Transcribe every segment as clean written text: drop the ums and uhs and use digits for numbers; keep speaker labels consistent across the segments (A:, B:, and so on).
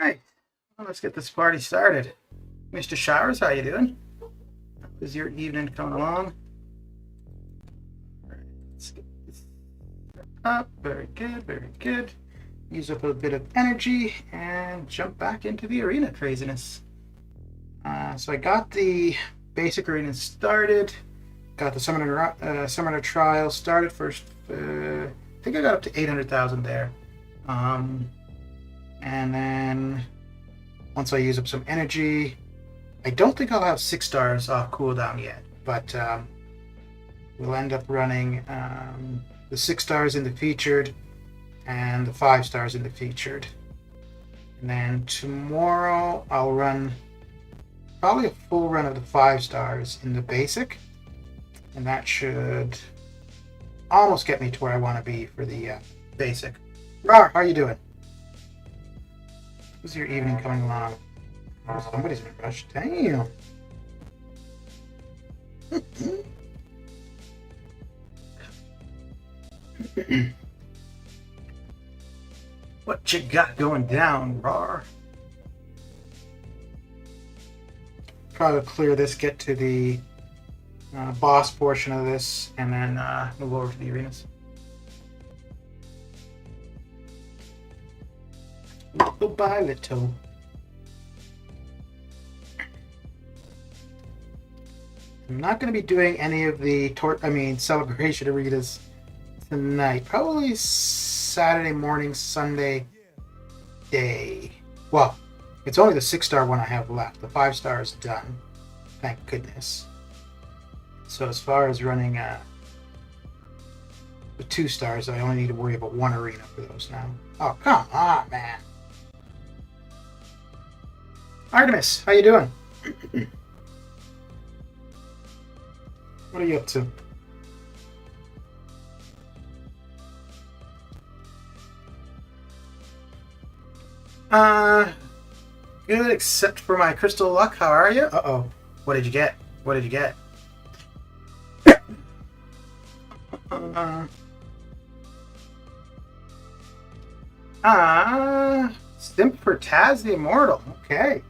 A: right, well, let's get this party started. Mr. Showers, how you doing? How's your evening coming along? All right, let's get this up. Very good, very good. Use up a bit of energy and jump back into the arena craziness. So I got the basic arena started. Got the summoner trial started first. I think I got up to 800,000 there. And then once I use up some energy, I don't think I'll have 6 stars off cooldown yet, but we'll end up running the 6 stars in the featured and the 5 stars in the featured. And then tomorrow I'll run probably a full run of the 5 stars in the basic, and that should almost get me to where I want to be for the basic. Rar, how you doing? How's your evening coming along? Oh, somebody's in a rush. Damn. What you got going down, Rar? Try to clear this, get to the boss portion of this, and then move over to the arenas. Little by little. I'm not going to be doing any of the celebration arenas tonight. Probably Saturday morning, Sunday day. Well, it's only the 6-star one I have left. The 5-star is done. Thank goodness. So as far as running the 2 stars, I only need to worry about 1 arena for those now. Oh, come on, man. Artemis, how you doing? What are you up to? Good, except for my crystal luck. How are you? Uh-oh. What did you get? What did you get? Simp for Taz the Immortal. Okay.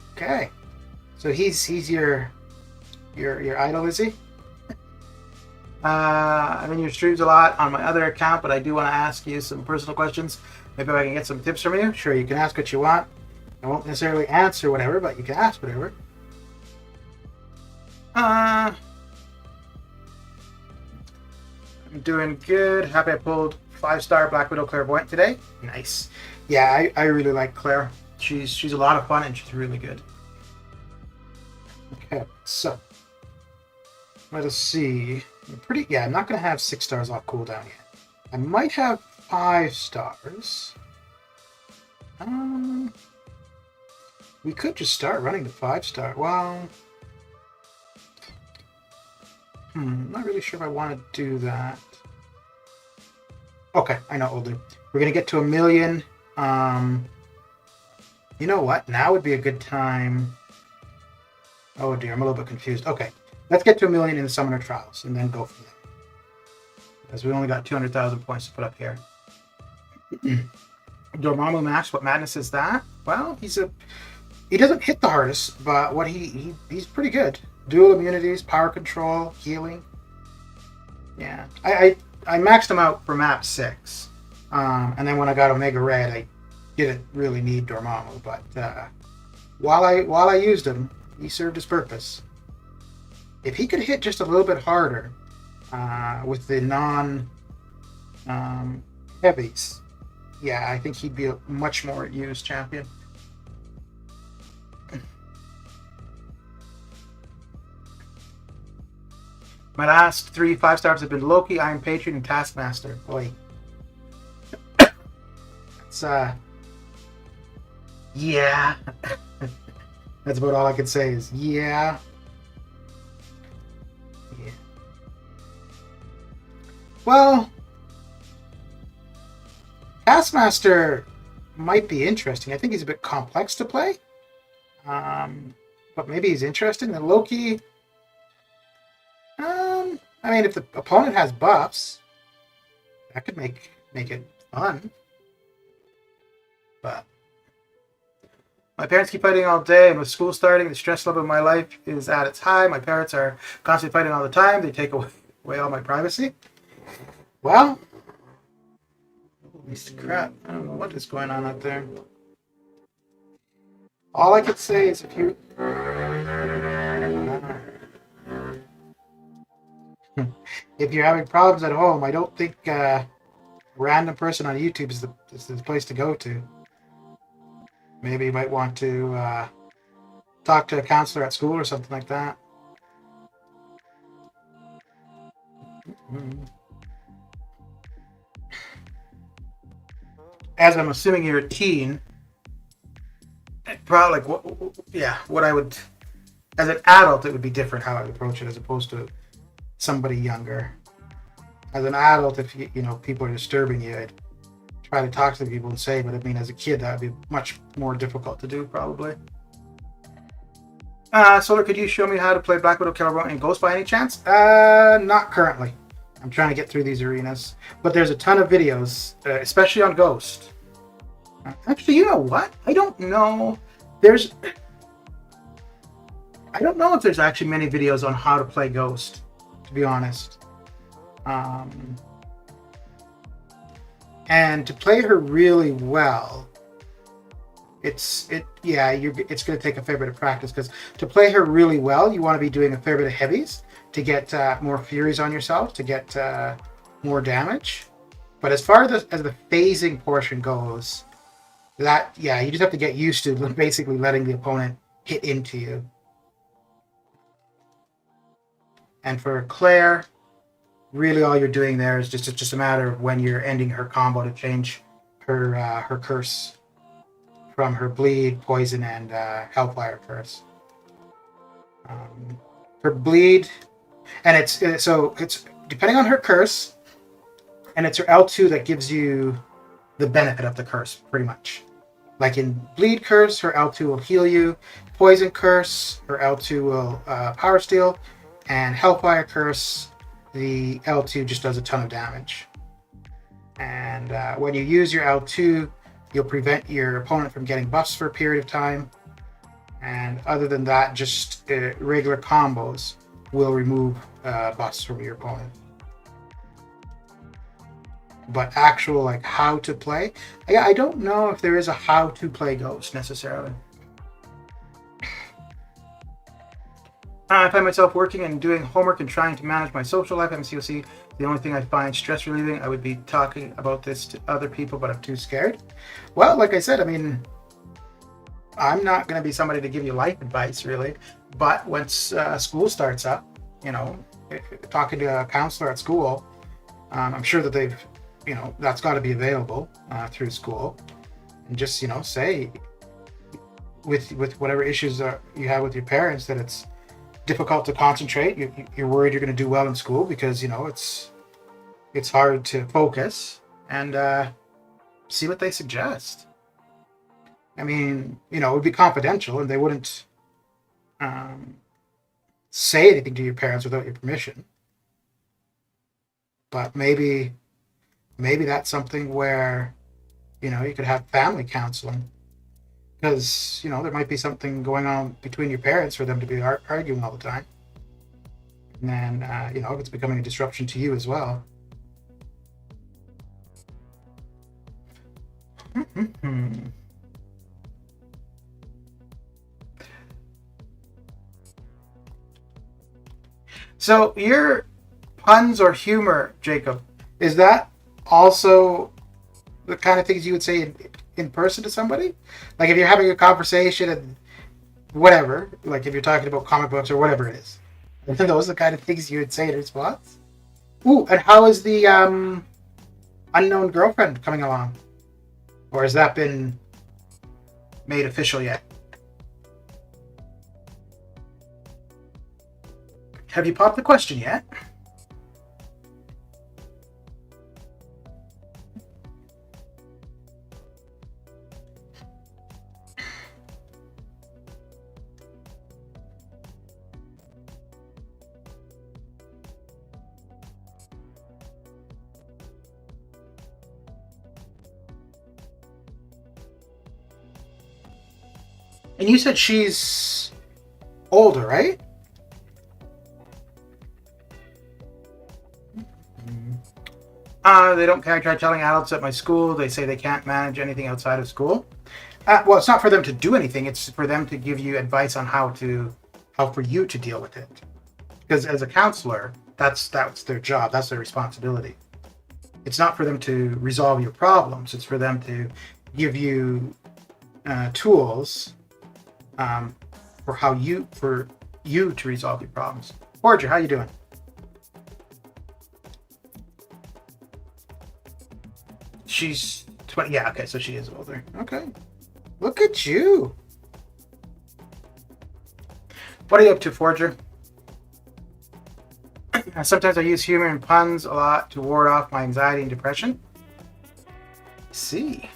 A: So he's your idol, is he? I'm in your streams a lot on my other account, but I do want to ask you some personal questions. Maybe I can get some tips from you. Sure, you can ask what you want. I won't necessarily answer whatever, but you can ask whatever. I'm doing good. Happy I pulled 5-star Black Widow Clairvoyant today. Nice. Yeah, I really like Claire. She's a lot of fun and she's really good. Okay, so let us see. I'm not going to have 6 stars off cooldown yet. I might have 5 stars. We could just start running the 5-star. Well, I'm not really sure if I want to do that. Okay, I know what we'll do. We're going to get to 1 million. You know what? Now would be a good time. Oh dear, I'm a little bit confused. Okay, let's get to 1 million in the Summoner Trials and then go from there. Because we only got 200,000 points to put up here. Dormammu Max, what madness is that? Well, he doesn't hit the hardest, but he's pretty good. Dual immunities, power control, healing. Yeah, I maxed him out for map 6, and then when I got Omega Red, I didn't really need Dormammu, but while I used him, he served his purpose. If he could hit just a little bit harder with the non-heavies, yeah, I think he'd be a much more used champion. My last 3 5-stars have been Loki, Iron Patriot, and Taskmaster. Boy. It's, yeah. That's about all I can say is, yeah. Well, Taskmaster might be interesting. I think he's a bit complex to play. But maybe he's interesting. And Loki... I mean, if the opponent has buffs, that could make it fun. But My parents keep fighting all day, and with school starting, the stress level of my life is at its high. My parents are constantly fighting all the time. They take away all my privacy. Well, holy crap. I don't know what is going on out there. All I could say is if you... if you're having problems at home, I don't think random person on YouTube is the place to go to. Maybe you might want to talk to a counselor at school or something like that. As I'm assuming you're a teen, probably what I would, as an adult, it would be different how I would approach it as opposed to somebody younger. As an adult, if people are disturbing you, I'd try to talk to people and say, but I mean, as a kid, that would be much more difficult to do, probably. Solar, could you show me how to play Black Widow, Killer and Ghost by any chance? Not currently. I'm trying to get through these arenas, but there's a ton of videos, especially on Ghost. Actually, you know what? I don't know. I don't know if there's actually many videos on how to play Ghost, to be honest. And to play her really well, it's going to take a fair bit of practice, because to play her really well, you want to be doing a fair bit of heavies to get more furies on yourself, to get more damage. But as far as the phasing portion goes, you just have to get used to basically letting the opponent hit into you. And for Claire, really all you're doing there is just a matter of when you're ending her combo to change her curse from her bleed, poison, and hellfire curse. Her bleed, and it's depending on her curse, and it's her L2 that gives you the benefit of the curse, pretty much. Like in bleed curse, her L2 will heal you. Poison curse, her L2 will power steal, and hellfire curse, the L2 just does a ton of damage. And when you use your L2, you'll prevent your opponent from getting buffs for a period of time. And other than that, just regular combos will remove buffs from your opponent. But actual how to play, I don't know if there is a how to play Ghost necessarily. I find myself working and doing homework and trying to manage my social life. MCOC, the only thing I find stress relieving. I would be talking about this to other people, but I'm too scared. Well, like I said, I mean, I'm not going to be somebody to give you life advice, really. But once school starts up, talking to a counselor at school, I'm sure that they've, that's got to be available through school. And just, say with whatever issues you have with your parents, that it's difficult to concentrate. You're worried you're going to do well in school because it's hard to focus, and see what they suggest. I mean, it would be confidential, and they wouldn't say anything to your parents without your permission. But maybe that's something where you could have family counseling. Because, there might be something going on between your parents for them to be arguing all the time. And then, if it's becoming a disruption to you as well. So, your puns or humor, Jacob, is that also the kind of things you would say in person to somebody? Like if you're having a conversation and whatever, like if you're talking about comic books or whatever it is, are those the kind of things you would say in response? Ooh, and how is the unknown girlfriend coming along? Or has that been made official yet? Have you popped the question yet? And you said she's older, right? They don't care. I try telling adults at my school. They say they can't manage anything outside of school. Well, it's not for them to do anything. It's for them to give you advice on how for you to deal with it. Because as a counselor, that's their job. That's their responsibility. It's not for them to resolve your problems. It's for them to give you tools for you to resolve your problems. Forger, how you doing? She's 20. Yeah, okay, so she is older. Okay. Look at you. What are you up to, Forger? Sometimes I use humor and puns a lot to ward off my anxiety and depression. I see.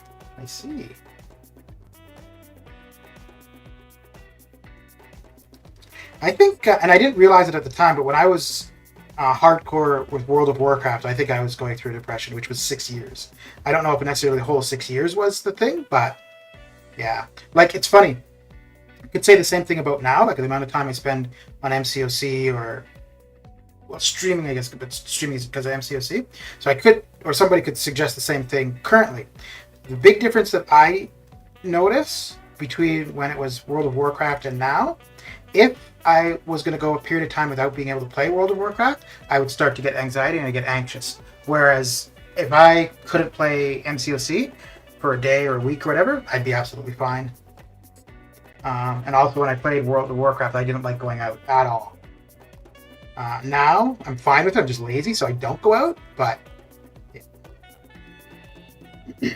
A: I think, and I didn't realize it at the time, but when I was hardcore with World of Warcraft, I think I was going through depression, which was 6 years. I don't know if necessarily the whole 6 years was the thing, but yeah. Like, it's funny. I could say the same thing about now, like the amount of time I spend on MCOC or, well, streaming, I guess, but streaming is because of MCOC. So I could, or somebody could suggest the same thing currently. The big difference that I notice between when it was World of Warcraft and now, if I was going to go a period of time without being able to play World of Warcraft, I would start to get anxiety and I get anxious. Whereas if I couldn't play MCOC for a day or a week or whatever, I'd be absolutely fine. And also when I played World of Warcraft, I didn't like going out at all. Now I'm fine with it. I'm just lazy, so I don't go out. But yeah.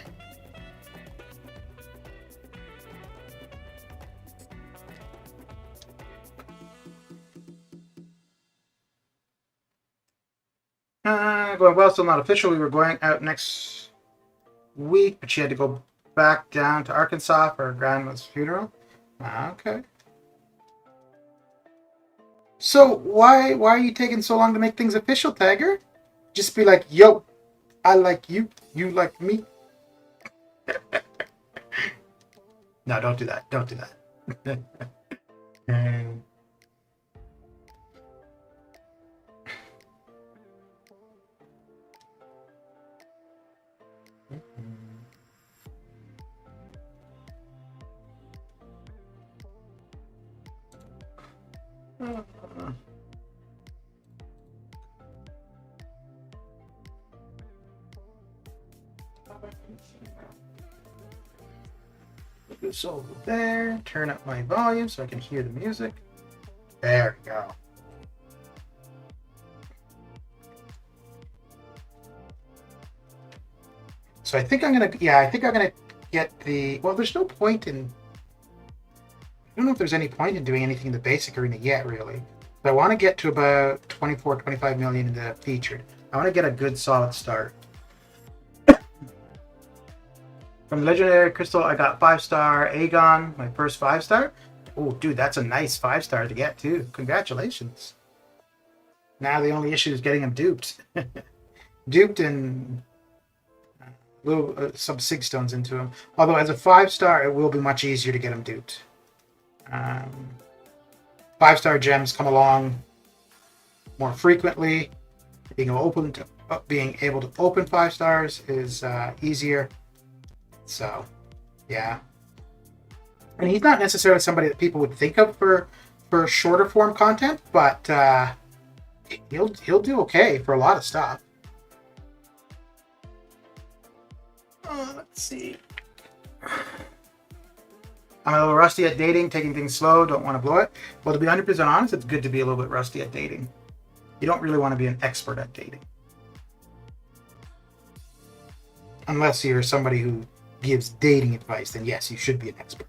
A: Going well, still not official. We were going out next week, but she had to go back down to Arkansas for her grandma's funeral. Okay. So why are you taking so long to make things official, Tiger? Just be like, yo, I like you, you like me. No, don't do that. Don't do that. Put this over there. Turn up my volume so I can hear the music. There we go. So I think I'm gonna get the. Well, there's no point in. I don't know if there's any point in doing anything in the basic arena yet, really. But I want to get to about 24, 25 million in the featured. I want to get a good solid start. From the Legendary Crystal, I got 5-star Aegon, my first 5-star. Oh, dude, that's a nice 5-star to get, too. Congratulations. Now the only issue is getting him duped. Duped and little some sig stones into him. Although as a 5-star, it will be much easier to get him duped. 5-star gems come along more frequently. Being able to open 5 stars is easier. So, yeah. And he's not necessarily somebody that people would think of for shorter form content, but he'll do okay for a lot of stuff. Let's see. I'm a little rusty at dating, taking things slow, don't want to blow it. Well, to be 100% honest, it's good to be a little bit rusty at dating. You don't really want to be an expert at dating. Unless you're somebody who gives dating advice, then yes, you should be an expert.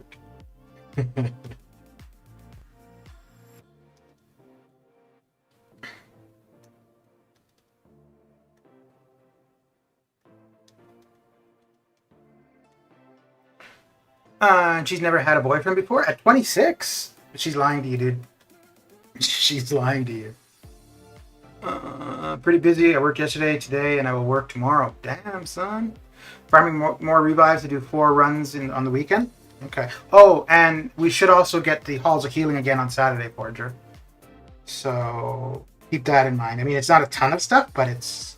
A: She's never had a boyfriend before? At 26? She's lying to you, dude. She's lying to you. Pretty busy. I worked yesterday, today, and I will work tomorrow. Damn, son. Farming more revives to do 4 runs on the weekend. Okay. Oh, and we should also get the Halls of Healing again on Saturday, Forger. So keep that in mind. I mean, it's not a ton of stuff, but it's,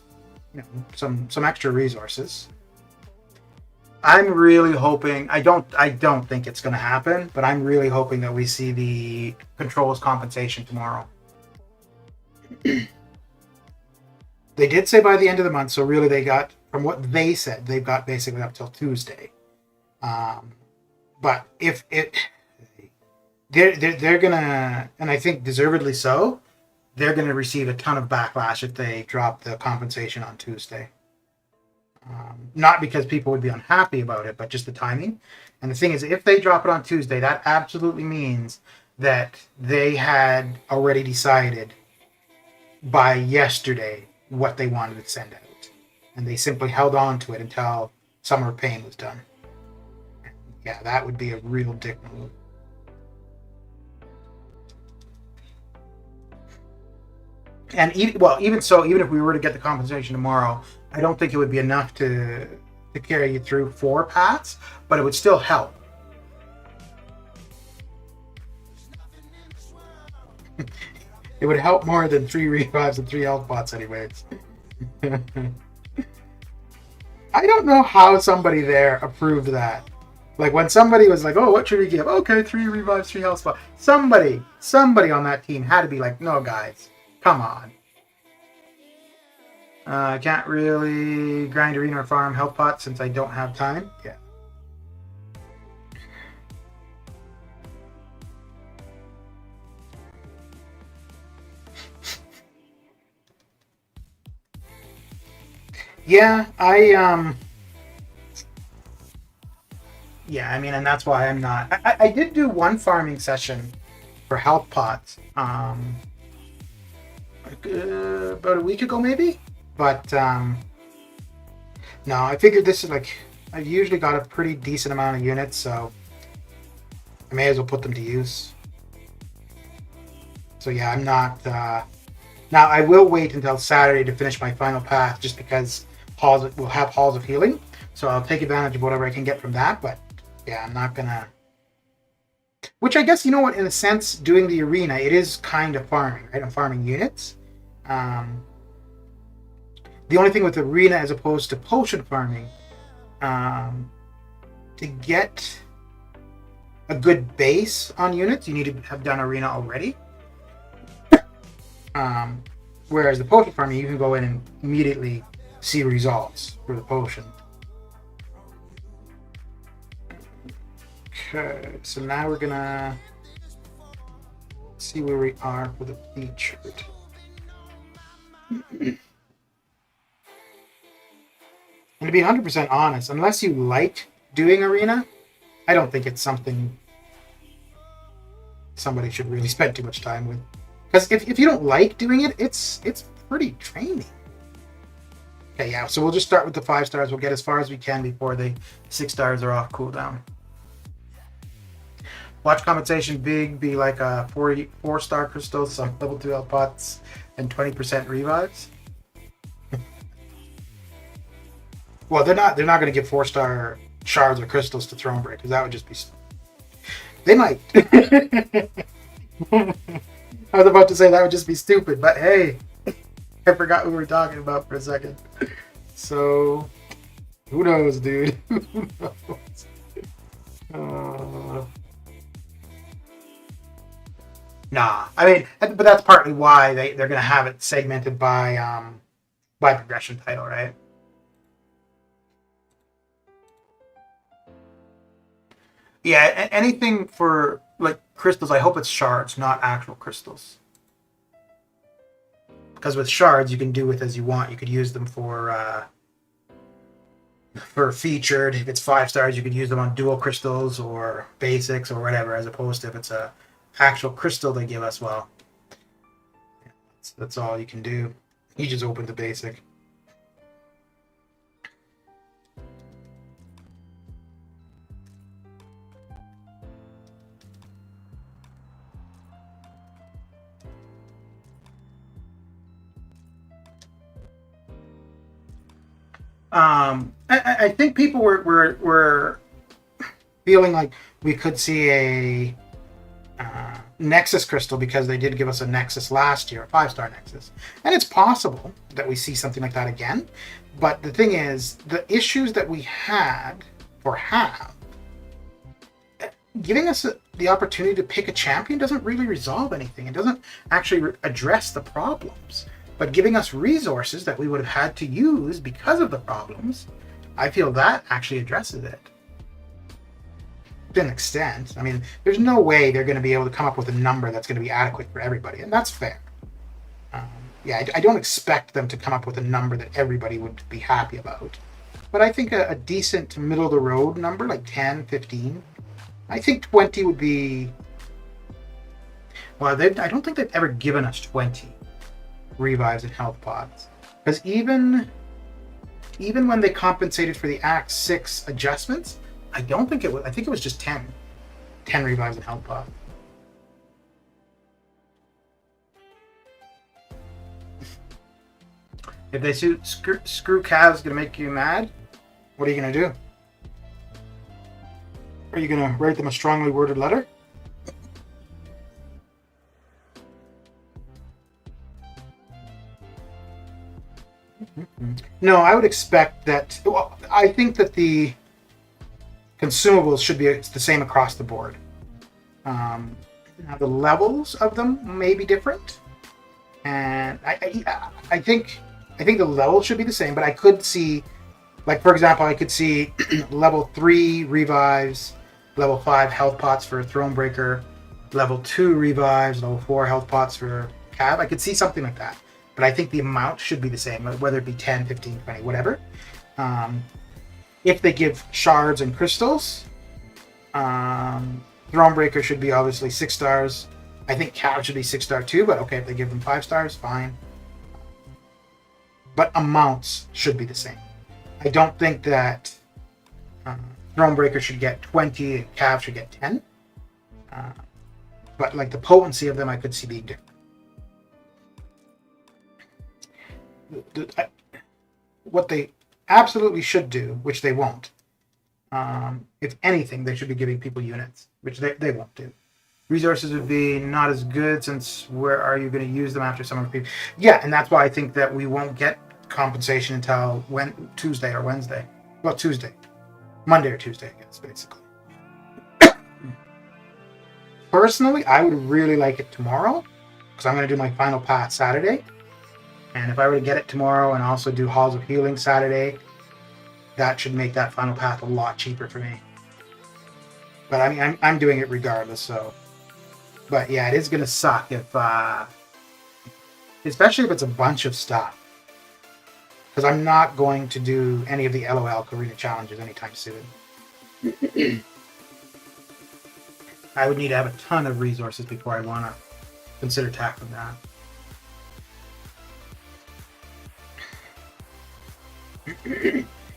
A: you know, some extra resources. I'm really hoping. I don't think it's going to happen, but I'm really hoping that we see the controls compensation tomorrow. They did say by the end of the month, so really they got, from what they said, they've got basically up till Tuesday. But if it, they're gonna, and I think deservedly so, they're gonna receive a ton of backlash if they drop the compensation on Tuesday. Not because people would be unhappy about it, but just the timing. And the thing is, if they drop it on Tuesday, that absolutely means that they had already decided by yesterday what they wanted to send out. And they simply held on to it until Summer of Pain was done. Yeah, that would be a real dick move. And even so, even if we were to get the compensation tomorrow, I don't think it would be enough to carry you through 4 paths, but it would still help. It would help more than 3 revives and 3 health pots anyways. I don't know how somebody there approved that. Like when somebody was like, oh, what should we give? Okay, 3 revives, 3 health spots. Somebody on that team had to be like, no, guys, come on. I can't really grind arena or farm health pots since I don't have time. Yeah. Yeah, yeah, I mean, and that's why I'm not. I did do one farming session for health pots, about a week ago maybe, but no, I figured this is like, I've usually got a pretty decent amount of units, so I may as well put them to use. So yeah, I'm not. Now I will wait until Saturday to finish my final path, just because we'll have Halls of Healing, so I'll take advantage of whatever I can get from that. But yeah, I'm not gonna. Which I guess, you know what, in a sense, doing the arena, it is kind of farming, right? I'm farming units. The only thing with arena as opposed to potion farming, to get a good base on units, you need to have done arena already. Whereas the potion farming, you can go in and immediately see results for the potion. Okay, so now we're gonna see where we are for the featured. And to be 100% honest, unless you like doing arena, I don't think it's something somebody should really spend too much time with. Because if you don't like doing it, it's pretty draining. Okay, yeah, so we'll just start with the 5 stars. We'll get as far as we can before the 6 stars are off cooldown. Watch compensation big be like a 4-star crystals, some level 2 health pots, and 20% revives. Well, they're not going to give 4-star shards or crystals to Thronebreak, because that would just be. They might. I was about to say that would just be stupid, but hey, I forgot what we were talking about for a second. So, who knows, dude? Who knows? Nah, I mean, but that's partly why they're going to have it segmented by progression title, right? Yeah, anything for like crystals, I hope it's shards, not actual crystals. Because with shards, you can do with as you want. You could use them for featured. If it's 5 stars, you could use them on dual crystals or basics or whatever. As opposed to if it's a actual crystal they give us, well, that's all you can do. You just open the basic. I think people were feeling like we could see a Nexus crystal, because they did give us a Nexus last year, a 5-star Nexus. And it's possible that we see something like that again. But the thing is, the issues that we had, or have, giving us the opportunity to pick a champion doesn't really resolve anything. It doesn't actually address the problems. But giving us resources that we would have had to use because of the problems, I feel that actually addresses it. To an extent. I mean, there's no way they're going to be able to come up with a number that's going to be adequate for everybody, and that's fair. Yeah, I don't expect them to come up with a number that everybody would be happy about. But I think a decent middle-of-the-road number, like 10, 15, I think 20 would be... Well, I don't think they've ever given us 20 revives and health pods. Because even when they compensated for the Act 6 adjustments, I don't think it was... I think it was just 10. 10 revives and health pods. If they screw Cav's gonna make you mad, what are you gonna do? Are you gonna write them a strongly worded letter? No, I would expect that. Well, I think that the consumables should be the same across the board. Now the levels of them may be different, and I think the levels should be the same. But I could see, like for example, I could see level 3 revives, level 5 health pots for Thronebreaker, level 2 revives, level 4 health pots for Cav. I could see something like that. But I think the amount should be the same, whether it be 10, 15, 20, whatever. If they give shards and crystals, Thronebreaker should be obviously 6 stars. I think Cav should be 6-star too, but okay, if they give them 5 stars, fine. But amounts should be the same. I don't think that Thronebreaker should get 20 and Cav should get 10. But like the potency of them, I could see being different. What they absolutely should do, which they won't, if anything, they should be giving people units, which they won't do. Resources would be not as good, since where are you going to use them after some of the people? Yeah, and that's why I think that we won't get compensation until Tuesday or Wednesday. Well, Tuesday. Monday or Tuesday, I guess, basically. Personally, I would really like it tomorrow, because I'm going to do my final pass Saturday. And if I were to get it tomorrow and also do Halls of Healing Saturday, that should make that final path a lot cheaper for me. But I mean, I'm doing it regardless, so. But yeah, it is going to suck if, especially if it's a bunch of stuff. Because I'm not going to do any of the LOL Karina challenges anytime soon. I would need to have a ton of resources before I want to consider tackling that.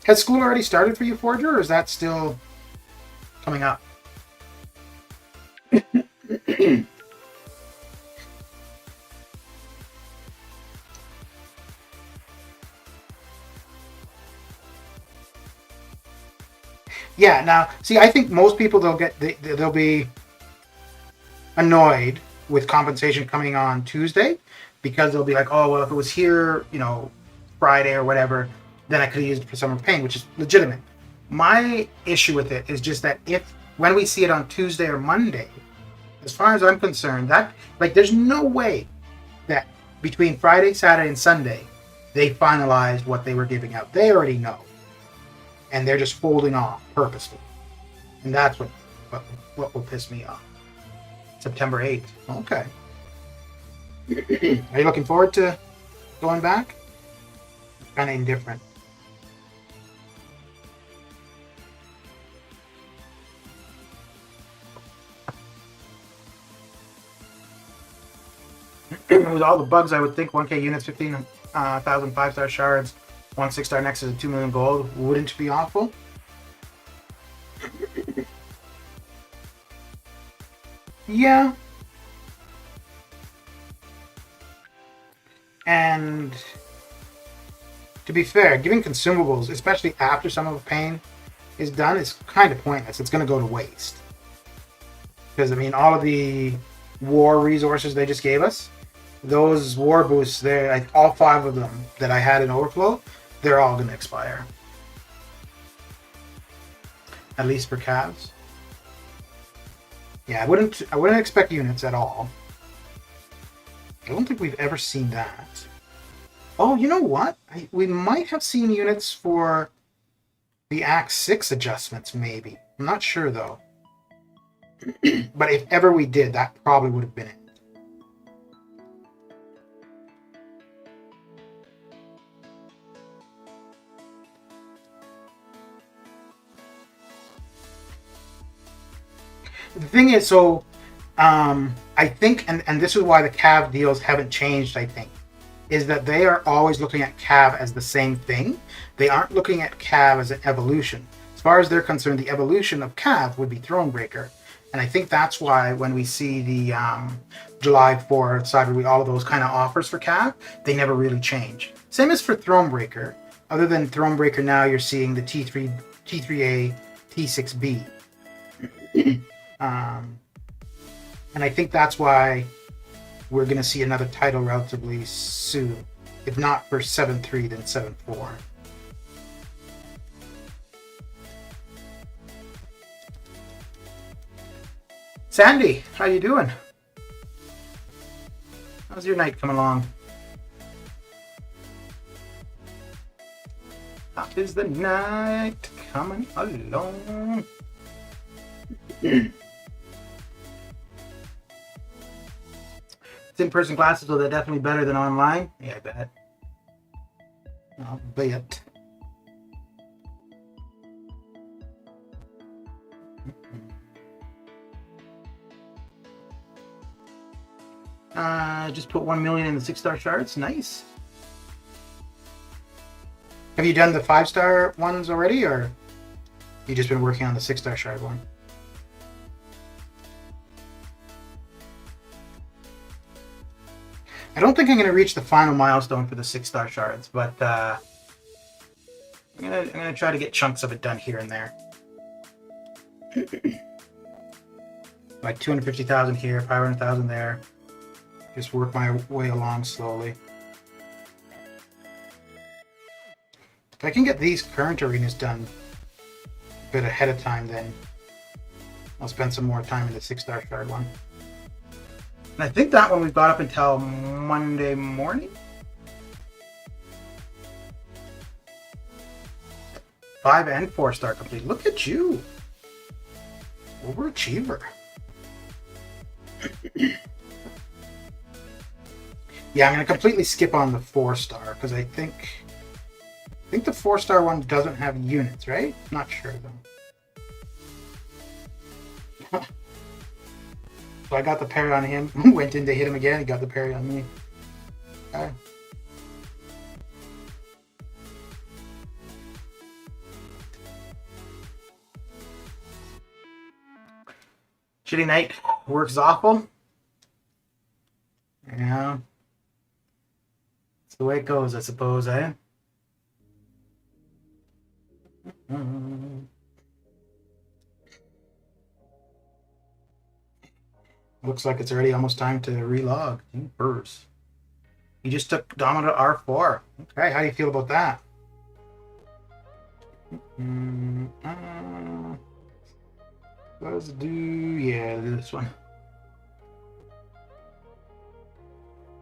A: Has school already started for you, Forger, or is that still coming up? Yeah, now, see, I think most people, they'll be annoyed with compensation coming on Tuesday, because they'll be like, oh, well, if it was here, Friday or whatever, then I could have used it for Summer Pain, which is legitimate. My issue with it is just that when we see it on Tuesday or Monday, as far as I'm concerned, that, like, there's no way that between Friday, Saturday, and Sunday, they finalized what they were giving out. They already know. And they're just holding off purposely. And that's what will piss me off. September 8th. Okay. Are you looking forward to going back? Kind of indifferent. With all the bugs, I would think 1K units, 15,000 5-star shards, 1 6-star Nexus, and 2 million gold wouldn't be awful. Yeah. And to be fair, giving consumables, especially after Summer of Pain, is done, it's kind of pointless. It's going to go to waste. Because, I mean, all of the war resources they just gave us, those war boosts, they're like all 5 of them that I had in overflow, they're all going to expire. At least for calves. Yeah, I wouldn't expect units at all. I don't think we've ever seen that. Oh, you know what? We might have seen units for the Act 6 adjustments, maybe. I'm not sure, though. But if ever we did, that probably would have been it. The thing is, so I think, and this is why the Cav deals haven't changed, I think, is that they are always looking at Cav as the same thing. They aren't looking at Cav as an evolution. As far as they're concerned, the evolution of Cav would be Thronebreaker. And I think that's why when we see the July 4th, Cyber Week, all of those kind of offers for Cav, they never really change. Same as for Thronebreaker. Other than Thronebreaker now, you're seeing the T3, T3A, T6B. And I think that's why we're going to see another title relatively soon. If not for 7.3, then 7.4. Sandy, how you doing? How's your night coming along? How is the night coming along? In-person classes, so they're definitely better than online. Yeah, I bet. I'll bet. Just put 1 million in the 6-star shards. Nice. Have you done the 5-star ones already, or you just been working on the 6-star shard one? I don't think I'm going to reach the final milestone for the 6-star shards, but I'm gonna try to get chunks of it done here and there. Like 250,000 here, 500,000 there. Just work my way along slowly. If I can get these current arenas done a bit ahead of time, then I'll spend some more time in the 6-star shard one. And I think that one we've got up until Monday morning. 5 and 4-star complete. Look at you. Overachiever. Yeah, I'm going to completely skip on the 4-star because I think the 4-star one doesn't have units, right? Not sure though. So I got the parry on him, went in to hit him again, he got the parry on me. Okay. Shitty night, work's awful. Yeah. It's the way it goes, I suppose, eh? Looks like it's already almost time to relog. Burrs. You just took Domino R4. Okay, how do you feel about that? Let's do, yeah, this one.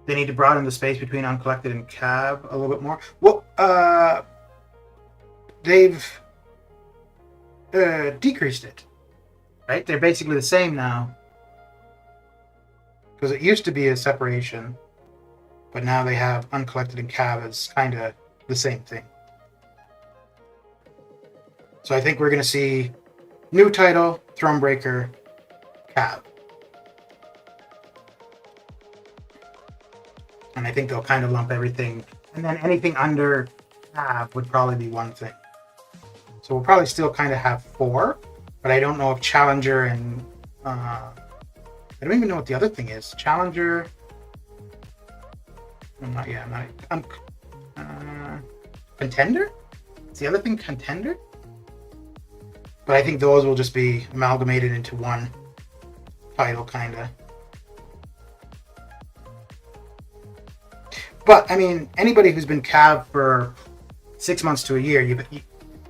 A: They need to broaden the space between uncollected and cab a little bit more. Well, they've decreased it, right? They're basically the same now. Because it used to be a separation, but now they have uncollected and cab as kind of the same thing. So I think we're going to see new title, Thronebreaker, cab. And I think they'll kind of lump everything. And then anything under cab would probably be one thing. So we'll probably still kind of have 4, but I don't know if Challenger and... I don't even know what the other thing is. Challenger. Contender? Is the other thing Contender? But I think those will just be amalgamated into one title, kind of. But, I mean, anybody who's been Cav for 6 months to a year,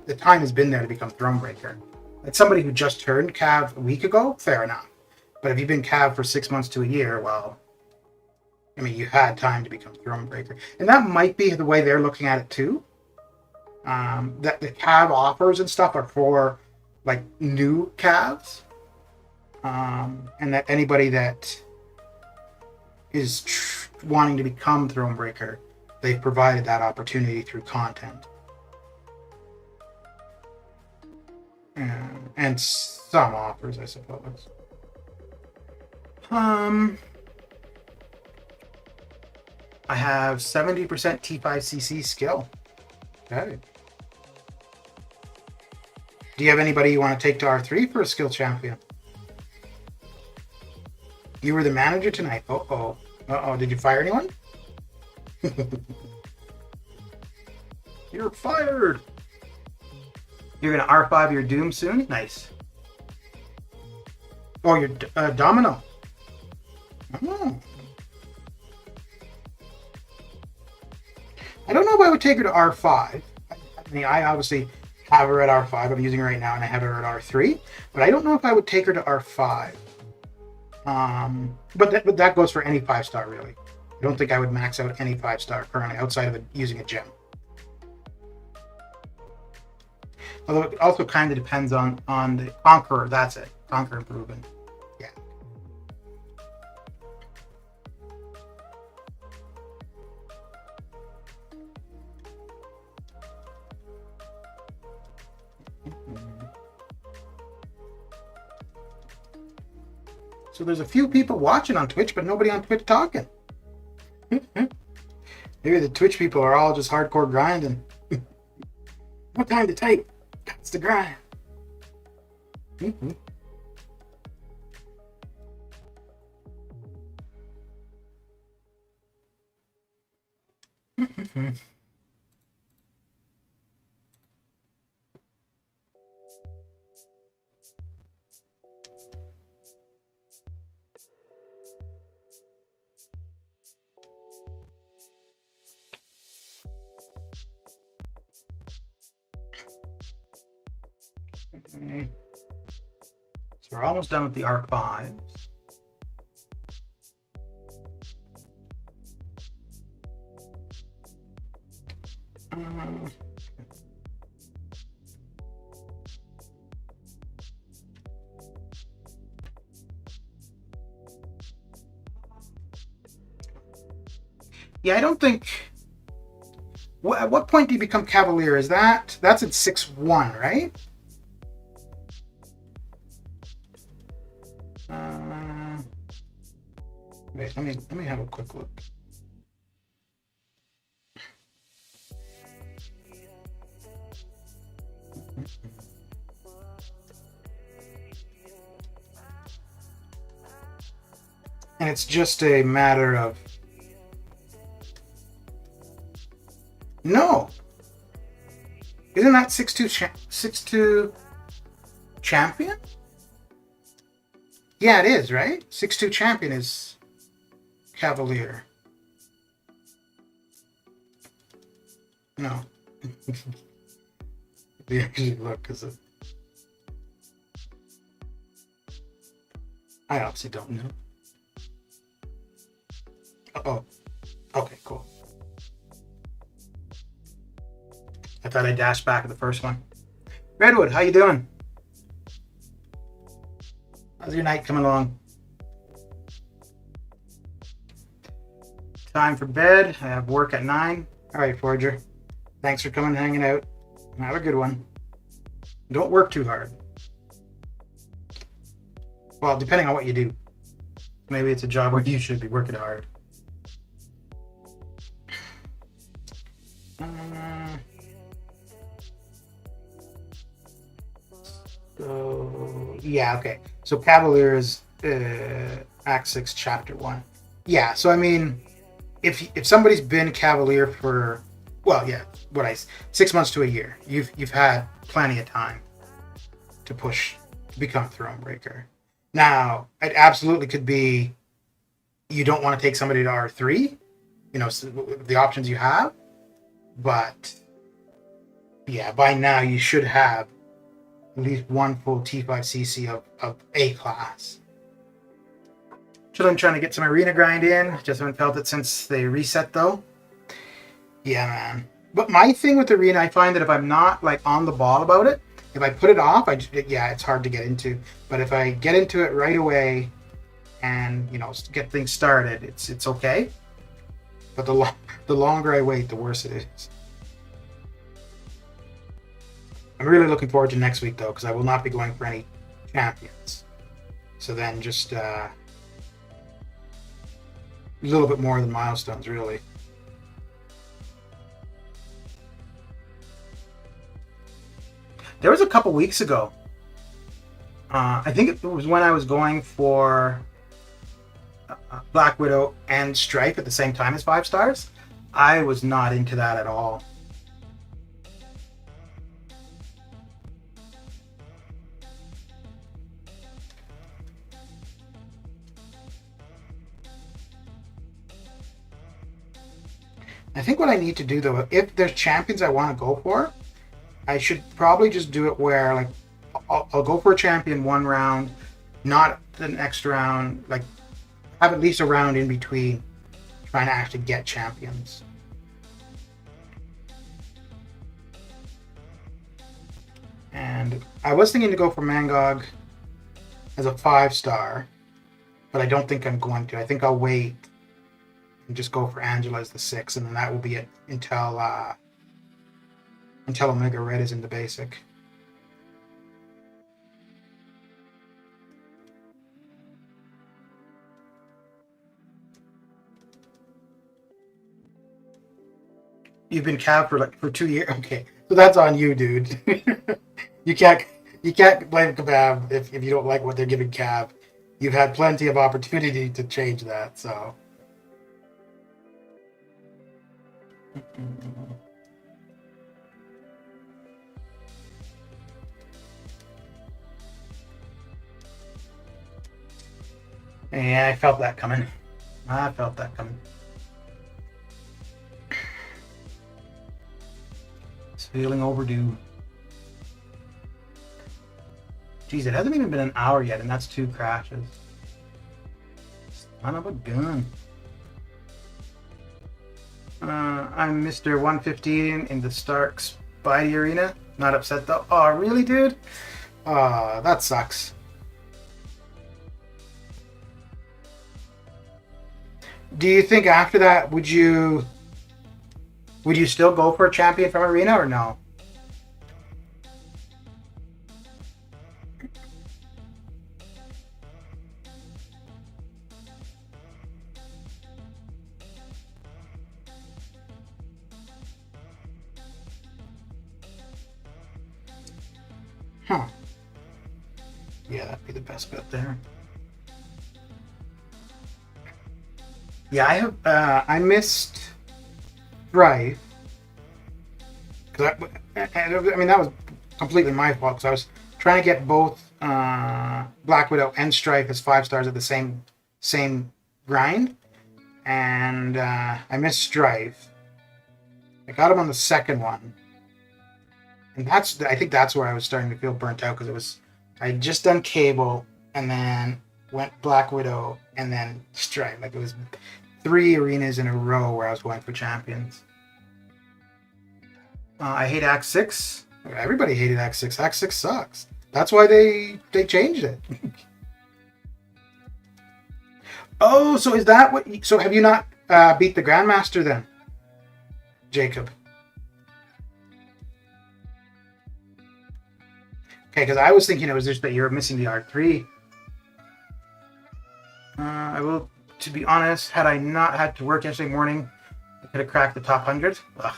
A: the time has been there to become Thronebreaker. Like somebody who just turned Cav a week ago, fair enough. But if you've been Cav for 6 months to a year, well, I mean, you had time to become Thronebreaker. And that might be the way they're looking at it, too. That the Cav offers and stuff are for, like, new Cavs. And that anybody that is wanting to become Thronebreaker, they've provided that opportunity through content. And some offers, I suppose. I have 70% T5CC skill. Okay. Do you have anybody you want to take to R3 for a skill champion? You were the manager tonight. Uh-oh. Uh-oh. Did you fire anyone? You're fired. You're going to R5 your Doom soon? Nice. Oh, you're Domino. Oh. I don't know if I would take her to R5. I mean, I obviously have her at R5. I'm using her right now, and I have her at R3. But I don't know if I would take her to R5. But that goes for any 5-star, really. I don't think I would max out any 5-star currently outside of using a gem. Although it also kind of depends on the Conqueror. That's it. Conqueror improvement. Yeah. So there's a few people watching on Twitch, but nobody on Twitch talking. Maybe the Twitch people are all just hardcore grinding. What time to type? That's the grind. Okay. So we're almost done with the R5s. Yeah, I don't think. At what point do you become Cavalier? That's at 6-1, right? Wait, let me have a quick look. And it's just a matter of no. Isn't that 6-2 champion? Yeah, it is, right? 6-2 champion is Cavalier. No. They actually look, because I obviously don't know. Oh. Okay, cool. I thought I dashed back at the first one. Redwood, how you doing? How's your night coming along? Time for bed. I have work at 9. All right, Forger. Thanks for coming and hanging out. Have a good one. Don't work too hard. Well, depending on what you do. Maybe it's a job where you should be working hard. So, yeah, okay. So Cavalier is Act 6, Chapter 1. Yeah, so I mean, if somebody's been Cavalier for, well, yeah, 6 months to a year, you've had plenty of time. to push to become Throne Breaker. Now, it absolutely could be you don't want to take somebody to R3, you know, so the options you have, but yeah, by now you should have at least one full T5cc of A class. Still I'm trying to get some arena grind in. Just haven't felt it since they reset though. Yeah, man. But my thing with arena, I find that if I'm not like on the ball about it, if I put it off, it's hard to get into. But if I get into it right away and, you know, get things started, it's okay. But the longer I wait, the worse it is. I'm really looking forward to next week though, because I will not be going for any champions. So then just a little bit more than milestones, really. There was a couple weeks ago. I think it was when I was going for Black Widow and Strife at the same time as 5 stars. I was not into that at all. I think what I need to do though, if there's champions I want to go for, I should probably just do it where like I'll go for a champion one round, not the next round, like have at least a round in between trying to actually get champions. And I was thinking to go for Mangog as a 5 star, but I don't think I'm going to. I think I'll wait and just go for Angela as the 6, and then that will be it until Omega Red is in the basic. You've been capped for 2 years. Okay, so that's on you, dude. you can't blame Kebab if you don't like what they're giving Cav. You've had plenty of opportunity to change that, so. Yeah, I felt that coming. It's feeling overdue. Geez, it hasn't even been an hour yet, and that's 2 crashes. Son of a gun. I'm Mr. 115 in the Stark Spidey Arena. Not upset though. Oh, really, dude? That sucks. Do you think after that would you still go for a champion from Arena or no? Huh. Yeah, that'd be the best bet there. Yeah, I missed Strife. I mean, that was completely my fault because I was trying to get both Black Widow and Strife as 5 stars at the same grind, and I missed Strife. I got him on the second one, and I think that's where I was starting to feel burnt out because I had just done Cable and then went Black Widow and then Strife. Like it was 3 arenas in a row where I was going for champions. I hate Act 6. Everybody hated Act 6. Act 6 sucks. That's why they changed it. Oh, so is that what? So have you not beat the Grandmaster then, Jacob? Okay, because I was thinking it was just that you're missing the R3. I will, to be honest, had I not had to work yesterday morning, I could have cracked the top 100. Ugh.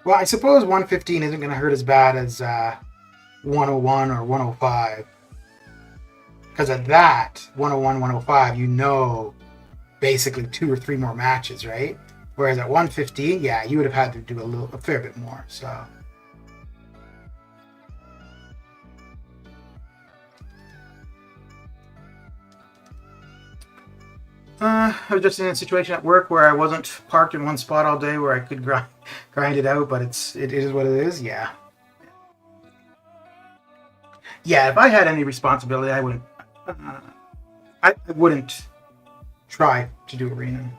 A: Well, I suppose 115 isn't going to hurt as bad as 101 or 105. Because at that, 101, 105, you know basically 2 or 3 more matches, right? Whereas at 115, yeah, you would have had to do a fair bit more. So. I was just in a situation at work where I wasn't parked in one spot all day where I could grind it out, but it is what it is. Yeah. Yeah, if I had any responsibility, I wouldn't try to do arena.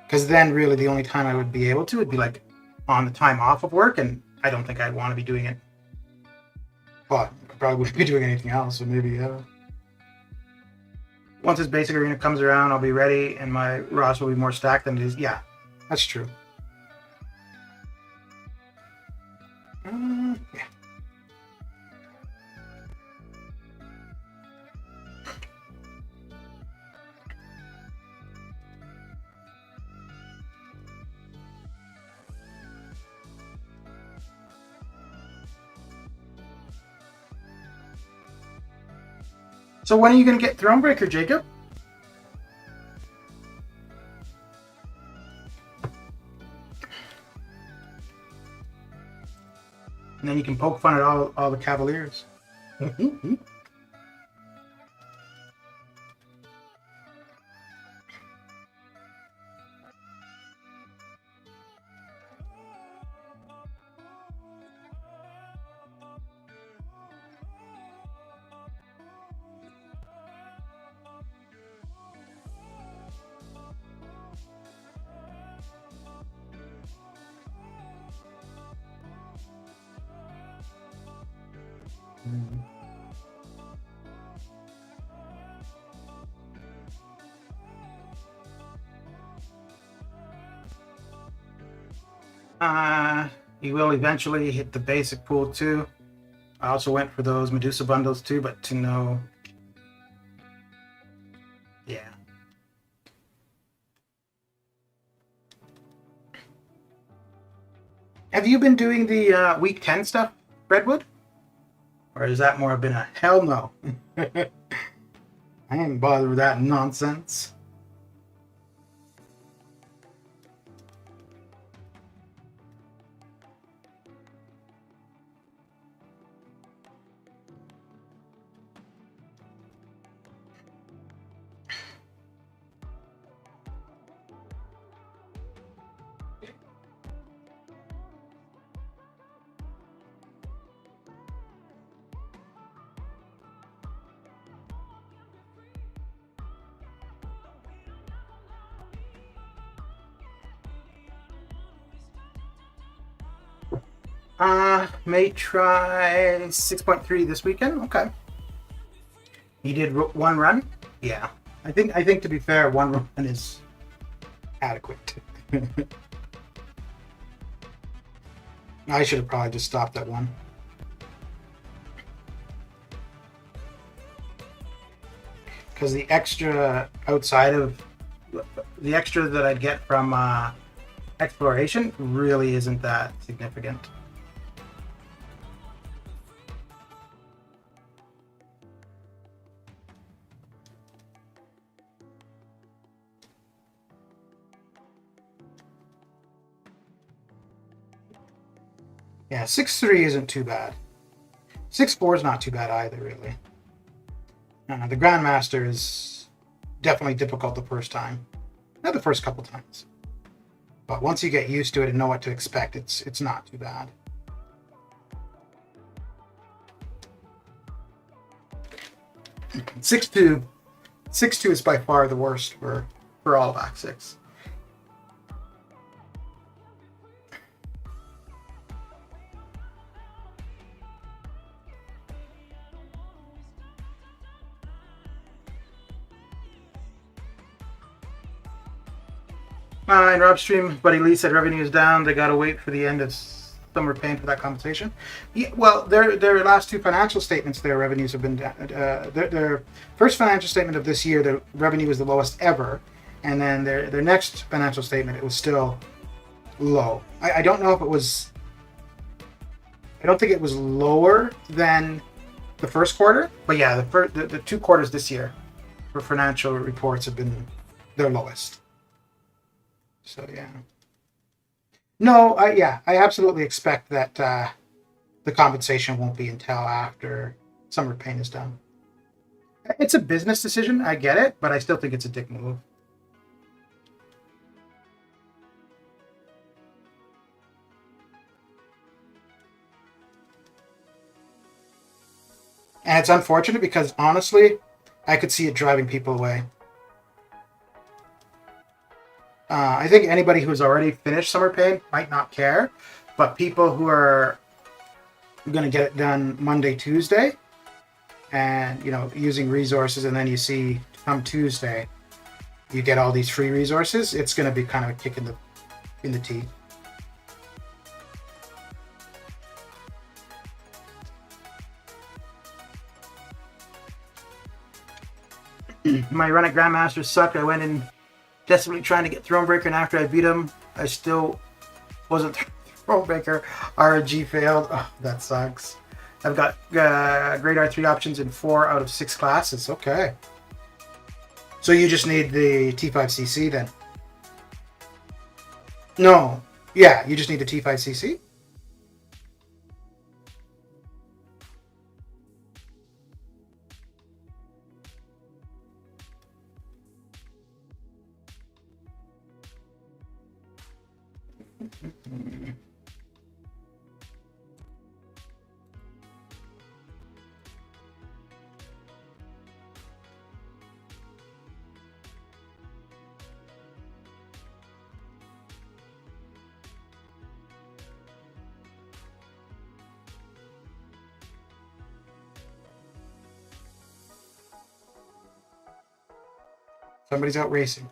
A: Because then really the only time I would be able to would be like on the time off of work, and I don't think I'd want to be doing it. Well, I probably wouldn't be doing anything else, so maybe, once this basic arena comes around, I'll be ready, and my roster will be more stacked than it is. Yeah, that's true. Yeah. So when are you going to get Thronebreaker, Jacob? And then you can poke fun at all the Cavaliers. You will eventually hit the basic pool too. I also went for those Medusa bundles too, but to know, yeah. Have you been doing the week 10 stuff, Redwood? Or has that more been a hell no? I ain't bothered with that nonsense. May try 6.3 this weekend. Okay. You did one run? Yeah. I think to be fair, one run is adequate. I should have probably just stopped at one. Because the extra outside of the extra that I'd get from exploration really isn't that significant. Yeah, 6-3 isn't too bad. 6-4 is not too bad either, really. The Grandmaster is definitely difficult the first time. Not the first couple times. But once you get used to it and know what to expect, it's not too bad. Six two is by far the worst for all of Act 6. In Rob's stream, Buddy Lee said revenue is down. They got to wait for the end of summer paying for that compensation. Yeah, well, their last two financial statements, their revenues have been down. Their first financial statement of this year, the revenue was the lowest ever, and then their next financial statement, it was still low. I don't know if it was. I don't think it was lower than the first quarter, but yeah, the 2 quarters this year for financial reports have been their lowest. So yeah. No, I absolutely expect that the compensation won't be until after Summer Pain is done. It's a business decision, I get it, but I still think it's a dick move. And it's unfortunate because honestly, I could see it driving people away. I think anybody who's already finished Summer Pain might not care, but people who are going to get it done Monday, Tuesday, and using resources, and then you see come Tuesday, you get all these free resources. It's going to be kind of a kick in the teeth. My run at Grandmaster sucked. I went in desperately trying to get Thronebreaker, and after I beat him, I still wasn't Thronebreaker. RNG failed. Oh, that sucks. I've got great R3 options in 4 out of 6 classes. Okay. So you just need the T5CC then? No. Yeah, you just need the T5CC? Somebody's out racing.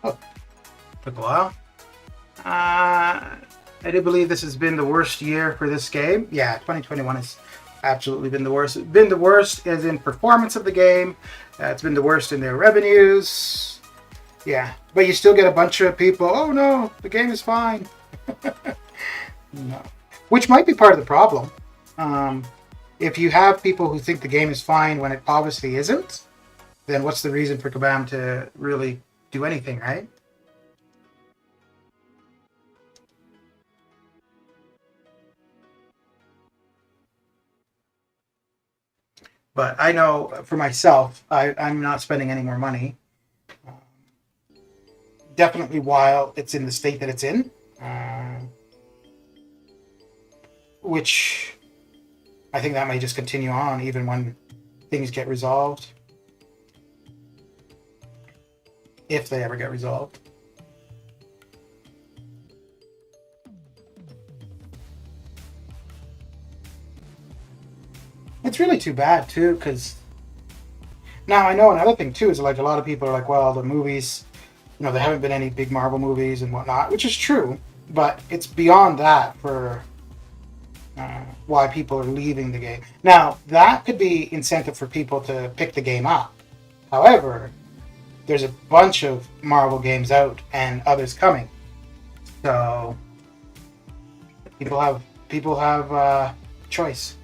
A: Oh, took a while. I do believe this has been the worst year for this game. Yeah, 2021 has absolutely been the worst. It's been the worst as in performance of the game. It's been the worst in their revenues. Yeah, but you still get a bunch of people, oh no, the game is fine. No. Which might be part of the problem. If you have people who think the game is fine when it obviously isn't, then what's the reason for Kabam to really do anything, right? But I know for myself, I'm not spending any more money. Definitely while it's in the state that it's in. Which I think that may just continue on even when things get resolved. If they ever get resolved. It's really too bad too, because now I know another thing too is like a lot of people are like, well, the movies, there haven't been any big Marvel movies and whatnot, which is true, but it's beyond that for why people are leaving the game. Now that could be incentive for people to pick the game up. However, there's a bunch of Marvel games out and others coming, so people have choice.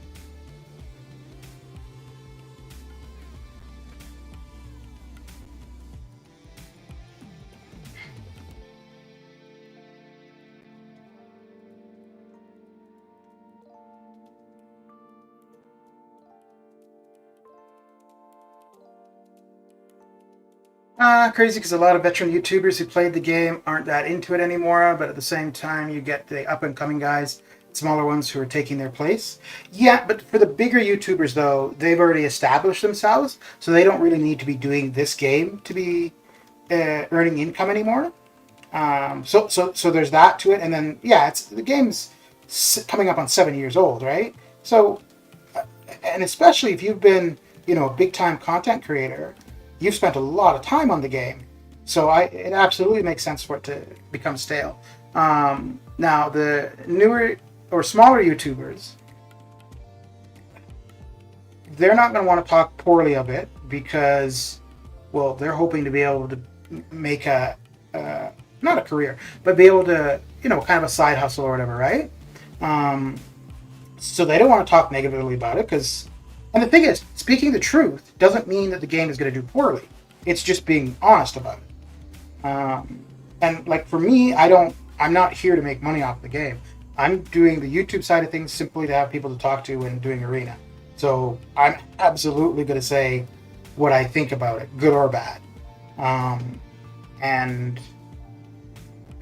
A: Crazy because a lot of veteran YouTubers who played the game aren't that into it anymore, but at the same time you get the up and coming guys, smaller ones who are taking their place. Yeah, but for the bigger YouTubers though, they've already established themselves, so they don't really need to be doing this game to be earning income anymore. So there's that to it, and then yeah, the game's coming up on 7 years old, right? So, and especially if you've been a big time content creator, you've spent a lot of time on the game, so it absolutely makes sense for it to become stale. Now the newer or smaller YouTubers, they're not going to want to talk poorly of it because, well, they're hoping to be able to make not a career, but be able to, kind of a side hustle or whatever, right? So they don't want to talk negatively about it because, and the thing is, speaking the truth doesn't mean that the game is going to do poorly. It's just being honest about it. And like for me, I'm not here to make money off the game. I'm doing the YouTube side of things simply to have people to talk to when doing arena. So I'm absolutely going to say what I think about it, good or bad. And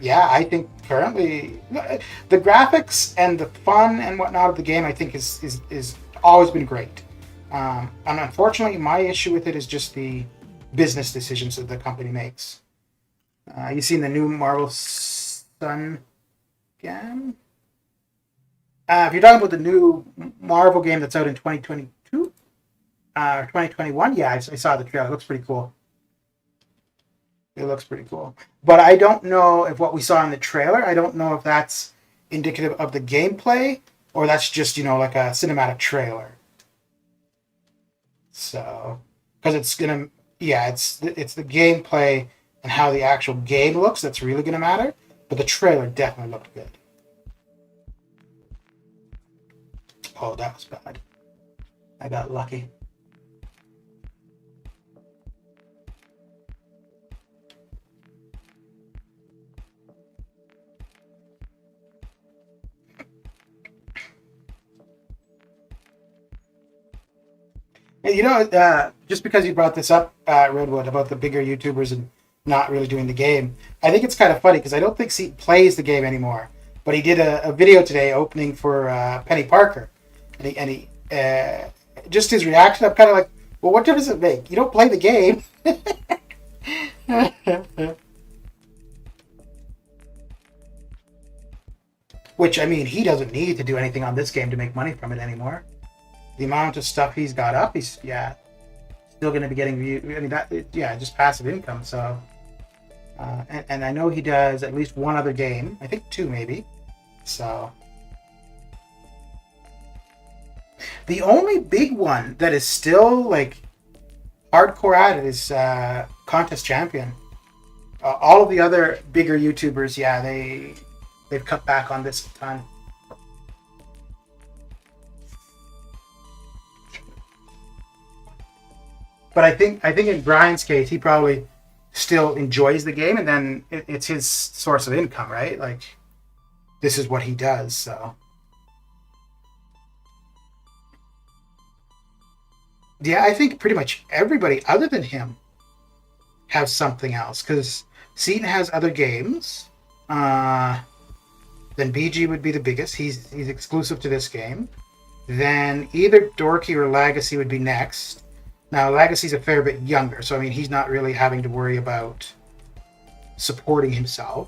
A: yeah, I think currently the graphics and the fun and whatnot of the game, I think is always been great. And unfortunately, my issue with it is just the business decisions that the company makes. You seen the new Marvel Sun game? If you're talking about the new Marvel game that's out in 2022 or 2021, yeah, I saw the trailer. It looks pretty cool. It looks pretty cool. But I don't know if what we saw in the trailer, I don't know if that's indicative of the gameplay or that's just, like a cinematic trailer. So, because it's going to, yeah, it's the gameplay and how the actual game looks that's really going to matter. But the trailer definitely looked good. Oh, that was bad. I got lucky. Just because you brought this up, Redwood, about the bigger YouTubers and not really doing the game, I think it's kind of funny because I don't think Seaton plays the game anymore. But he did a video today opening for Penny Parker. And he just his reaction, I'm kind of like, well, what difference does it make? You don't play the game. Which, I mean, he doesn't need to do anything on this game to make money from it anymore. The amount of stuff he's got up, he's still going to be getting just passive income. So, and I know he does at least one other game. I think two maybe. So, the only big one that is still like hardcore at it is Contest Champion. All of the other bigger YouTubers, they've cut back on this a ton. But I think in Brian's case, he probably still enjoys the game, and then it's his source of income, right? Like, this is what he does, so. Yeah, I think pretty much everybody other than him has something else, because Seaton has other games. Then BG would be the biggest. He's exclusive to this game. Then either Dorky or Legacy would be next. Now, Legacy's a fair bit younger, so I mean, he's not really having to worry about supporting himself.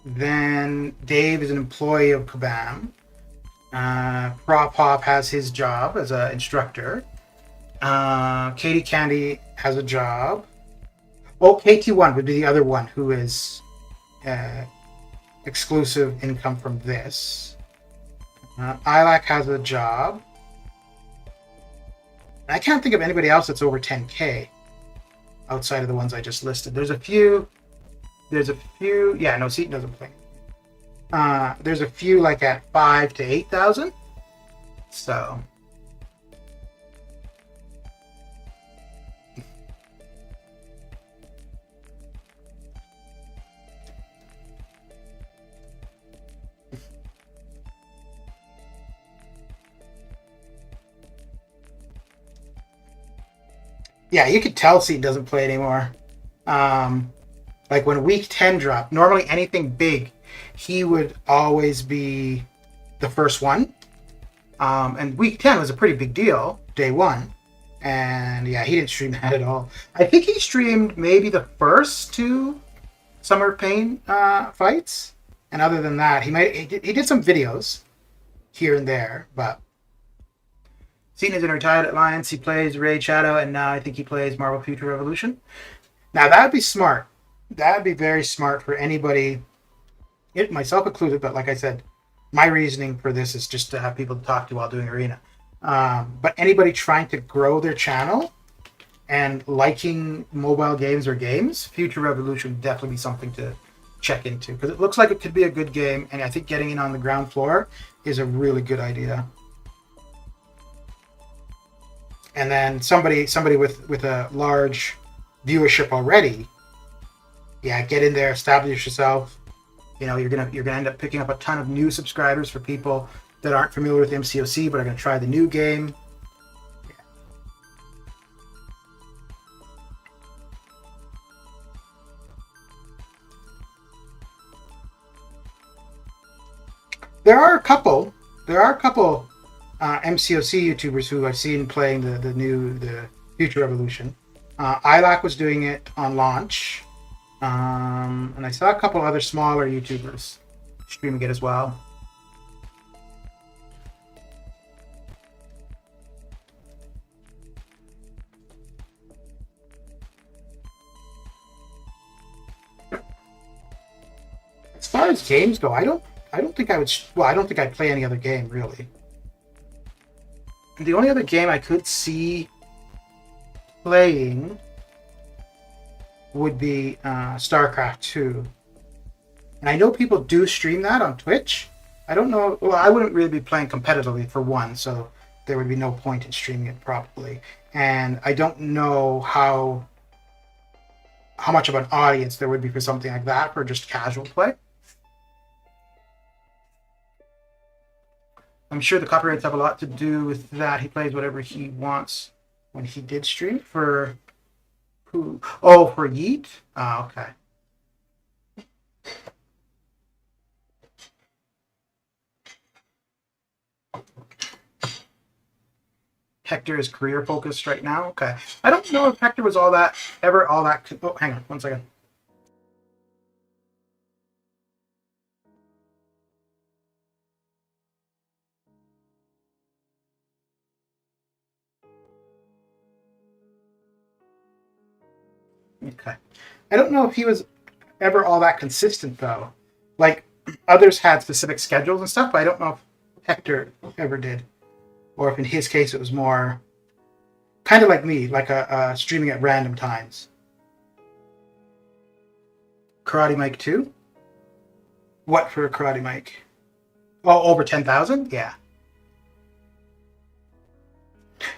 A: Then Dave is an employee of Kabam. Prop Pop has his job as an instructor. Katie Candy has a job. Oh, KT1 would be the other one who is exclusive income from this. Ilac has a job. I can't think of anybody else that's over 10K outside of the ones I just listed. There's a few. Yeah, no, Seaton doesn't play. There's a few like at 5,000 to 8,000. So. Yeah, you could tell Seaton doesn't play anymore. Like when week 10 dropped, normally anything big, he would always be the first one. And week 10 was a pretty big deal, day one. And yeah, he didn't stream that at all. I think he streamed maybe the first two Summer Pain fights. And other than that, he did some videos here and there, but Seaton is in Retired Alliance. He plays Raid Shadow, and now I think he plays Marvel Future Revolution. Now, that would be smart. That would be very smart for anybody, myself included, but like I said, my reasoning for this is just to have people to talk to while doing Arena. But anybody trying to grow their channel and liking mobile games or games, Future Revolution would definitely be something to check into, because it looks like it could be a good game, and I think getting in on the ground floor is a really good idea. And then somebody with a large viewership already, yeah, get in there, establish yourself. You know, you're gonna end up picking up a ton of new subscribers for people that aren't familiar with MCOC but are gonna try the new game. Yeah. There are a couple MCOC YouTubers who I've seen playing the Future Revolution. ILAC was doing it on launch, and I saw a couple other smaller YouTubers streaming it as well. As far as games go, I don't think I would. Well, I don't think I'd play any other game really. The only other game I could see playing would be StarCraft 2. And I know people do stream that on Twitch. I don't know. Well, I wouldn't really be playing competitively for one, so there would be no point in streaming it properly. And I don't know how much of an audience there would be for something like that for just casual play. I'm sure the copyrights have a lot to do with that. He plays whatever he wants when he did stream. For who? Oh, for Yeet? Oh, okay. Hector is career focused right now. Okay. I don't know if Hector was ever all that. Oh, hang on 1 second. Okay. I don't know if he was ever all that consistent though. Like others had specific schedules and stuff, but I don't know if Hector ever did. Or if in his case it was more kind of like me, like a streaming at random times. Karate Mike 2? What for Karate Mike? Oh, over 10,000? Yeah.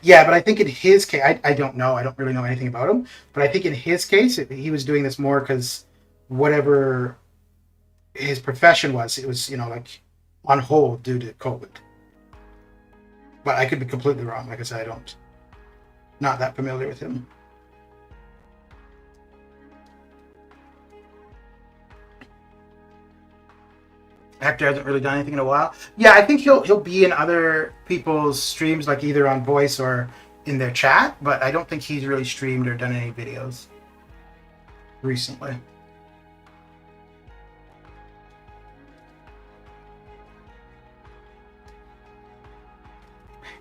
A: Yeah, but I think in his case, I don't know. I don't really know anything about him. But I think in his case, he was doing this more because whatever his profession was, it was, like on hold due to COVID. But I could be completely wrong. Like I said, not that familiar with him. Hector hasn't really done anything in a while. Yeah, I think he'll be in other people's streams, like either on voice or in their chat, but I don't think he's really streamed or done any videos recently.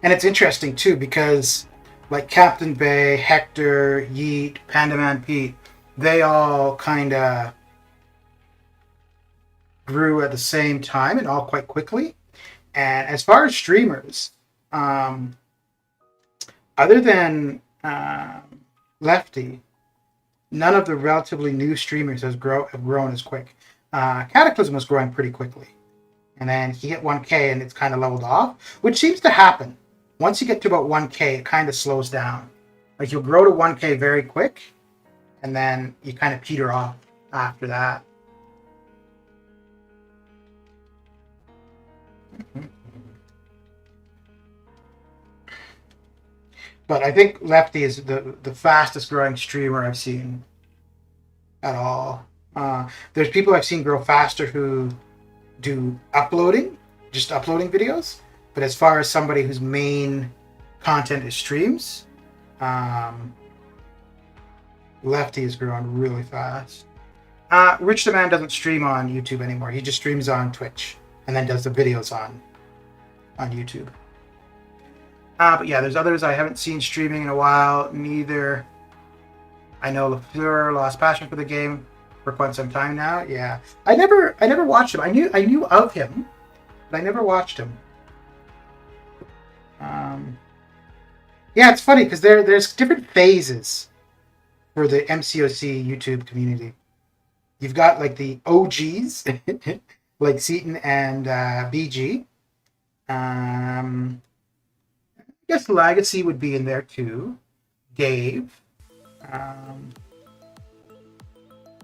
A: And it's interesting too because like Captain Bay, Hector, Yeet, Pandaman Pete, they all kind of grew at the same time and all quite quickly. And as far as streamers, other than Lefty, none of the relatively new streamers have grown as quick. Cataclysm was growing pretty quickly. And then he hit 1K and it's kind of leveled off, which seems to happen. Once you get to about 1K, it kind of slows down. Like you'll grow to 1K very quick, and then you kind of peter off after that. But I think Lefty is the fastest growing streamer I've seen at all. There's people I've seen grow faster who do just uploading videos. But as far as somebody whose main content is streams, Lefty is growing really fast. Rich the Man doesn't stream on YouTube anymore. He just streams on Twitch and then does the videos on YouTube. But yeah, there's others I haven't seen streaming in a while. Neither. I know LaFleur lost passion for the game for quite some time now. Yeah, I never watched him. I knew of him, but I never watched him. Yeah, it's funny because there's different phases for the MCOC YouTube community. You've got like the OGs, like Seaton and BG. I guess Legacy would be in there too. Dave. Um,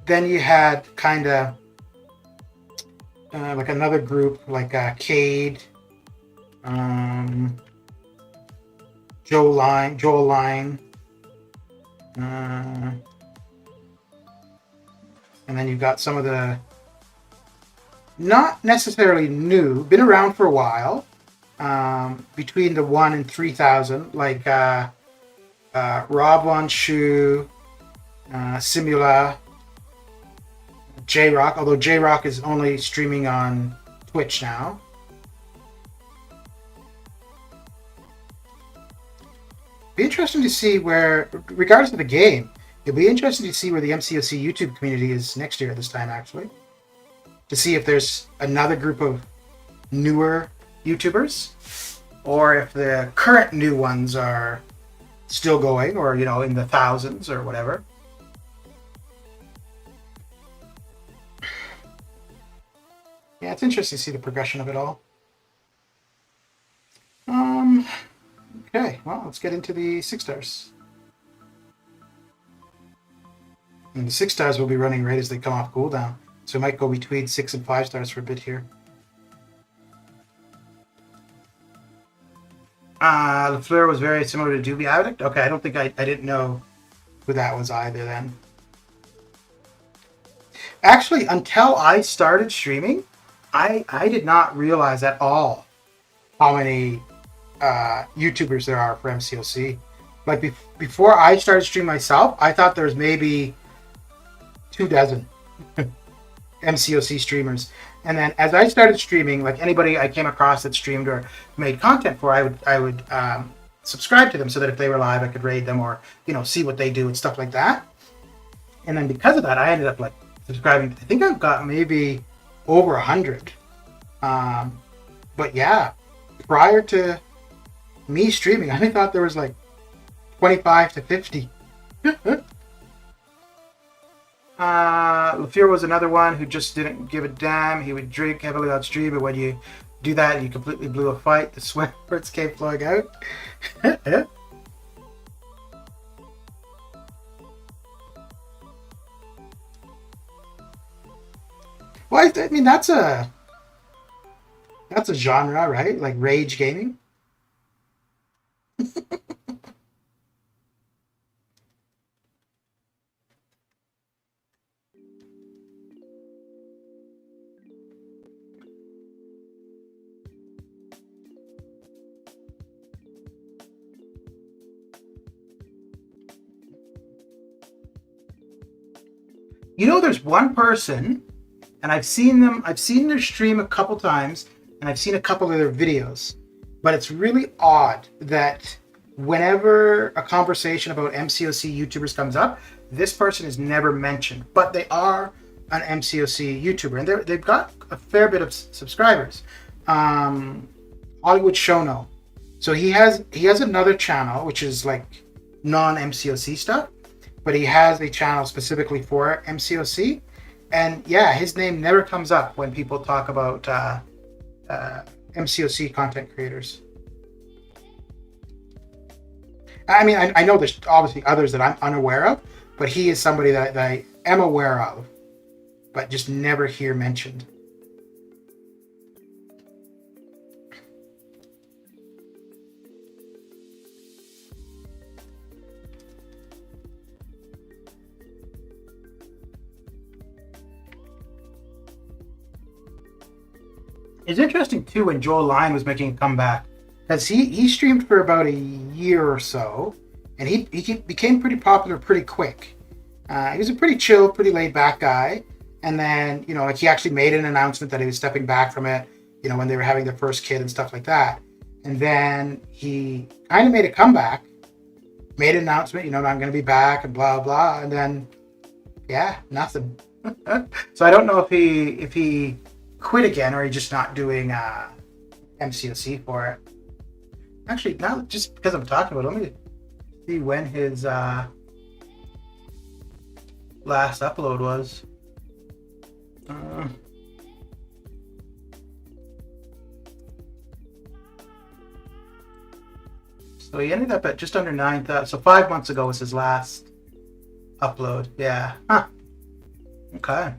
A: then you had kind of like another group like Cade, um, Joel Line, and then you've got some of the not necessarily new, been around for a while, between the 1 and 3,000, like Rob One Shoe, Simula, J Rock, although J Rock is only streaming on Twitch now. Be interesting to see where, regardless of the game, it'll be interesting to see where the MCOC YouTube community is next year at this time, actually. To see if there's another group of newer YouTubers, or if the current new ones are still going, or, you know, in the thousands or whatever. Yeah, it's interesting to see the progression of it all. Okay, well, let's get into the 6 stars. And the 6 stars will be running right as they come off cooldown. So we might go between 6 and 5 stars for a bit here. LaFleur was very similar to Doobie Addict. Okay, I don't think I didn't know who that was either then. Actually, until I started streaming, I did not realize at all how many YouTubers there are for MCOC. Like before I started streaming myself, I thought there was maybe 24 MCOC streamers. And then as I started streaming, like anybody I came across that streamed or made content for, I would subscribe to them so that if they were live, I could raid them or, you know, see what they do and stuff like that. And then because of that, I ended up like subscribing. I think I've got maybe over 100. But yeah, prior to me streaming, I thought there was like 25 to 50. LaFleur was another one who just didn't give a damn. He would drink heavily on stream, but when you do that, you completely blew a fight. The sweat words came flowing out. Well, I mean that's a genre, right? Like rage gaming. You know, there's one person, and I've seen their stream a couple times, and I've seen a couple of their videos, but it's really odd that whenever a conversation about MCOC YouTubers comes up, this person is never mentioned, but they are an MCOC YouTuber, and they've got a fair bit of subscribers. Hollywood Shono. So he has another channel, which is like non-MCOC stuff, but he has a channel specifically for MCOC. And yeah, his name never comes up when people talk about MCOC content creators. I mean, I know there's obviously others that I'm unaware of, but he is somebody that I am aware of, but just never hear mentioned. It's interesting too when Joel Line was making a comeback, because he streamed for about a year or so, and he became pretty popular pretty quick. He was a pretty chill, pretty laid back guy, and then, you know, like he actually made an announcement that he was stepping back from it, you know, when they were having their first kid and stuff like that. And then he kind of made a comeback, made an announcement, you know, I'm going to be back and blah blah, and then yeah, nothing. So I don't know if he quit again, or he's just not doing MCOC for it. Actually, now just because I'm talking about it, let me see when his last upload was. So he ended up at just under 9,000. So 5 months ago was his last upload. Yeah. Huh. Okay.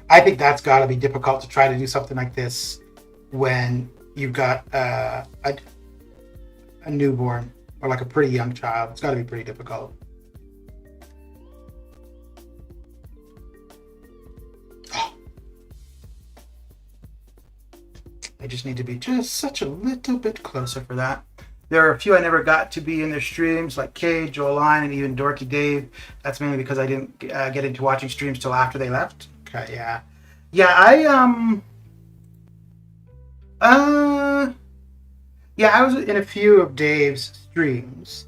A: I think that's got to be difficult to try to do something like this when you've got a newborn or like a pretty young child. It's got to be pretty difficult. Oh. I just need to be just such a little bit closer for that. There are a few I never got to be in their streams, like Kay, Joel Line, and even Dorky Dave. That's mainly because I didn't get into watching streams till after they left. Okay, yeah. Yeah, I was in a few of Dave's streams.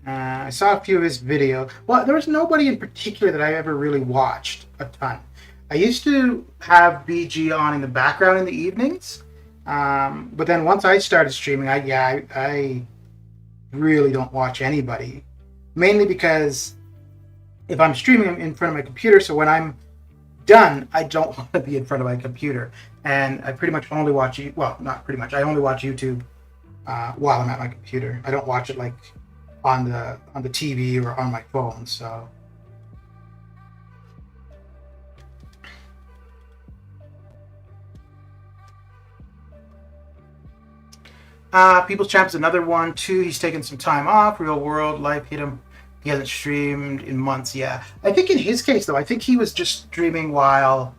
A: I saw a few of his videos. Well, there was nobody in particular that I ever really watched a ton. I used to have BG on in the background in the evenings. But then once I started streaming, I really don't watch anybody. Mainly because if I'm streaming, I'm in front of my computer, so when I'm done, I don't want to be in front of my computer. And I pretty much only watch, well, not pretty much, I only watch YouTube while I'm at my computer. I don't watch it like on the TV or on my phone, so. People's Champ is another one too. He's taken some time off. Real world life hit him. He hasn't streamed in months. Yeah, I think in his case though, I think he was just streaming while,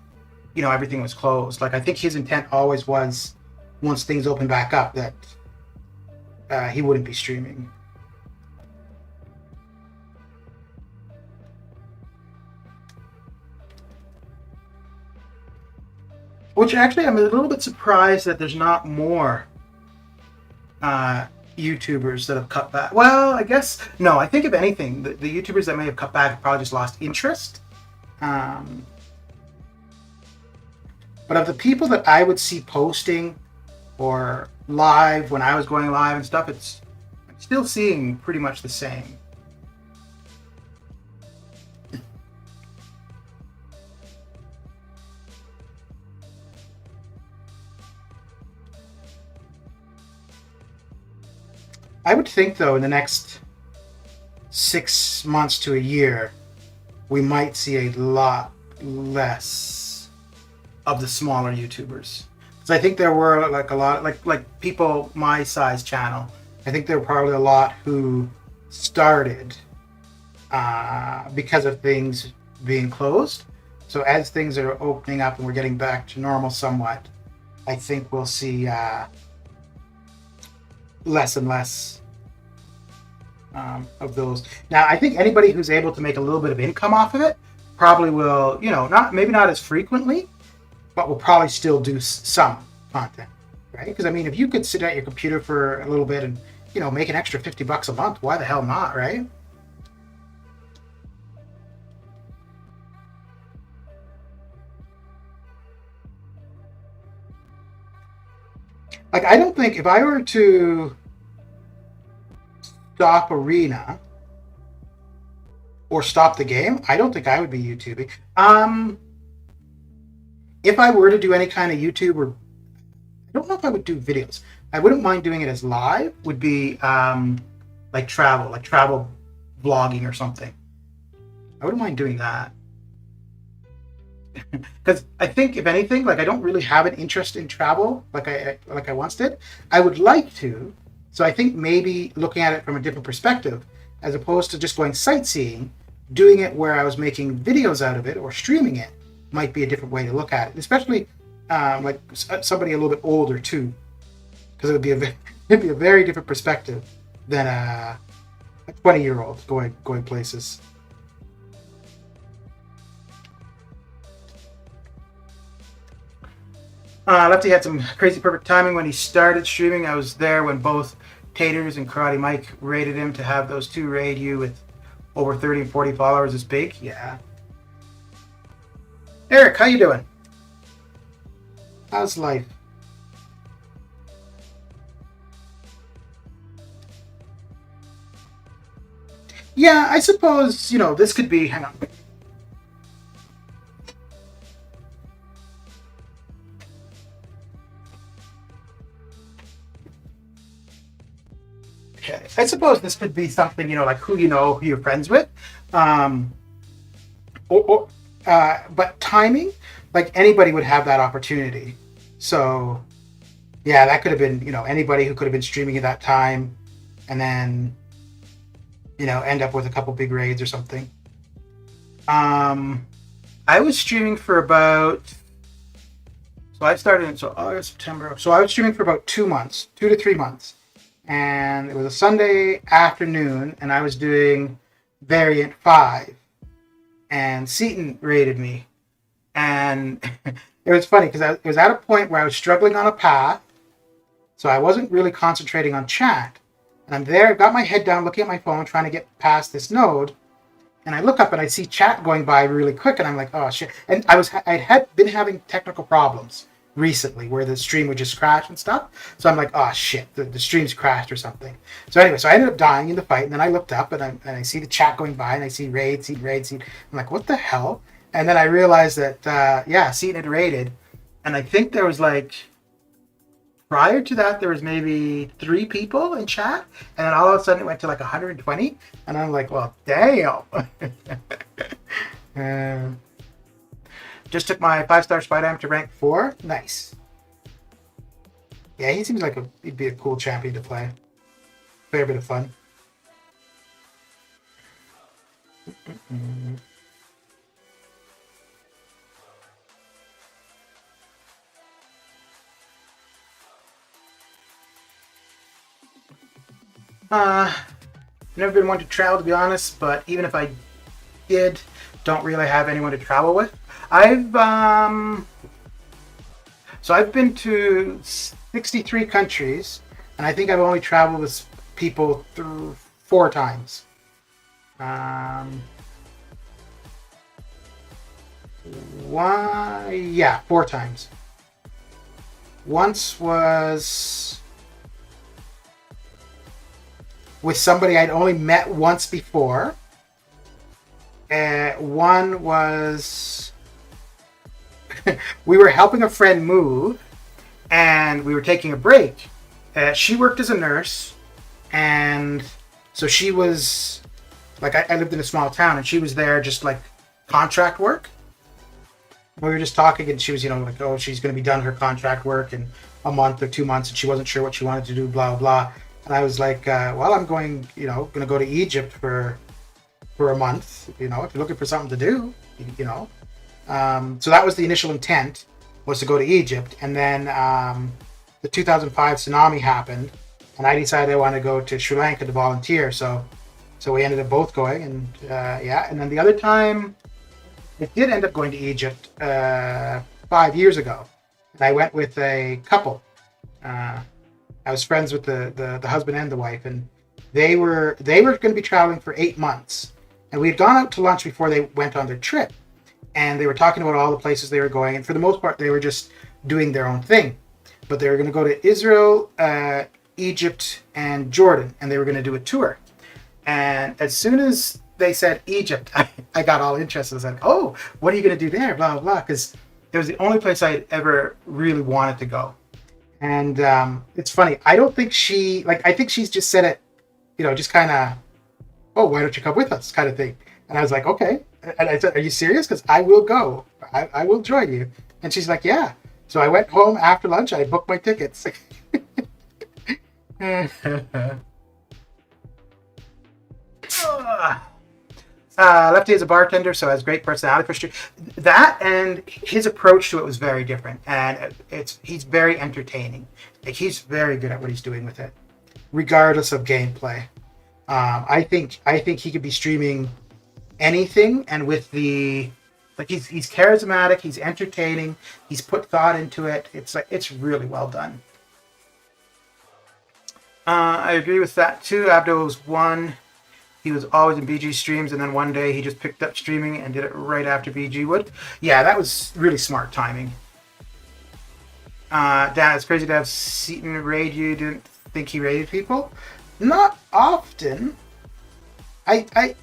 A: everything was closed. Like I think his intent always was, once things open back up, that he wouldn't be streaming. Which actually, I'm a little bit surprised that there's not more YouTubers that have cut back. Well, I guess no. I think if anything, the YouTubers that may have cut back have probably just lost interest. But of the people that I would see posting or live when I was going live and stuff, I'm still seeing pretty much the same. I would think, though, in the next 6 months to a year, we might see a lot less of the smaller YouTubers. Because I think there were like a lot, like people my size channel. I think there were probably a lot who started because of things being closed. So as things are opening up and we're getting back to normal somewhat, I think we'll see less and less of those. Now, I think anybody who's able to make a little bit of income off of it probably will, maybe not as frequently, but will probably still do some content, right? Because I mean, if you could sit at your computer for a little bit and, make an extra $50 a month, why the hell not, right? Like, I don't think if I were to stop Arena or stop the game, I don't think I would be YouTubing. If I were to do any kind of YouTube, or I don't know if I would do videos. I wouldn't mind doing it as live. Would be like travel vlogging or something. I wouldn't mind doing that. Because I think, if anything, like I don't really have an interest in travel like I once did. I would like to, so I think maybe looking at it from a different perspective, as opposed to just going sightseeing, doing it where I was making videos out of it or streaming it might be a different way to look at it. Especially like somebody a little bit older too, because it'd be a very different perspective than a 20-year-old going places. Lefty had some crazy perfect timing when he started streaming. I was there when both Taters and Karate Mike raided him. To have those two raid you with over 30 and 40 followers is big. Yeah. Eric, how you doing? How's life? Yeah, I suppose, this could be, hang on. Okay. I suppose this could be something, like who who you're friends with. Um, but timing, like anybody would have that opportunity. So, yeah, that could have been, anybody who could have been streaming at that time and then, end up with a couple big raids or something. I was streaming for about, so I started in August, September. So I was streaming for about 2 months, 2 to 3 months. And it was a Sunday afternoon, and I was doing Variant 5. And Seaton raided me. And it was funny because it was at a point where I was struggling on a path. So I wasn't really concentrating on chat. And I'm there, got my head down, looking at my phone, trying to get past this node. And I look up and I see chat going by really quick, and I'm like, oh shit. And I had been having technical problems recently where the stream would just crash and stuff. So I'm like, oh shit, the stream's crashed or something. So anyway, so I ended up dying in the fight, and then I looked up and I see the chat going by, and I see raid. I'm like, what the hell? And then I realized that, Seaton had raided. And I think there was prior to that, there was maybe 3 people in chat, and then all of a sudden it went to 120, and I'm like, well, damn. Just took my 5-star Spy Dam to rank 4. Nice. Yeah, he seems like he'd be a cool champion to play. Fair bit of fun. Never been one to travel, to be honest, but even if I did, don't really have anyone to travel with. I've been to 63 countries, and I think I've only traveled with people through 4 times. 4 times. Once was with somebody I'd only met once before. One was we were helping a friend move, and we were taking a break. She worked as a nurse, and so she was I lived in a small town, and she was there just contract work. We were just talking, and she was oh, she's going to be done her contract work in a month or 2 months, and she wasn't sure what she wanted to do, blah blah. And I was like, well, I'm going to go to Egypt for a month, if you're looking for something to do, So that was the initial intent, was to go to Egypt. And then the 2005 tsunami happened, and I decided I wanted to go to Sri Lanka to volunteer. So we ended up both going, and And then the other time, it did end up going to Egypt 5 years ago. And I went with a couple. I was friends with the husband and the wife, and they were going to be traveling for 8 months. And we had gone out to lunch before they went on their trip, and they were talking about all the places they were going. And for the most part, they were just doing their own thing. But they were going to go to Israel, Egypt, and Jordan, and they were going to do a tour. And as soon as they said Egypt, I got all interested. I was like, oh, what are you going to do there? Blah, blah, blah. Because it was the only place I had ever really wanted to go. And it's funny. I don't think I think she's just said it, just kind of, oh, why don't you come with us kind of thing. And I was like, okay. And I said, are you serious? Because I will go. I will join you. And she's like, yeah. So I went home after lunch. I booked my tickets. Lefty is a bartender, so has great personality for street. That and his approach to it was very different, and he's very entertaining. He's very good at what he's doing with it, regardless of gameplay. I think he could be streaming anything, and with he's charismatic, he's entertaining, he's put thought into it. It's really well done. I agree with that too. Abdo was one. He was always in BG streams, and then one day he just picked up streaming and did it right after BG would. Yeah, that was really smart timing. Dan, it's crazy to have Seaton raid you. Didn't think he raided people. Not often. I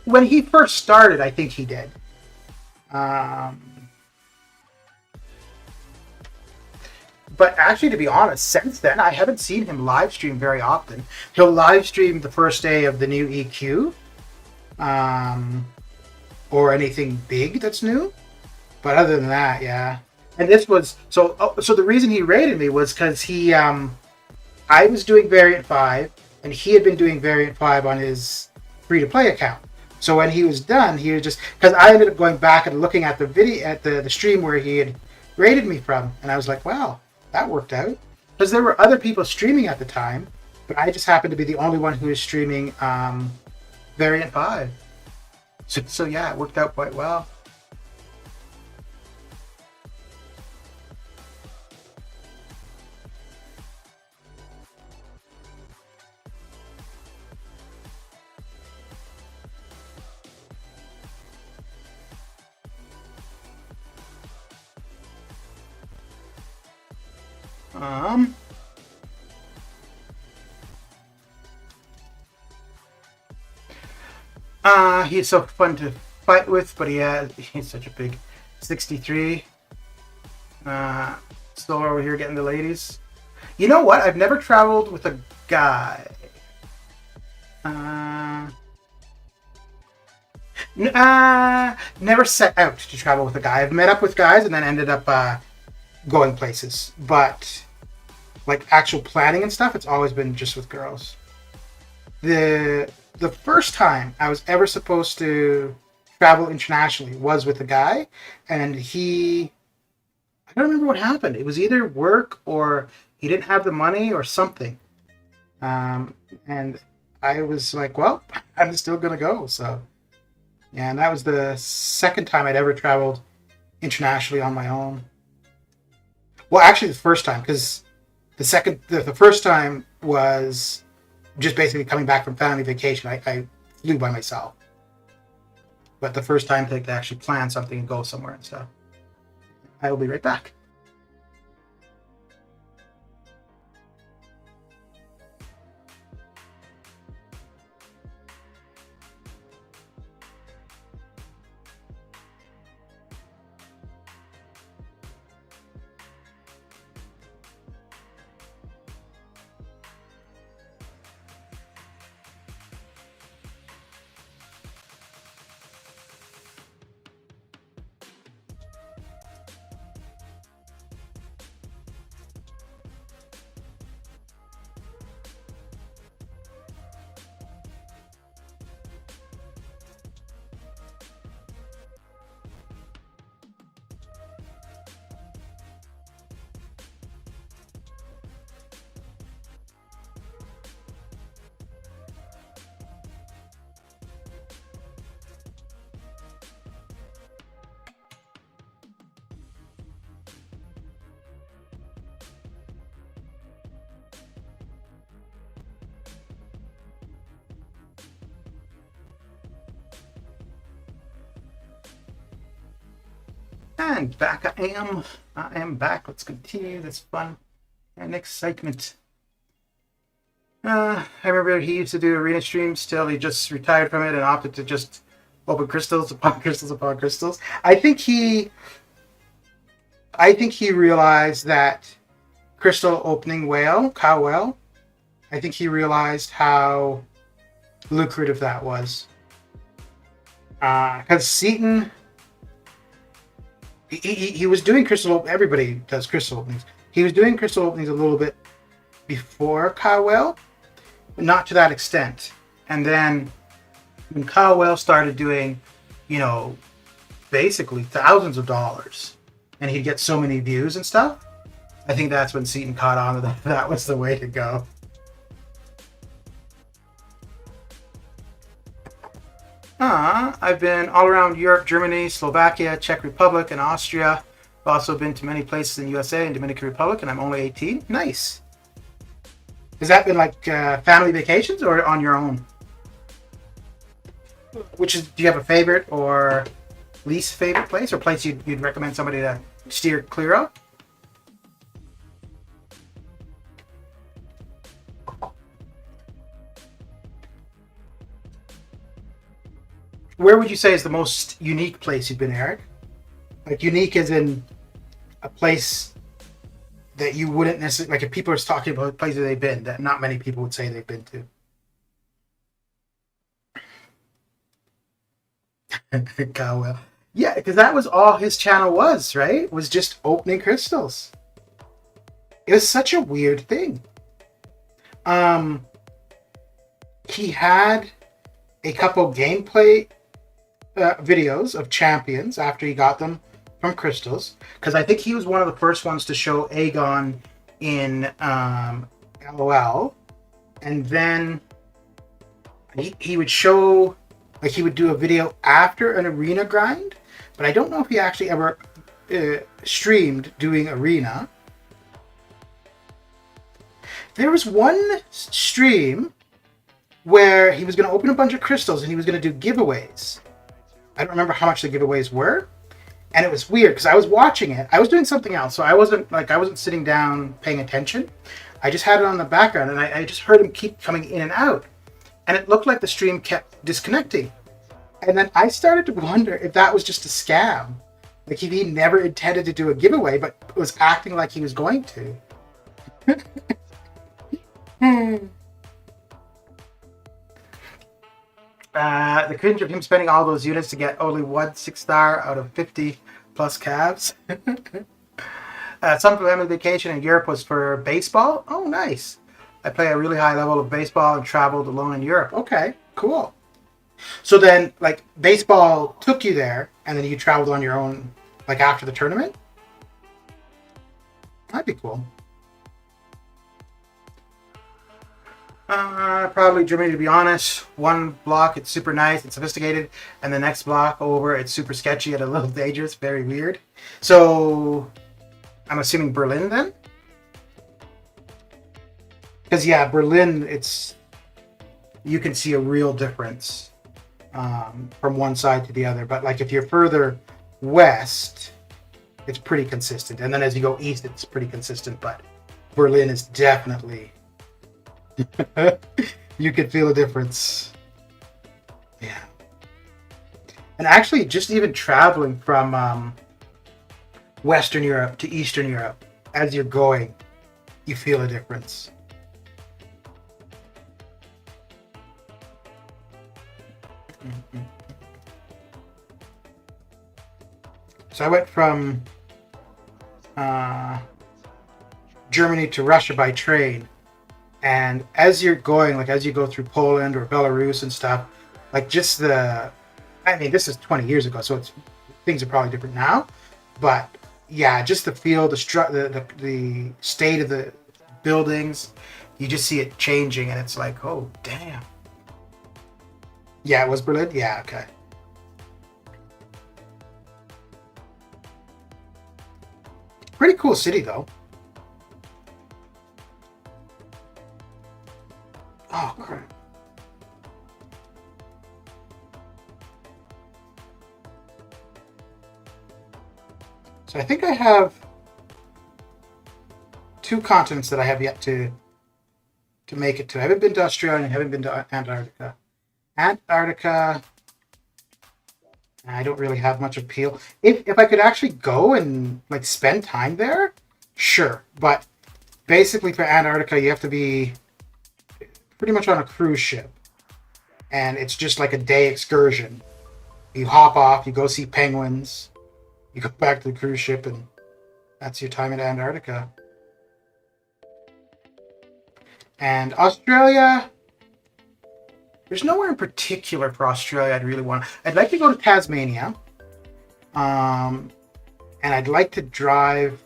A: when he first started, I think he did. But actually, to be honest, since then, I haven't seen him live stream very often. He'll live stream the first day of the new EQ, or anything big that's new. But other than that, yeah. And this was so. So the reason he raided me was because he, I was doing Variant 5, and he had been doing Variant 5 on his free-to-play account. So when he was done, he was just because I ended up going back and looking at the video at the stream where he had raided me from, and I was like, wow. That worked out because there were other people streaming at the time, but I just happened to be the only one who was streaming Variant 5. So yeah, it worked out quite well. He's so fun to fight with, but he's such a big 63. Still over here getting the ladies. You know what? I've never traveled with a guy. Never set out to travel with a guy. I've met up with guys and then ended up going places. But like actual planning and stuff, it's always been just with girls. The first time I was ever supposed to travel internationally was with a guy, and I don't remember what happened. It was either work or he didn't have the money or something. And I was like, well, I'm still going to go. So, yeah, and that was the second time I'd ever traveled internationally on my own. Well, actually the first time, because the first time was just basically coming back from family vacation. I flew by myself. But the first time to actually plan something and go somewhere and stuff. I will be right back. And back I am. I am back. Let's continue this fun and excitement. I remember he used to do arena streams till he just retired from it and opted to just open crystals upon crystals upon crystals. I think he realized that crystal opening cow whale, I think he realized how lucrative that was. Because Seaton, he was doing crystal. Everybody does crystal openings. He was doing crystal openings a little bit before Cowell, but not to that extent. And then when Cowell started doing, basically thousands of dollars, and he'd get so many views and stuff, I think that's when Seaton caught on that that was the way to go. I've been all around Europe, Germany, Slovakia, Czech Republic, and Austria. I've also been to many places in USA and Dominican Republic, and I'm only 18. Nice. Has that been like family vacations or on your own? do you have a favorite or least favorite place, or place you'd recommend somebody to steer clear of? Where would you say is the most unique place you've been, Eric? Like unique as in a place that you wouldn't necessarily, like if people are talking about places they've been that not many people would say they've been to. Cowell. Yeah, because that was all his channel was, right? Was just opening crystals. It was such a weird thing. He had a couple gameplay videos of champions after he got them from crystals, because I think he was one of the first ones to show Aegon in LOL, and then he would show, like he would do a video after an arena grind, but I don't know if he actually ever streamed doing arena. There was one stream where he was going to open a bunch of crystals and he was going to do giveaways. I don't remember how much the giveaways were. And it was weird because I was watching it. I was doing something else. So I wasn't sitting down paying attention. I just had it on the background and I just heard him keep coming in and out. And it looked like the stream kept disconnecting. And then I started to wonder if that was just a scam. Like if he never intended to do a giveaway, but was acting like he was going to. The cringe of him spending all those units to get only 1 6-star out of 50 plus calves. Some family vacation in Europe was for baseball. Oh, nice. I play a really high level of baseball and traveled alone in Europe. Okay, cool. So then, like, baseball took you there, and then you traveled on your own, like, after the tournament? That'd be cool. Probably Germany, to be honest. One block, it's super nice and sophisticated, and the next block over, it's super sketchy and a little dangerous, very weird. So, I'm assuming Berlin then? Because, yeah, Berlin, you can see a real difference from one side to the other. But, like, if you're further west, it's pretty consistent. And then as you go east, it's pretty consistent. But Berlin is definitely... you could feel a difference. Yeah. And actually, just even traveling from Western Europe to Eastern Europe, as you're going, you feel a difference. So I went from Germany to Russia by train. And as you're going, like as you go through Poland or Belarus and stuff, like just I mean, this is 20 years ago, so things are probably different now. But yeah, just the feel, the state of the buildings, you just see it changing, and it's like, oh, damn. Yeah, it was Berlin? Yeah, okay. Pretty cool city, though. Oh, crap. So I think I have 2 continents that I have yet to make it to. I haven't been to Australia and I haven't been to Antarctica. Antarctica, I don't really have much appeal. If I could actually go and like spend time there, sure. But basically for Antarctica, you have to be pretty much on a cruise ship, and it's just like a day excursion. You hop off, you go see penguins, you go back to the cruise ship, and that's your time in Antarctica. And Australia, there's nowhere in particular for Australia I'd really want. I'd like to go to Tasmania, and I'd like to drive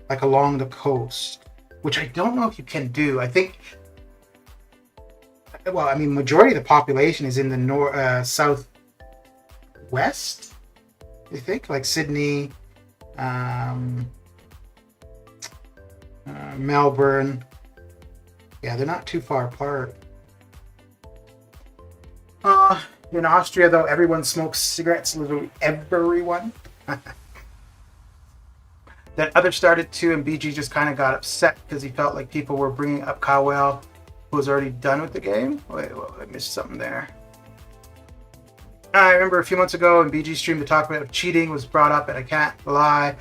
A: like along the coast, which I don't know if you can do. I think, well, I mean, majority of the population is in the southwest, I think, like Sydney, Melbourne. Yeah, they're not too far apart. In Austria, though, everyone smokes cigarettes. Literally everyone. Then others started to, and BG just kind of got upset because he felt like people were bringing up Cowell, who was already done with the game. Wait, well, I missed something there. I remember a few months ago in BG stream, the topic of cheating was brought up, and I can't lie,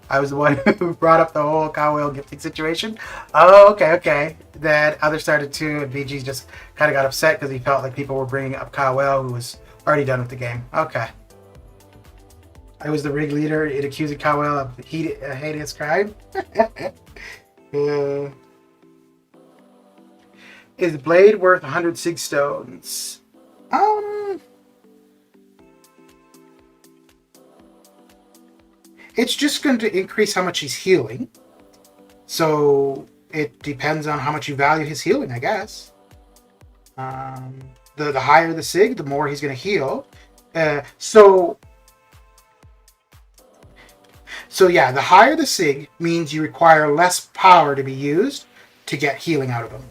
A: I was the one who brought up the whole Cowell gifting situation. Oh, okay. Then others started to, and BG just kind of got upset because he felt like people were bringing up Cowell, who was already done with the game. Okay. I was the rig leader. It accused Cowell of heinous crime. Is Blade worth 100 sig stones? It's just going to increase how much he's healing. So it depends on how much you value his healing, I guess. The higher the sig, the more he's going to heal. So yeah, the higher the sig means you require less power to be used to get healing out of him.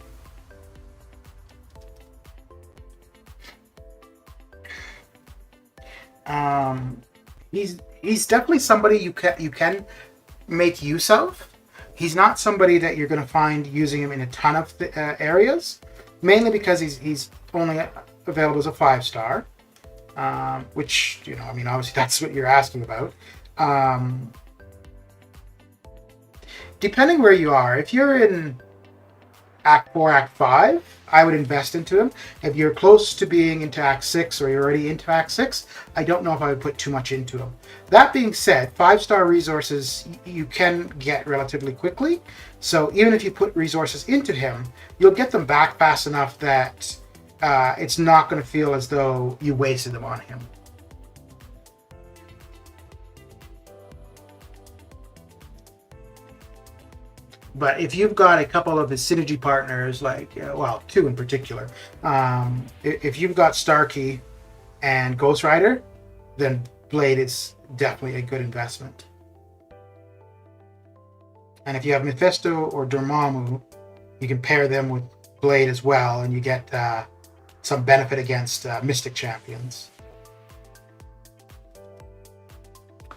A: He's definitely somebody you can make use of. He's not somebody that you're going to find using him in a ton of areas, mainly because he's only available as a 5-star, which, you know, I mean, obviously that's what you're asking about. Depending where you are, if you're in Act 4, Act 5, I would invest into him. If you're close to being into Act 6 or you're already into Act 6, I don't know if I would put too much into him. That being said, 5-star resources you can get relatively quickly. So even if you put resources into him, you'll get them back fast enough that it's not going to feel as though you wasted them on him. But if you've got a couple of his synergy partners, like, well, 2 in particular, if you've got Starkey and Ghost Rider, then Blade is definitely a good investment. And if you have Mephisto or Dormammu, you can pair them with Blade as well, and you get some benefit against Mystic champions.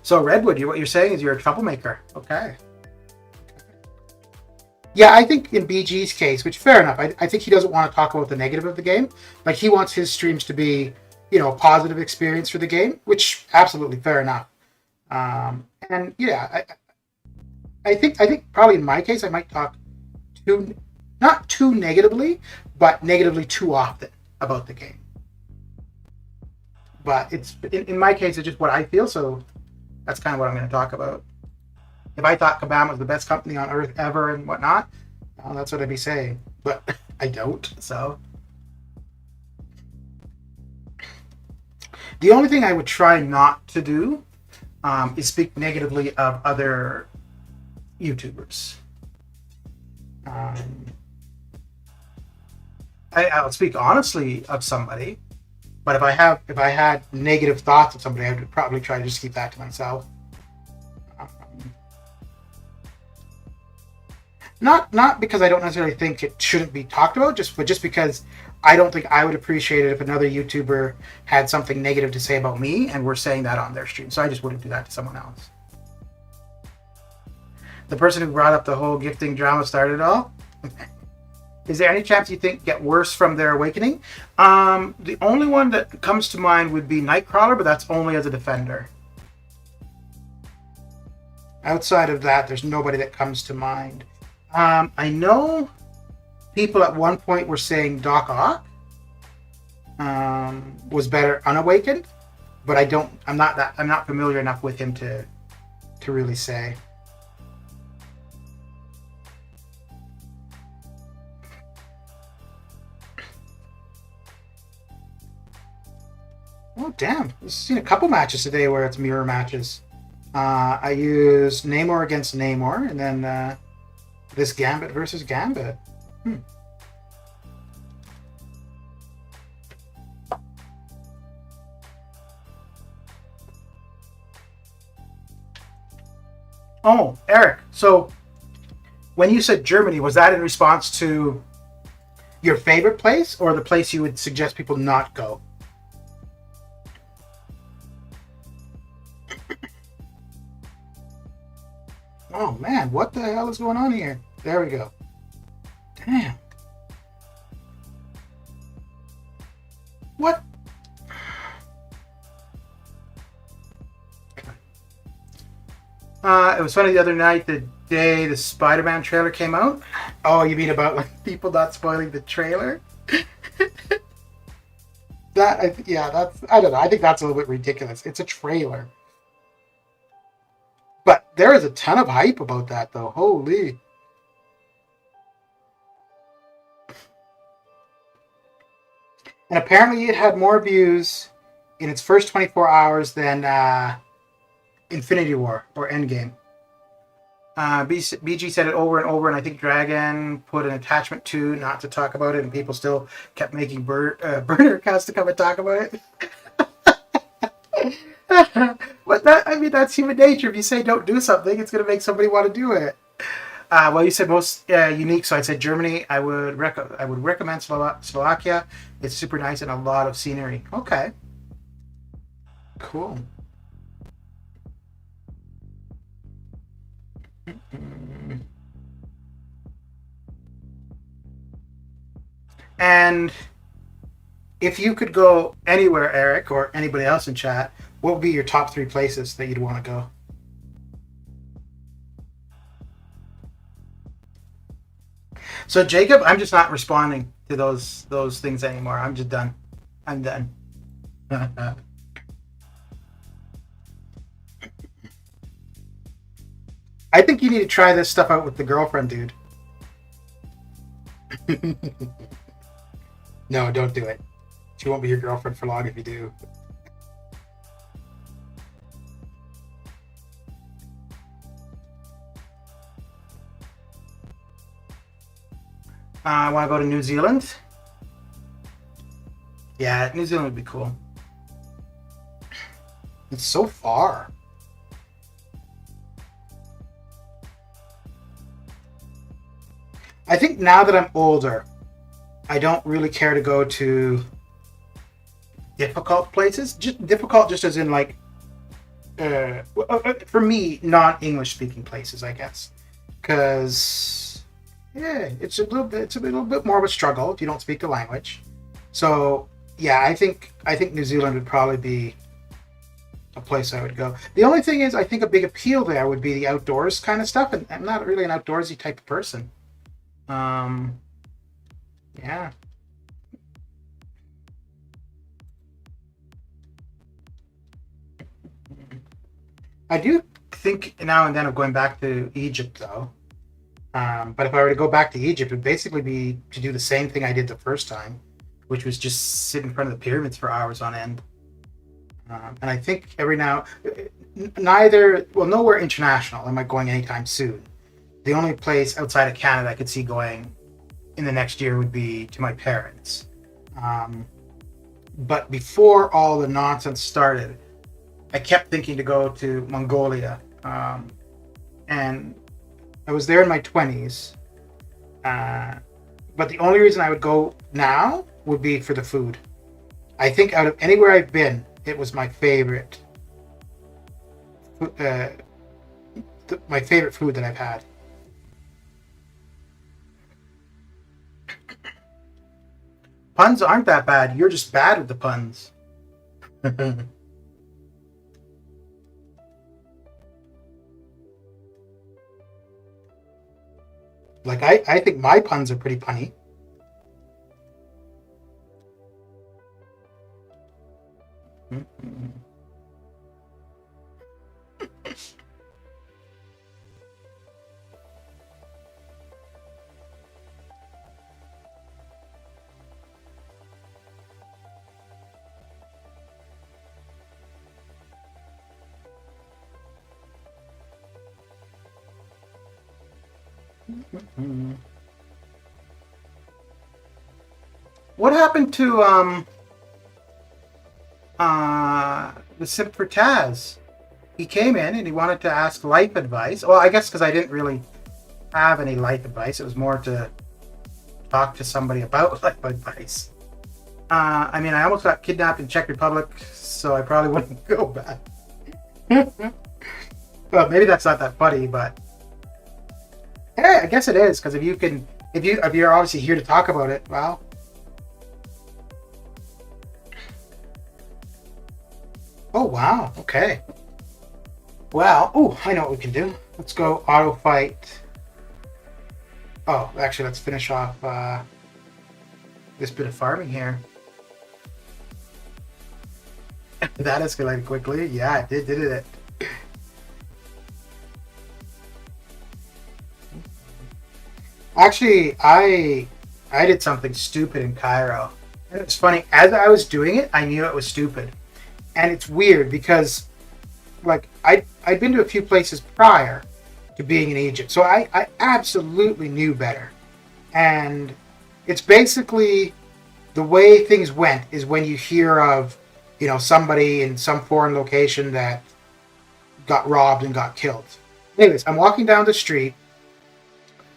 A: So Redwood, what you're saying is you're a troublemaker. Okay. Yeah, I think in BG's case, which fair enough, I think he doesn't want to talk about the negative of the game. Like, he wants his streams to be, you know, a positive experience for the game, which absolutely fair enough. And yeah, I think probably in my case, I might talk not too negatively, but negatively too often about the game. But it's in my case, it's just what I feel, so that's kind of what I'm going to talk about. If I thought Kabam was the best company on earth ever and whatnot, well, that's what I'd be saying. But I don't, so. The only thing I would try not to do is speak negatively of other YouTubers. I'll speak honestly of somebody, but if I had negative thoughts of somebody, I would probably try to just keep that to myself. Not because I don't necessarily think it shouldn't be talked about, but just because I don't think I would appreciate it if another YouTuber had something negative to say about me and were saying that on their stream. So I just wouldn't do that to someone else. The person who brought up the whole gifting drama started it all. Is there any chance you think get worse from their awakening? The only one that comes to mind would be Nightcrawler, but that's only as a defender. Outside of that, there's nobody that comes to mind. I know people at one point were saying Doc Ock was better unawakened, but I'm not familiar enough with him to really say. Oh damn! I've seen a couple matches today where it's mirror matches. I used Namor against Namor, and then this Gambit versus Gambit. Oh, Eric. So when you said Germany, was that in response to your favorite place or the place you would suggest people not go? Oh man, what the hell is going on here? There we go. Damn. What? It was funny the other night, the day the Spider-Man trailer came out. Oh, you mean about like people not spoiling the trailer? That's I don't know. I think that's a little bit ridiculous. It's a trailer, but there is a ton of hype about that, though. Holy! And apparently, it had more views in its first 24 hours than Infinity War or Endgame. BG said it over and over, and I think Dragon put an attachment to not to talk about it, and people still kept making burner accounts to come and talk about it. But that's human nature. If you say don't do something, it's going to make somebody want to do it. Well, you said most unique, so I said Germany. I would recommend Slovakia. It's super nice and a lot of scenery. Okay, cool. And if you could go anywhere, Eric, or anybody else in chat, what would be your top 3 places that you'd want to go? So Jacob, I'm just not responding to those things anymore. I'm just done. I'm done. I think you need to try this stuff out with the girlfriend, dude. No, don't do it. She won't be your girlfriend for long if you do. I want to go to New Zealand. Yeah, New Zealand would be cool. It's so far. I think now that I'm older, I don't really care to go to difficult places. Just difficult, just as in like, for me, non-English speaking places, I guess, because yeah, it's a little bit more of a struggle if you don't speak the language. So yeah, I think New Zealand would probably be a place I would go. The only thing is, I think a big appeal there would be the outdoors kind of stuff, and I'm not really an outdoorsy type of person. Yeah. I do think now and then of going back to Egypt, though. But if I were to go back to Egypt, it would basically be to do the same thing I did the first time, which was just sit in front of the pyramids for hours on end. And I think nowhere international am I going anytime soon. The only place outside of Canada I could see going in the next year would be to my parents. But before all the nonsense started, I kept thinking to go to Mongolia. And I was there in my 20s. But the only reason I would go now would be for the food. I think out of anywhere I've been, it was my favorite. My favorite food that I've had. Puns aren't that bad. You're just bad with the puns. Like, I think my puns are pretty punny. What happened to the Simp for Taz? He came in and he wanted to ask life advice. Well, I guess because I didn't really have any life advice. It was more to talk to somebody about life advice. I mean, I almost got kidnapped in Czech Republic, so I probably wouldn't go back. Well, maybe that's not that funny, but Yeah, I guess it is, because if you're obviously here to talk about it, well. Oh wow, okay. Well, oh, I know what we can do. Let's go auto fight. Oh, actually, let's finish off this bit of farming here. That escalated quickly. Yeah, it did it? Actually, I did something stupid in Cairo. And it's funny, as I was doing it, I knew it was stupid. And it's weird because like I'd been to a few places prior to being in Egypt. So I absolutely knew better. And it's basically the way things went is when you hear of, somebody in some foreign location that got robbed and got killed. Anyways, I'm walking down the street.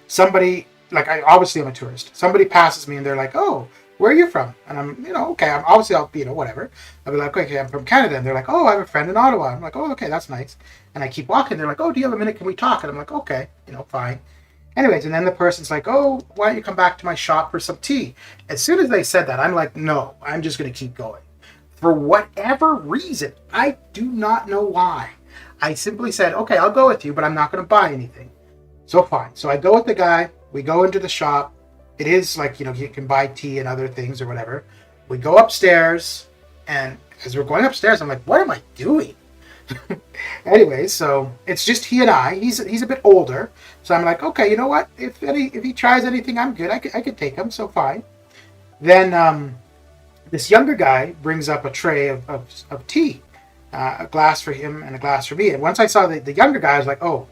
A: Somebody, like, obviously I'm a tourist. Somebody passes me and they're like, "Oh, where are you from?" And I'm, okay, I'm obviously, whatever. I'll be like, "Okay, I'm from Canada." And they're like, "Oh, I have a friend in Ottawa." I'm like, "Oh, okay, that's nice." And I keep walking. They're like, "Oh, do you have a minute? Can we talk?" And I'm like, "Okay, fine." Anyways, and then the person's like, "Oh, why don't you come back to my shop for some tea?" As soon as they said that, I'm like, "No, I'm just going to keep going." For whatever reason, I do not know why. I simply said, "Okay, I'll go with you, but I'm not going to buy anything." So fine. So I go with the guy. We go into the shop. It is like, you can buy tea and other things or whatever. We go upstairs, and as we're going upstairs, I'm like, what am I doing? Anyway, so it's just he and I. He's a bit older, so I'm like, okay, you know what? If he tries anything, I'm good. I could take him, so fine. Then this younger guy brings up a tray of tea, a glass for him and a glass for me. And once I saw the younger guy, I was like, oh,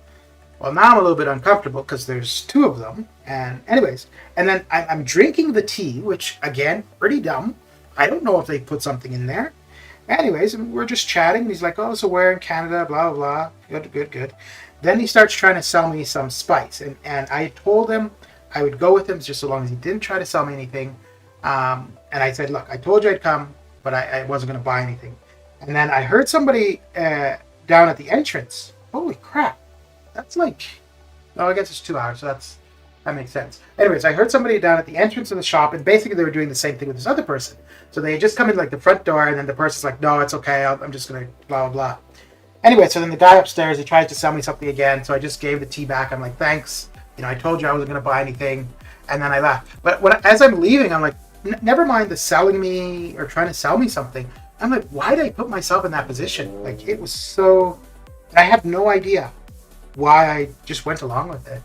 A: well, now I'm a little bit uncomfortable because there's two of them. And anyways, and then I'm drinking the tea, which, again, pretty dumb. I don't know if they put something in there. Anyways, and we're just chatting. He's like, "Oh, so where in Canada, blah, blah, blah." Good, good, good. Then he starts trying to sell me some spice. And I told him I would go with him just so long as he didn't try to sell me anything. And I said, "Look, I told you I'd come, but I wasn't going to buy anything." And then I heard somebody down at the entrance. Holy crap. That's like, oh, I guess it's 2 hours, so that makes sense. Anyways, I heard somebody down at the entrance of the shop, and basically they were doing the same thing with this other person. So they had just come in like the front door, and then the person's like, "No, it's okay, I'm just gonna blah, blah, blah." Anyway, so then the guy upstairs, he tries to sell me something again, so I just gave the tea back. I'm like, "Thanks, I told you I wasn't gonna buy anything," and then I left. But as I'm leaving, I'm like, never mind the selling me or trying to sell me something. I'm like, why did I put myself in that position? Like, it was so, I have no idea why I just went along with it.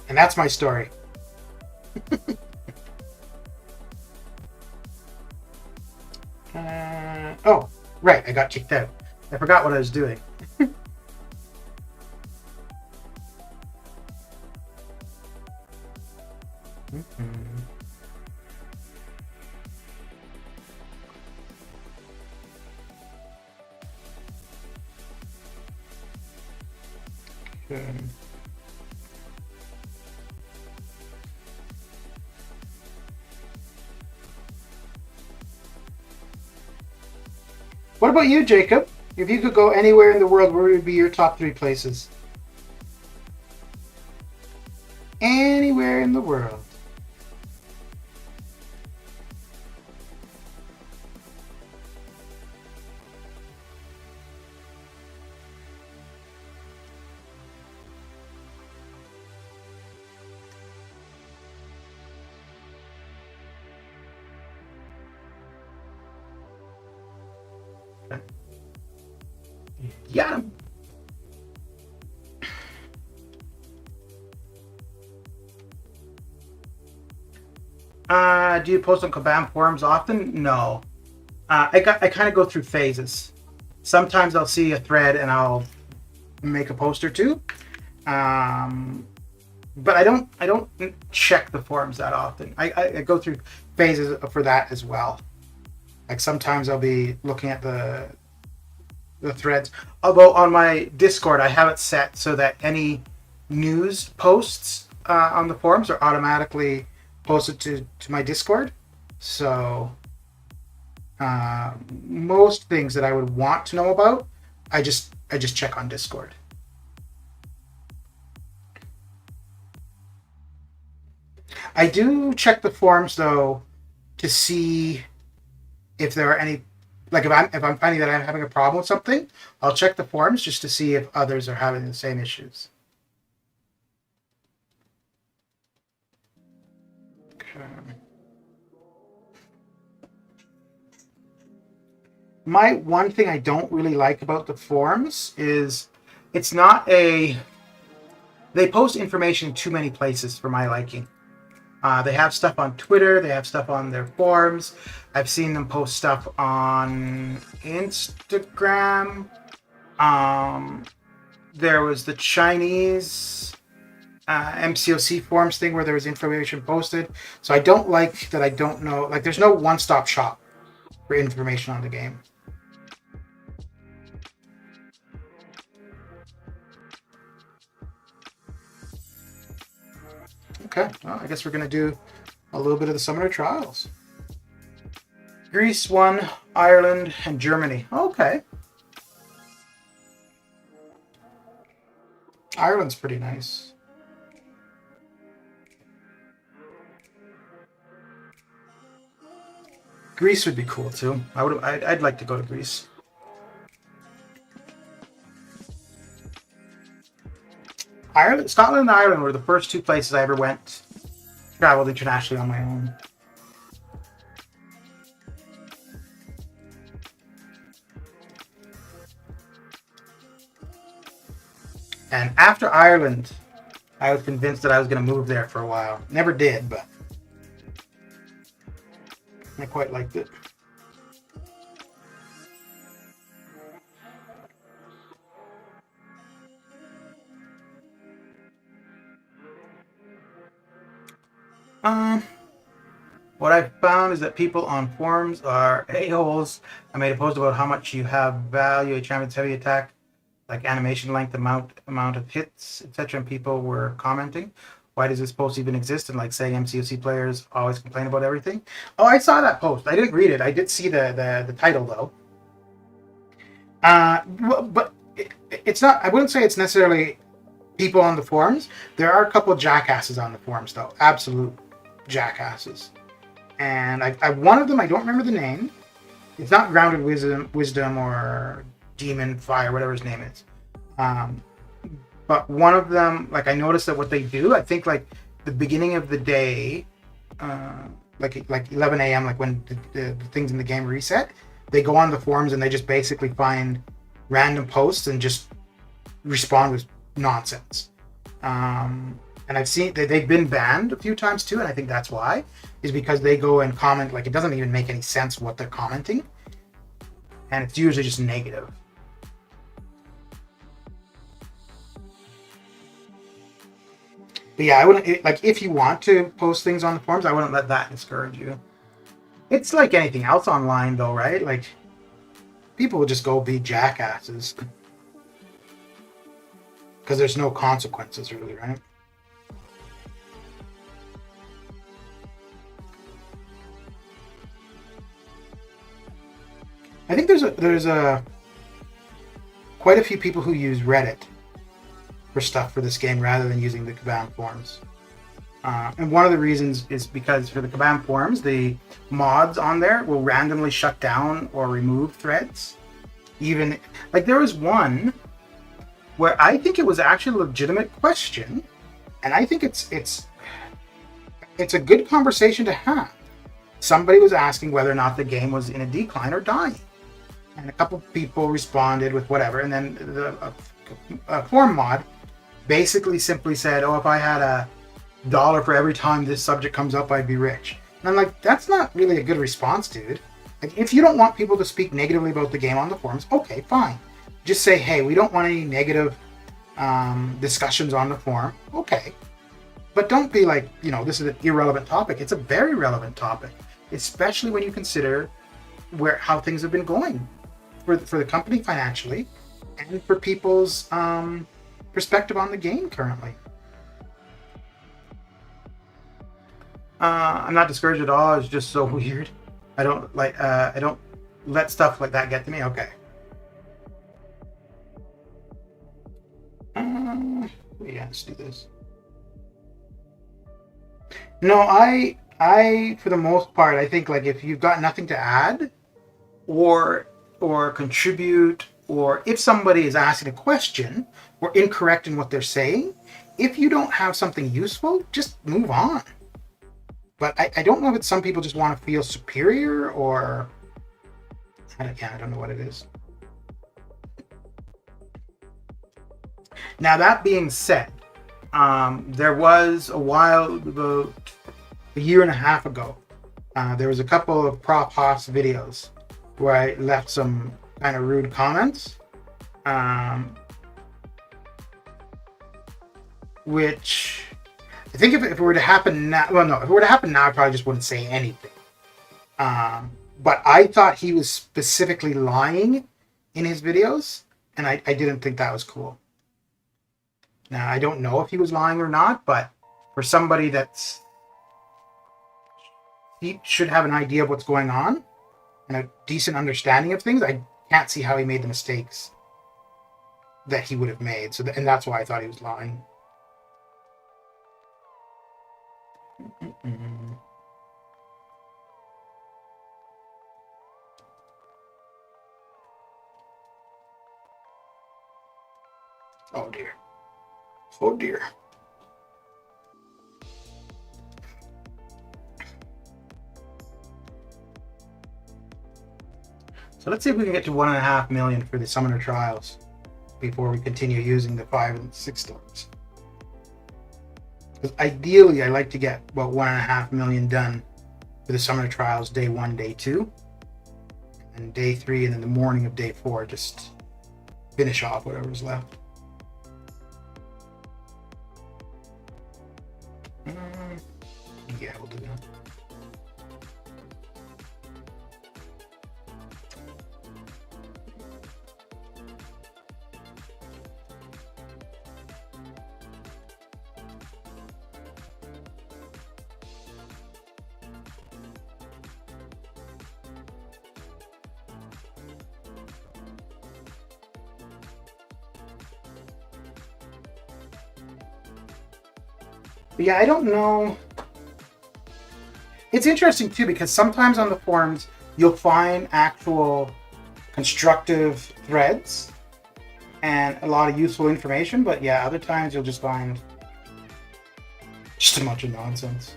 A: And that's my story. Oh, right, I got kicked out. I forgot what I was doing. Okay. What about you, Jacob? If you could go anywhere in the world, where would be your top 3 places? Anywhere in the world. Yeah. Do you post on Kabam forums often? No. I kind of go through phases. Sometimes I'll see a thread and I'll make a post or two. But I don't check the forums that often. I go through phases for that as well. Like sometimes I'll be looking at the threads. Although on my Discord I have it set so that any news posts on the forums are automatically posted to my Discord. So most things that I would want to know about, I just check on Discord. I do check the forums though to see if there are any, like if I'm finding that I'm having a problem with something, I'll check the forums just to see if others are having the same issues. Okay. My one thing I don't really like about the forums is it's not a, they post information in too many places for my liking. They have stuff on Twitter. They have stuff on their forums. I've seen them post stuff on Instagram. There was the Chinese MCOC forums thing where there was information posted. So I don't like that I don't know. Like, there's no one-stop shop for information on the game. Okay, well, I guess we're going to do a little bit of the Summoner Trials. Greece won, Ireland, and Germany. Okay. Ireland's pretty nice. Greece would be cool too. I'd like to go to Greece. Ireland, Scotland and Ireland were the first two places I ever went, traveled internationally on my own. And after Ireland, I was convinced that I was going to move there for a while. Never did, but I quite liked it. What I've found is that people on forums are a-holes. I made a post about how much you have value a champion's heavy attack, like animation length, amount of hits, etc. And people were commenting, why does this post even exist? And like saying MCOC players always complain about everything. Oh, I saw that post. I didn't read it. I did see the title though. But it's not, I wouldn't say it's necessarily people on the forums. There are a couple of jackasses on the forums though. Absolute jackasses. And I one of them, I don't remember the name. It's not Grounded Wisdom or Demon Fire, whatever his name is. But one of them, like, I noticed that what they do, I think like the beginning of the day, like 11 a.m., like when the things in the game reset, they go on the forums and they just basically find random posts and just respond with nonsense. And I've seen they've been banned a few times too, and I think that's why, is because they go and comment like it doesn't even make any sense what they're commenting, and it's usually just negative. But yeah, I wouldn't, like, if you want to post things on the forums, I wouldn't let that discourage you. It's like anything else online though, right? Like, people will just go be jackasses because there's no consequences really, right? I think there's quite a few people who use Reddit for stuff for this game rather than using the Kabam forums. And one of the reasons is because for the Kabam forums, the mods on there will randomly shut down or remove threads. Even, like, there was one where I think it was actually a legitimate question, and I think it's a good conversation to have. Somebody was asking whether or not the game was in a decline or dying. And a couple people responded with whatever, and then the forum mod basically simply said, oh, if I had $1 for every time this subject comes up, I'd be rich. And I'm like, that's not really a good response, dude. Like, if you don't want people to speak negatively about the game on the forums, okay, fine. Just say, hey, we don't want any negative discussions on the forum. Okay. But don't be like, you know, this is an irrelevant topic. It's a very relevant topic, especially when you consider how things have been going for the company financially and for people's perspective on the game currently. I'm not discouraged at all. It's just so weird. I don't let stuff like that get to me. Okay. Yeah, let's do this. No, I for the most part, I think like if you've got nothing to add or contribute, or if somebody is asking a question or incorrect in what they're saying, if you don't have something useful, just move on. But I don't know if it's some people just want to feel superior or I don't know what it is. Now that being said, there was a while, about a year and a half ago, there was a couple of Prop Hoss videos where I left some kind of rude comments, which I think if it were to happen now, well, no, if it were to happen now, I probably just wouldn't say anything. But I thought he was specifically lying in his videos, and I didn't think that was cool. Now, I don't know if he was lying or not, but for somebody he should have an idea of what's going on and a decent understanding of things, I can't see how he made the mistakes that he would have made. And that's why I thought he was lying. Oh dear. Oh dear. So let's see if we can get to 1.5 million for the summoner trials before we continue using the 5 and 6 stars. Because ideally, I like to get about 1.5 million done for the summoner trials day 1, day 2, and day 3, and then the morning of day 4, just finish off whatever's left. Yeah, we'll do that. But yeah, I don't know. It's interesting too, because sometimes on the forums you'll find actual constructive threads and a lot of useful information, but yeah, other times you'll just find just a bunch of nonsense.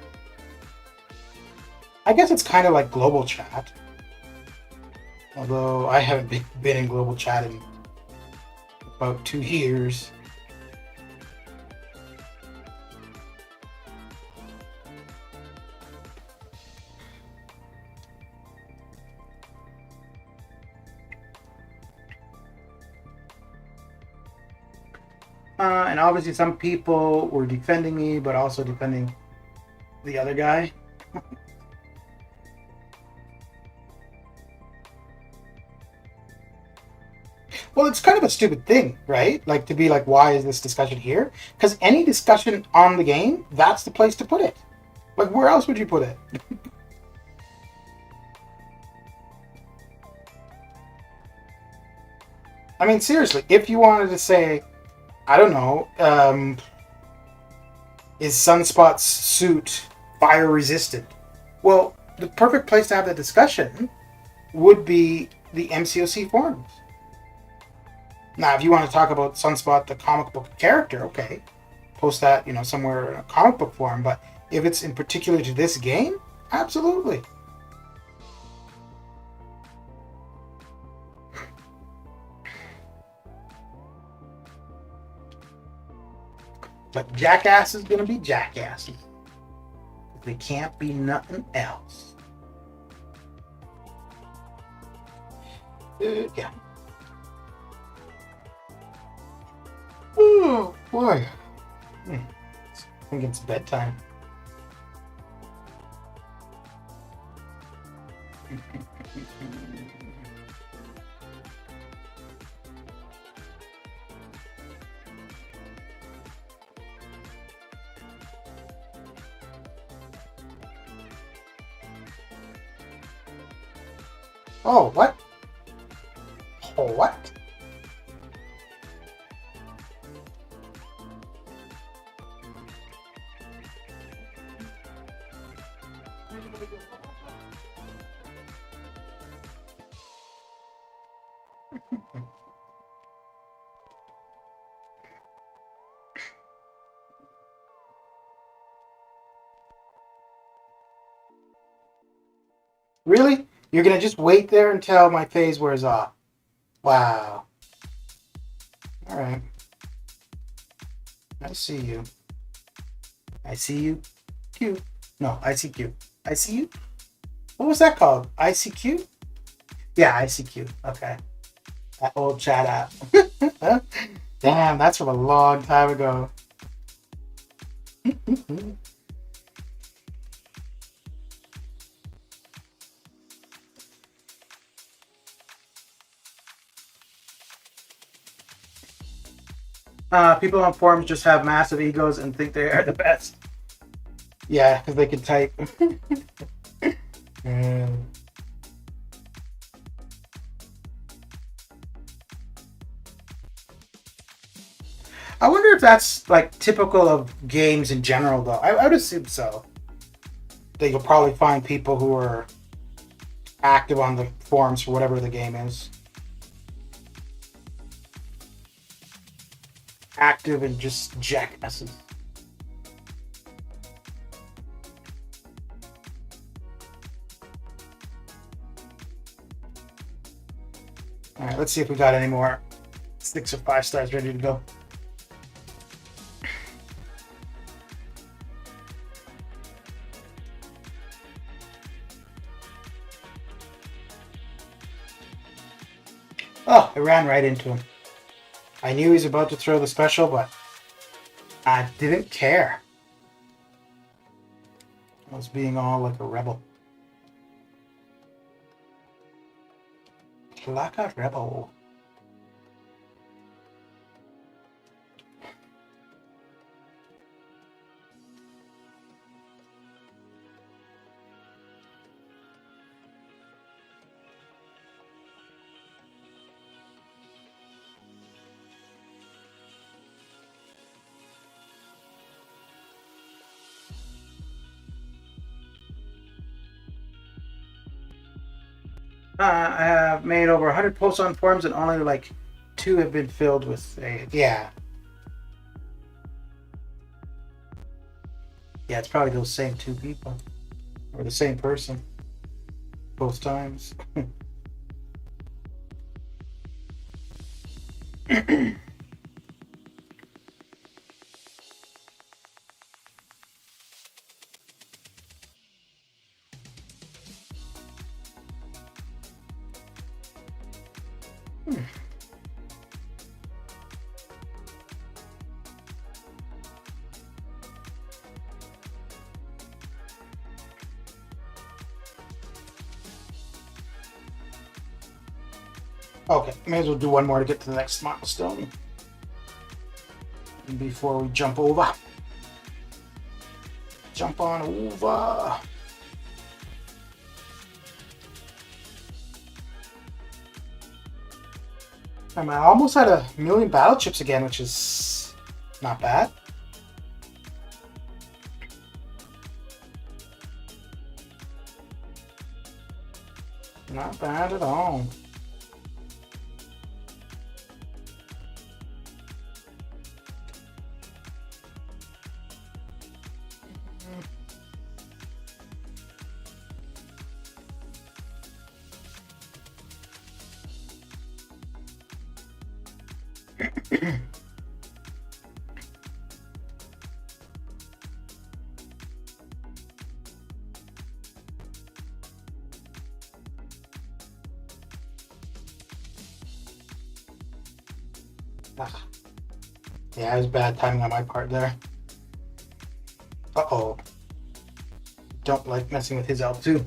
A: I guess it's kind of like global chat, although I haven't been in global chat in about 2 years. And obviously some people were defending me, but also defending the other guy. Well, it's kind of a stupid thing, right? Like, to be like, why is this discussion here? Because any discussion on the game, that's the place to put it. Like, where else would you put it? I mean, seriously, if you wanted to say, I don't know, is Sunspot's suit fire resistant? Well, the perfect place to have that discussion would be the MCOC forums. Now, if you want to talk about Sunspot, the comic book character, okay, post that, somewhere in a comic book forum. But if it's in particular to this game, absolutely. But Jackass is going to be Jackasses. They can't be nothing else. Yeah. Oh, boy. I think it's bedtime. Oh, what? Oh, what? Really? You're gonna just wait there until my phase wears off? Wow. All right. I see you. I see you. Q. No, ICQ. I see you. What was that called? ICQ? Yeah, ICQ. Okay. That old chat app. Damn, that's from a long time ago. People on forums just have massive egos and think they are the best. Yeah, because they can type. I wonder if that's like typical of games in general, though. I would assume so. That you'll probably find people who are active on the forums for whatever the game is. Active and just jackasses. All right, let's see if we got any more 6 or 5 stars ready to go. Oh, I ran right into him. I knew he was about to throw the special, but I didn't care. I was being all like a rebel. Like a rebel. I have made over 100 posts on forums and only like 2 have been filled with a... Yeah. Yeah, it's probably those same 2 people. Or the same person. Both times. Okay, may as well do one more to get to the next milestone. Before we jump over. Jump on over. I almost had 1,000,000 battle chips again, which is not bad. Not bad at all. Yeah, it was bad timing on my part there. Uh-oh. Don't like messing with his L2.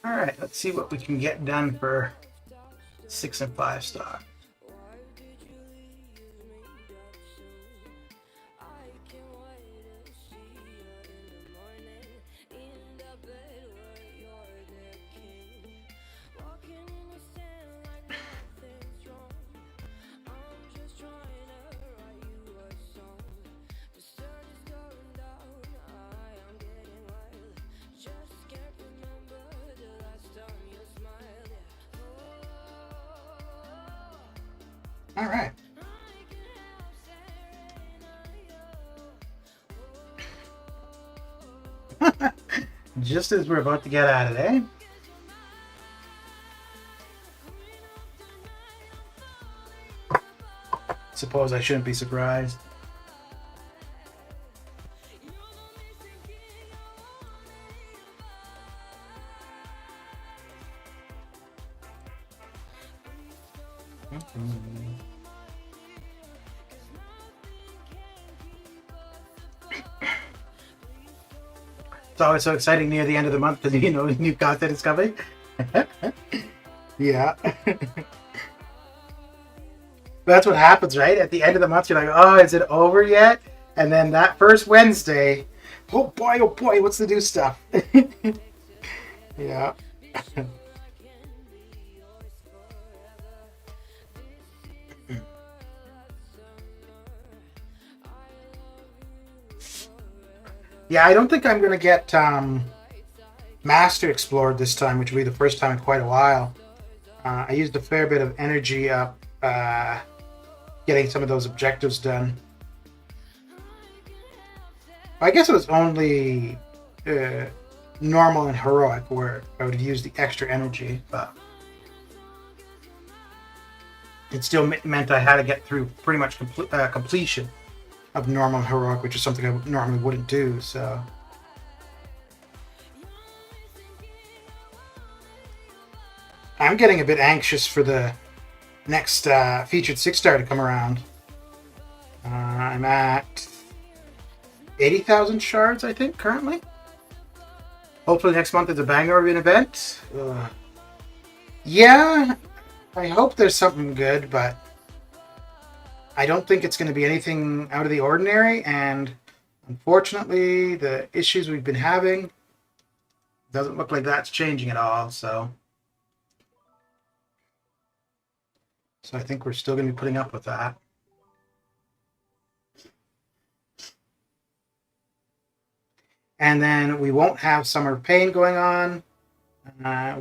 A: All right, let's see what we can get done for 6 and 5 star. All right. Just as we're about to get at it, eh? Suppose I shouldn't be surprised. It's always so exciting near the end of the month because you know new content is coming. Yeah. That's what happens, right? At the end of the month, you're like, oh, is it over yet? And then that first Wednesday, oh boy, what's the new stuff? Yeah. Yeah, I don't think I'm going to get Master Explored this time, which will be the first time in quite a while. I used a fair bit of energy up getting some of those objectives done. I guess it was only normal and heroic where I would use the extra energy, but it still meant I had to get through pretty much completion of normal and heroic, which is something I normally wouldn't do. So I'm getting a bit anxious for the next featured 6-star to come around. I'm at 80,000 shards, I think, currently. Hopefully next month is a banger of an event. Yeah, I hope there's something good, but I don't think it's going to be anything out of the ordinary, and unfortunately, the issues we've been having doesn't look like that's changing at all, so I think we're still going to be putting up with that. And then we won't have Summer of Pain going on.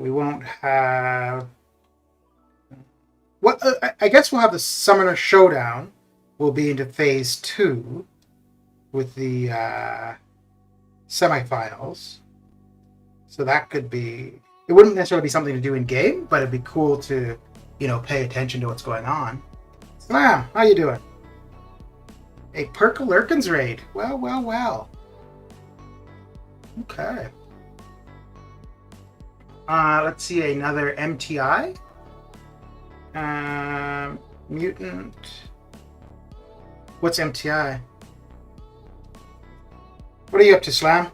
A: We won't have... I guess we'll have the Summoner Showdown. Will be into Phase 2 with the semifinals. So that could be... It wouldn't necessarily be something to do in game, but it'd be cool to, pay attention to what's going on. Slam, how you doing? A Perka Lurkins raid. Well. Okay. Let's see, another MTI. Mutant. What's MTI? What are you up to, Slam?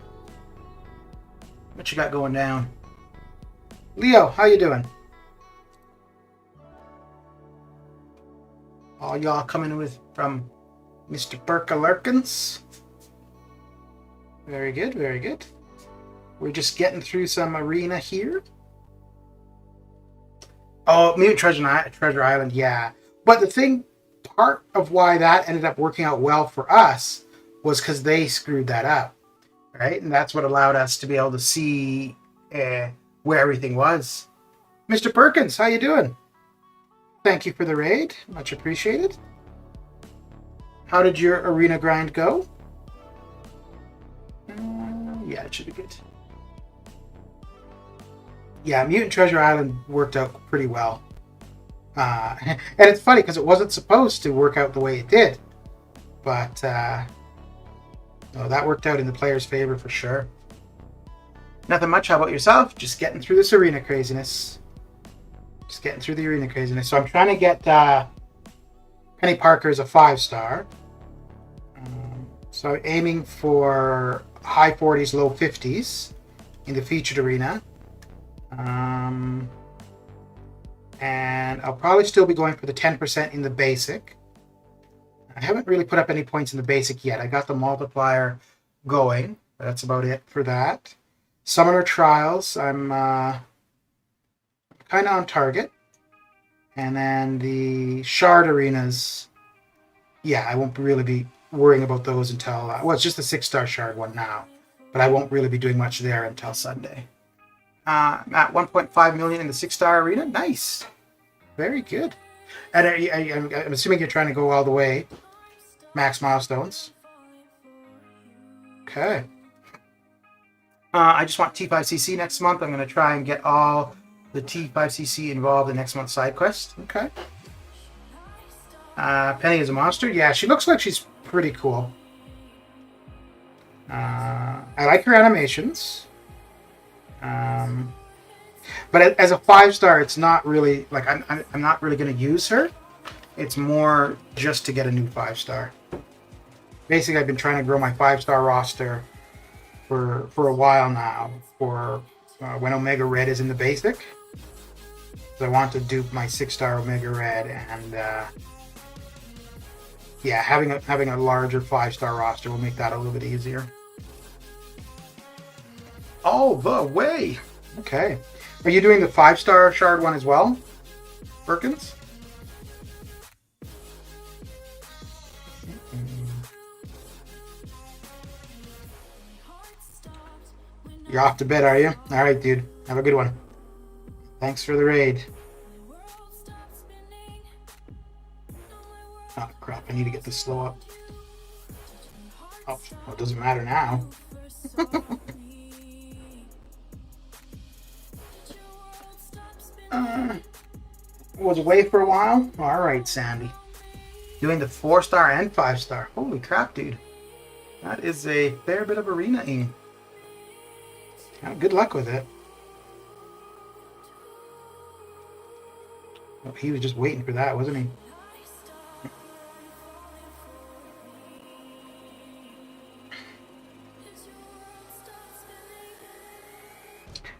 A: What you got going down? Leo, how you doing? All y'all coming with from Mr. Perka Lurkins. Very good, very good. We're just getting through some arena here. Oh, Mutant Treasure Island, yeah. But part of why that ended up working out well for us was because they screwed that up, right? And that's what allowed us to be able to see where everything was. Mr. Perkins, how you doing? Thank you for the raid. Much appreciated. How did your arena grind go? Yeah, it should be good. Yeah, Mutant Treasure Island worked out pretty well. And it's funny because it wasn't supposed to work out the way it did. But that worked out in the player's favor for sure. Nothing much. How about yourself? Just getting through this arena craziness. So I'm trying to get Penny Parker as a 5-star. So I'm aiming for high 40s, low 50s in the featured arena. And I'll probably still be going for the 10% in the basic. I haven't really put up any points in the basic yet. I got the multiplier going. That's about it for that. Summoner Trials, I'm kind of on target. And then the Shard Arenas, yeah, I won't really be worrying about those until, well, it's just the 6-star Shard one now. But I won't really be doing much there until Sunday. I'm at 1.5 million in the 6-star arena. Nice. Very good. And I'm assuming you're trying to go all the way. Max milestones. Okay. I just want T5CC next month. I'm going to try and get all the T5CC involved in next month's side quest. Okay. Penny is a monster. Yeah, she looks like she's pretty cool. I like her animations. But as a 5-star, it's not really like I'm not really going to use her. It's more just to get a new 5-star. Basically, I've been trying to grow my 5-star roster for a while now. For when Omega Red is in the basic, so I want to dupe my 6-star Omega Red, and yeah, having a larger 5-star roster will make that a little bit easier. All the way. Okay. Are you doing the 5-star Shard one as well, Perkins? You're off to bed, are you? All right, dude. Have a good one. Thanks for the raid. Oh, crap. I need to get this slow up. Oh, well, it doesn't matter now. Was away for a while? All right, Sandy. Doing the 4-star and 5-star. Holy crap, dude. That is a fair bit of arena-ing. Good luck with it. Oh, he was just waiting for that, wasn't he?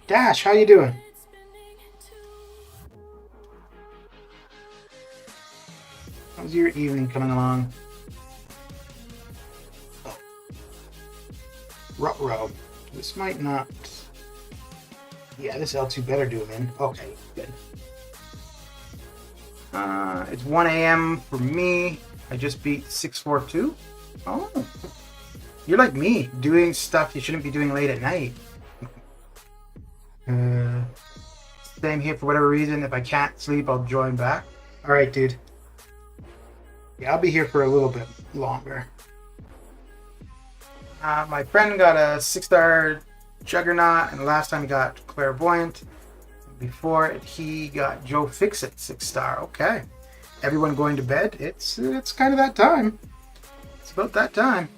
A: Dash, how you doing? How's your evening coming along? Oh. Ruh-roh. This might not... Yeah, this L2 better do him in. Okay, good. It's 1 a.m. for me. I just beat 642. Oh. You're like me, doing stuff you shouldn't be doing late at night. Same here for whatever reason. If I can't sleep, I'll join back. Alright, dude. Yeah, I'll be here for a little bit longer. My friend got a 6-star Juggernaut, and the last time he got Clairvoyant. Before it, he got Joe Fixit 6-star. Okay. Everyone going to bed? It's kind of that time. It's about that time.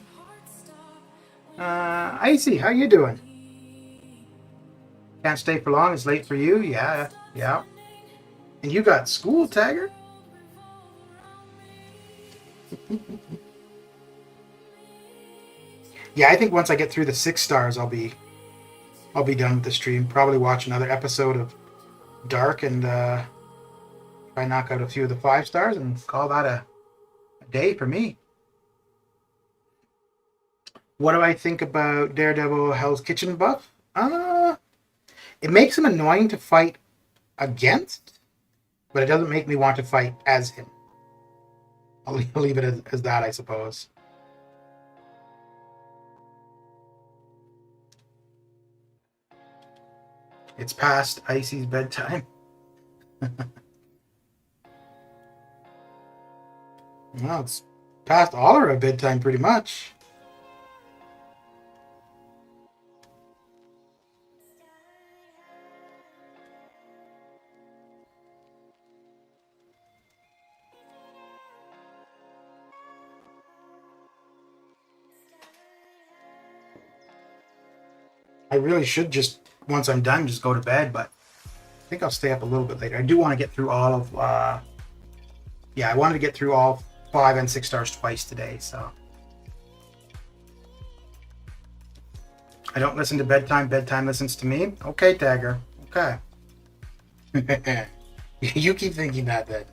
A: Icy, how you doing? Can't stay for long. It's late for you. Yeah. And you got school, Tagger? Yeah, I think once I get through the 6 stars, I'll be done with the stream. Probably watch another episode of Dark and try and knock out a few of the 5 stars and call that a day for me. What do I think about Daredevil Hell's Kitchen buff? It makes him annoying to fight against, but it doesn't make me want to fight as him. I'll leave it as that, I suppose. It's past Icy's bedtime. Well, it's past all of our bedtime pretty much. I really should just, once I'm done, just go to bed, but I think I'll stay up a little bit later. I do want to get through all of, I wanted to get through all 5 and 6 stars twice today, so. I don't listen to bedtime, bedtime listens to me. Okay, Tagger, okay.
B: You keep thinking that then.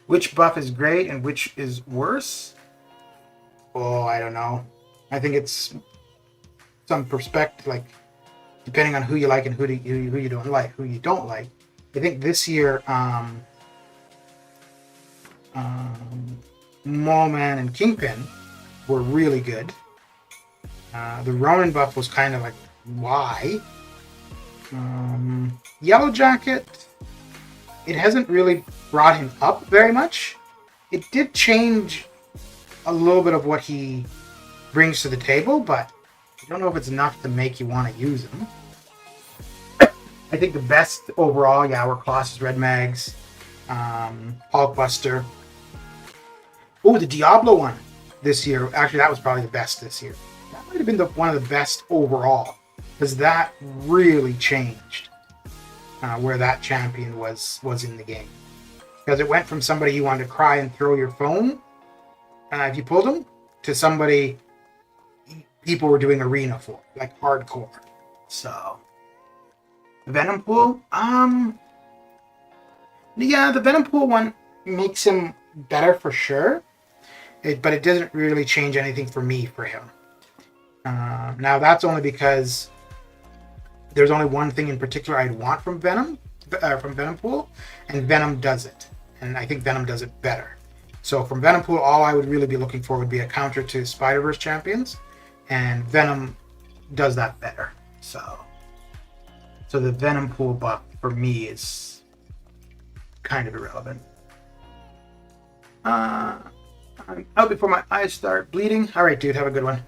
A: Which buff is great and which is worse?
B: Oh, I don't know. I think it's some perspective, like depending on who you like and who you don't like, who you don't like. I think this year, Mallman and Kingpin were really good. The Ronin buff was kind of like, why? Yellow Jacket, it hasn't really brought him up very much. It did change a little bit of what he brings to the table, but I don't know if it's enough to make you want to use him. I think the best overall, yeah, were Colossus Red Mags, Hulkbuster. Oh, the Diablo one this year. Actually, that was probably the best this year. That might have been one of the best overall, because that really changed where that champion was in the game. Because it went from somebody you wanted to cry and throw your phone if you pulled him, to somebody people were doing arena for, like hardcore. So, Venom Pool, yeah, the Venom Pool one makes him better for sure, but it doesn't really change anything for me for him. Now that's only because there's only one thing in particular I'd want from Venom Pool, and Venom does it, and I think Venom does it better. So from Venom Pool, all I would really be looking for would be a counter to Spider-Verse champions, and Venom does that better. So the Venom Pool buff for me is kind of irrelevant. I'm out before my eyes start bleeding. All right, dude, have a good one.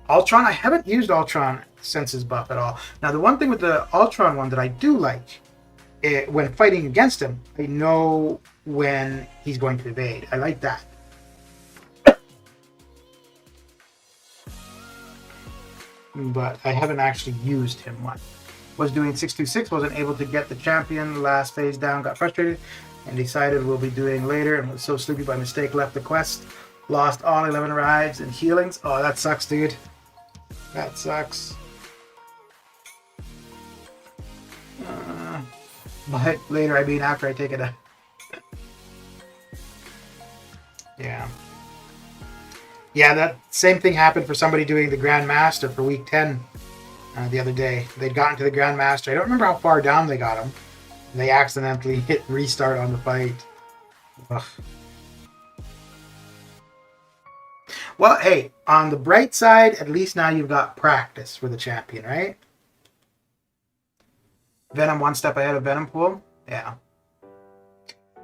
B: Ultron, I haven't used Ultron since his buff at all. Now, the one thing with the Ultron one that I do like, when fighting against him, I know when he's going to evade. I like that. But I haven't actually used him much. Was doing 626, wasn't able to get the champion last phase down, got frustrated, and decided we'll be doing later, and was so sleepy by mistake, left the quest. Lost all 11 rides and healings. Oh, that sucks, dude. That sucks. But later, I mean after I take it. Yeah. Yeah, that same thing happened for somebody doing the Grand Master for week 10 the other day. They'd gotten to the Grand Master. I don't remember how far down they got him. They accidentally hit restart on the fight. Ugh. Well, hey, on the bright side, at least now you've got practice for the champion, right? Venom one step ahead of Venom Pool? Yeah.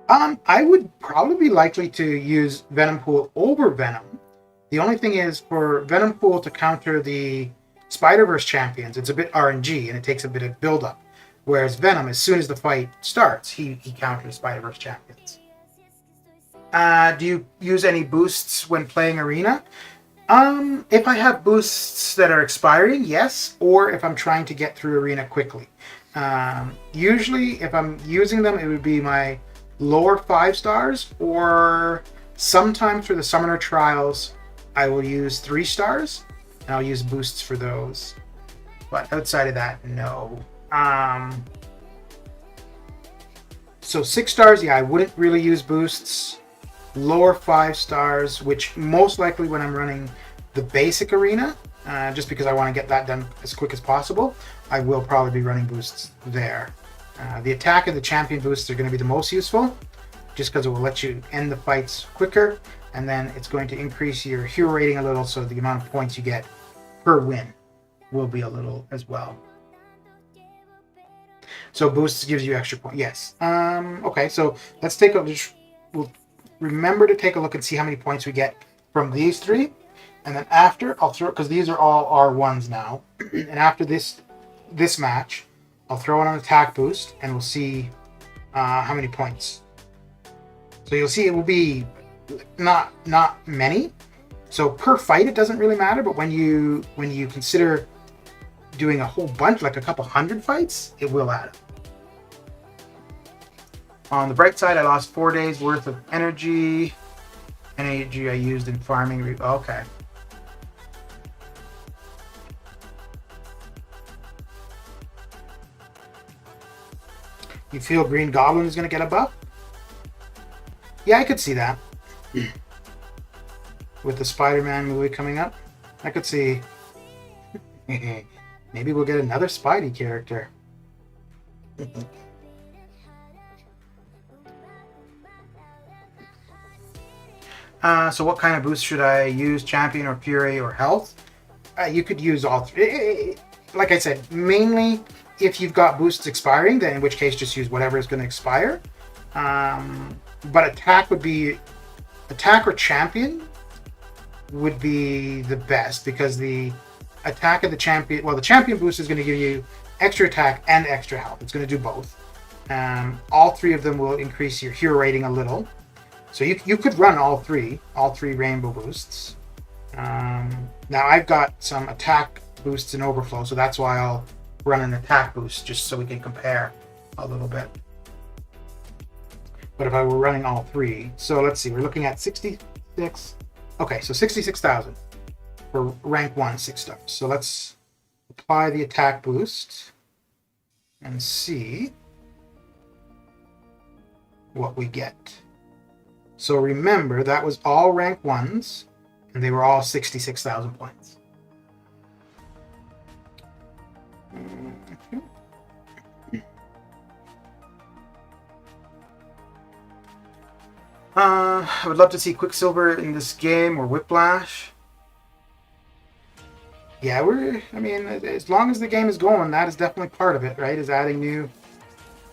B: I would probably be likely to use Venom Pool over Venom. The only thing is, for Venom Pool to counter the Spider-Verse champions, it's a bit RNG, and it takes a bit of build-up. Whereas Venom, as soon as the fight starts, he counters Spider-Verse champions. Do you use any boosts when playing Arena? If I have boosts that are expiring, yes, or if I'm trying to get through Arena quickly. Usually, if I'm using them, it would be my lower 5 stars, or sometimes for the Summoner Trials, I will use 3 stars, and I'll use boosts for those. But outside of that, no. So 6 stars, yeah, I wouldn't really use boosts. Lower 5 stars, which most likely when I'm running the basic arena, just because I want to get that done as quick as possible, I will probably be running boosts there. The attack and the champion boosts are going to be the most useful, just because it will let you end the fights quicker, and then it's going to increase your hero rating a little, so the amount of points you get per win will be a little as well. So boosts gives you extra points. Yes. Okay, so let's take a... We'll remember to take a look and see how many points we get from these 3. And then after, I'll throw... Because these are all R1s now. And after this match, I'll throw in an attack boost, and we'll see how many points. So you'll see it will be not many. So per fight, it doesn't really matter. But when you consider doing a whole bunch, like a couple hundred fights, it will add up. On the bright side, I lost 4 days worth of energy. Energy I used in farming. Okay. You feel Green Goblin is going to get a buff? Yeah, I could see that. With the Spider-Man movie coming up, I could see maybe we'll get another Spidey character. So what kind of boost should I use? Champion or Fury or Health? You could use all three. Like I said, mainly if you've got boosts expiring, then in which case just use whatever is going to expire. But attack or champion would be the best, because the attack of the champion, well, the champion boost is going to give you extra attack and extra health. It's going to do both. All three of them will increase your hero rating a little. So you could run all three rainbow boosts. Now I've got some attack boosts in overflow, so that's why I'll run an attack boost, just so we can compare a little bit. But if I were running all three, so let's see, we're looking at 66. Okay, so 66,000 for rank 1 6 stars. So let's apply the attack boost and see what we get. So remember, that was all rank 1s, and they were all 66,000 points. I would love to see Quicksilver in this game, or Whiplash. Yeah, as long as the game is going, that is definitely part of it, right? Is adding new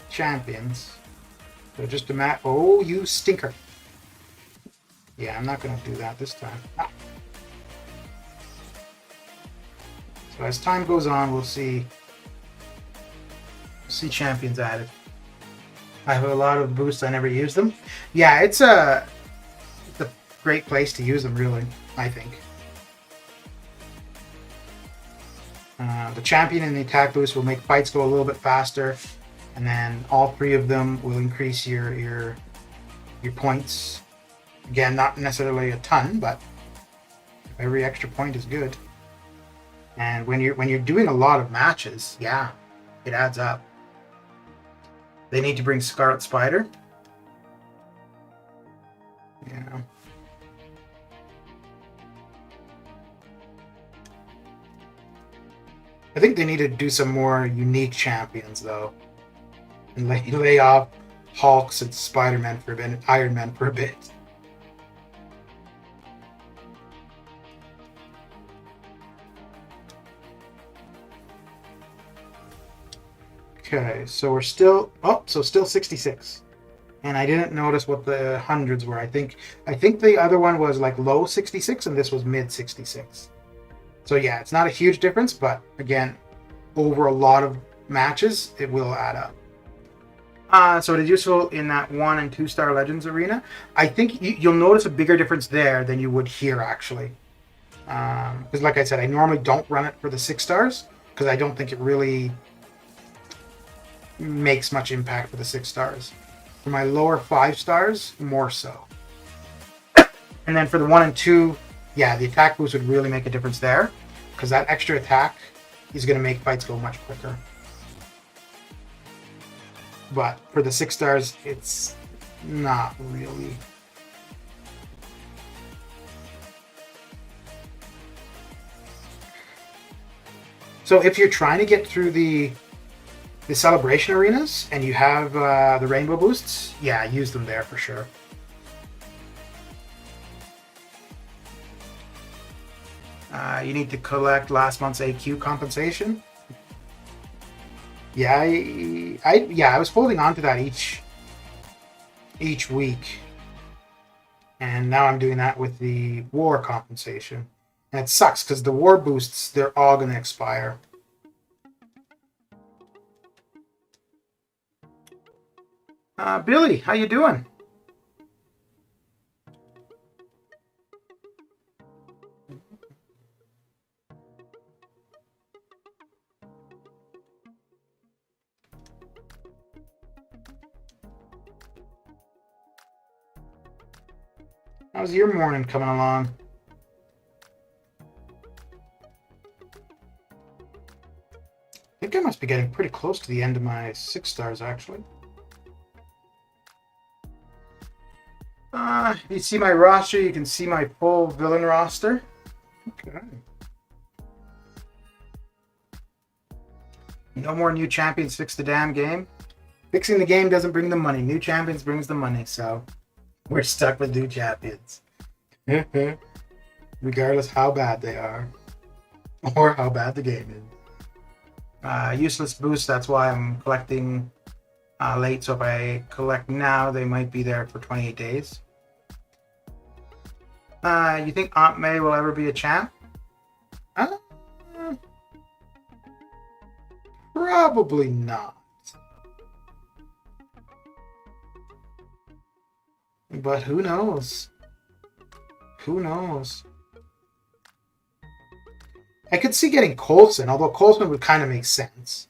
B: champions. So just a map. Oh, you stinker. Yeah, I'm not going to do that this time. Ah. So as time goes on, we'll see champions added. I have a lot of boosts. I never use them. Yeah, it's a great place to use them, really, I think. The champion and the attack boost will make fights go a little bit faster, and then all three of them will increase your points. Again, not necessarily a ton, but every extra point is good. And when you're doing a lot of matches, yeah, it adds up. They need to bring Scarlet Spider. Yeah. I think they need to do some more unique champions, though. And lay off Hulks and Spider-Man for a bit, and Iron Man for a bit. Okay, so we're still still 66, and I didn't notice what the hundreds were. I think the other one was like low 66, and this was mid 66. So yeah, it's not a huge difference, but again, over a lot of matches, it will add up. So it is useful in that 1 and 2 star Legends arena. I think you'll notice a bigger difference there than you would here, actually. Because like I said, I normally don't run it for the 6 stars, because I don't think it really makes much impact for the 6 stars. For my lower 5 stars, more so. And then for the 1 and 2, yeah, the attack boost would really make a difference there, because that extra attack is going to make fights go much quicker. But for the 6 stars, it's not really. So if you're trying to get through the celebration arenas and you have the rainbow boosts, yeah, use them there for sure. You need to collect last month's AQ compensation. Yeah, I was holding on to that each week, and now I'm doing that with the war compensation, and it sucks because the war boosts, they're all going to expire. Billy, how you doing? How's your morning coming along? I think I must be getting pretty close to the end of my 6 stars, actually.
A: If you see my roster, you can see my full villain roster.
B: Okay.
A: No more new champions, fix the damn game. Fixing the game doesn't bring the money. New champions brings the money, so we're stuck with new champions.
B: Regardless how bad they are. Or how bad the game is.
A: Useless boost, that's why I'm collecting late, so if I collect now, they might be there for 28 days. You think Aunt May will ever be a champ?
B: Probably not. But who knows? Who knows? I could see getting Coulson, although Coulson would kind of make sense.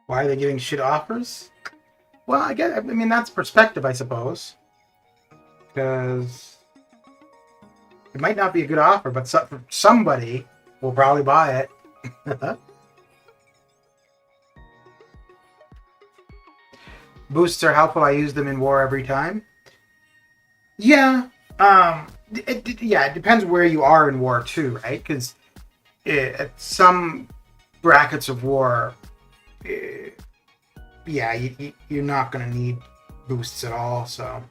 A: Why are they giving shit offers? Well, I mean, that's perspective, I suppose. Because it might not be a good offer, but somebody will probably buy it. Boosts are helpful. I use them in war every time. Yeah. It depends where you are in war too, right? Because at some brackets of war, you're not going to need boosts at all. So,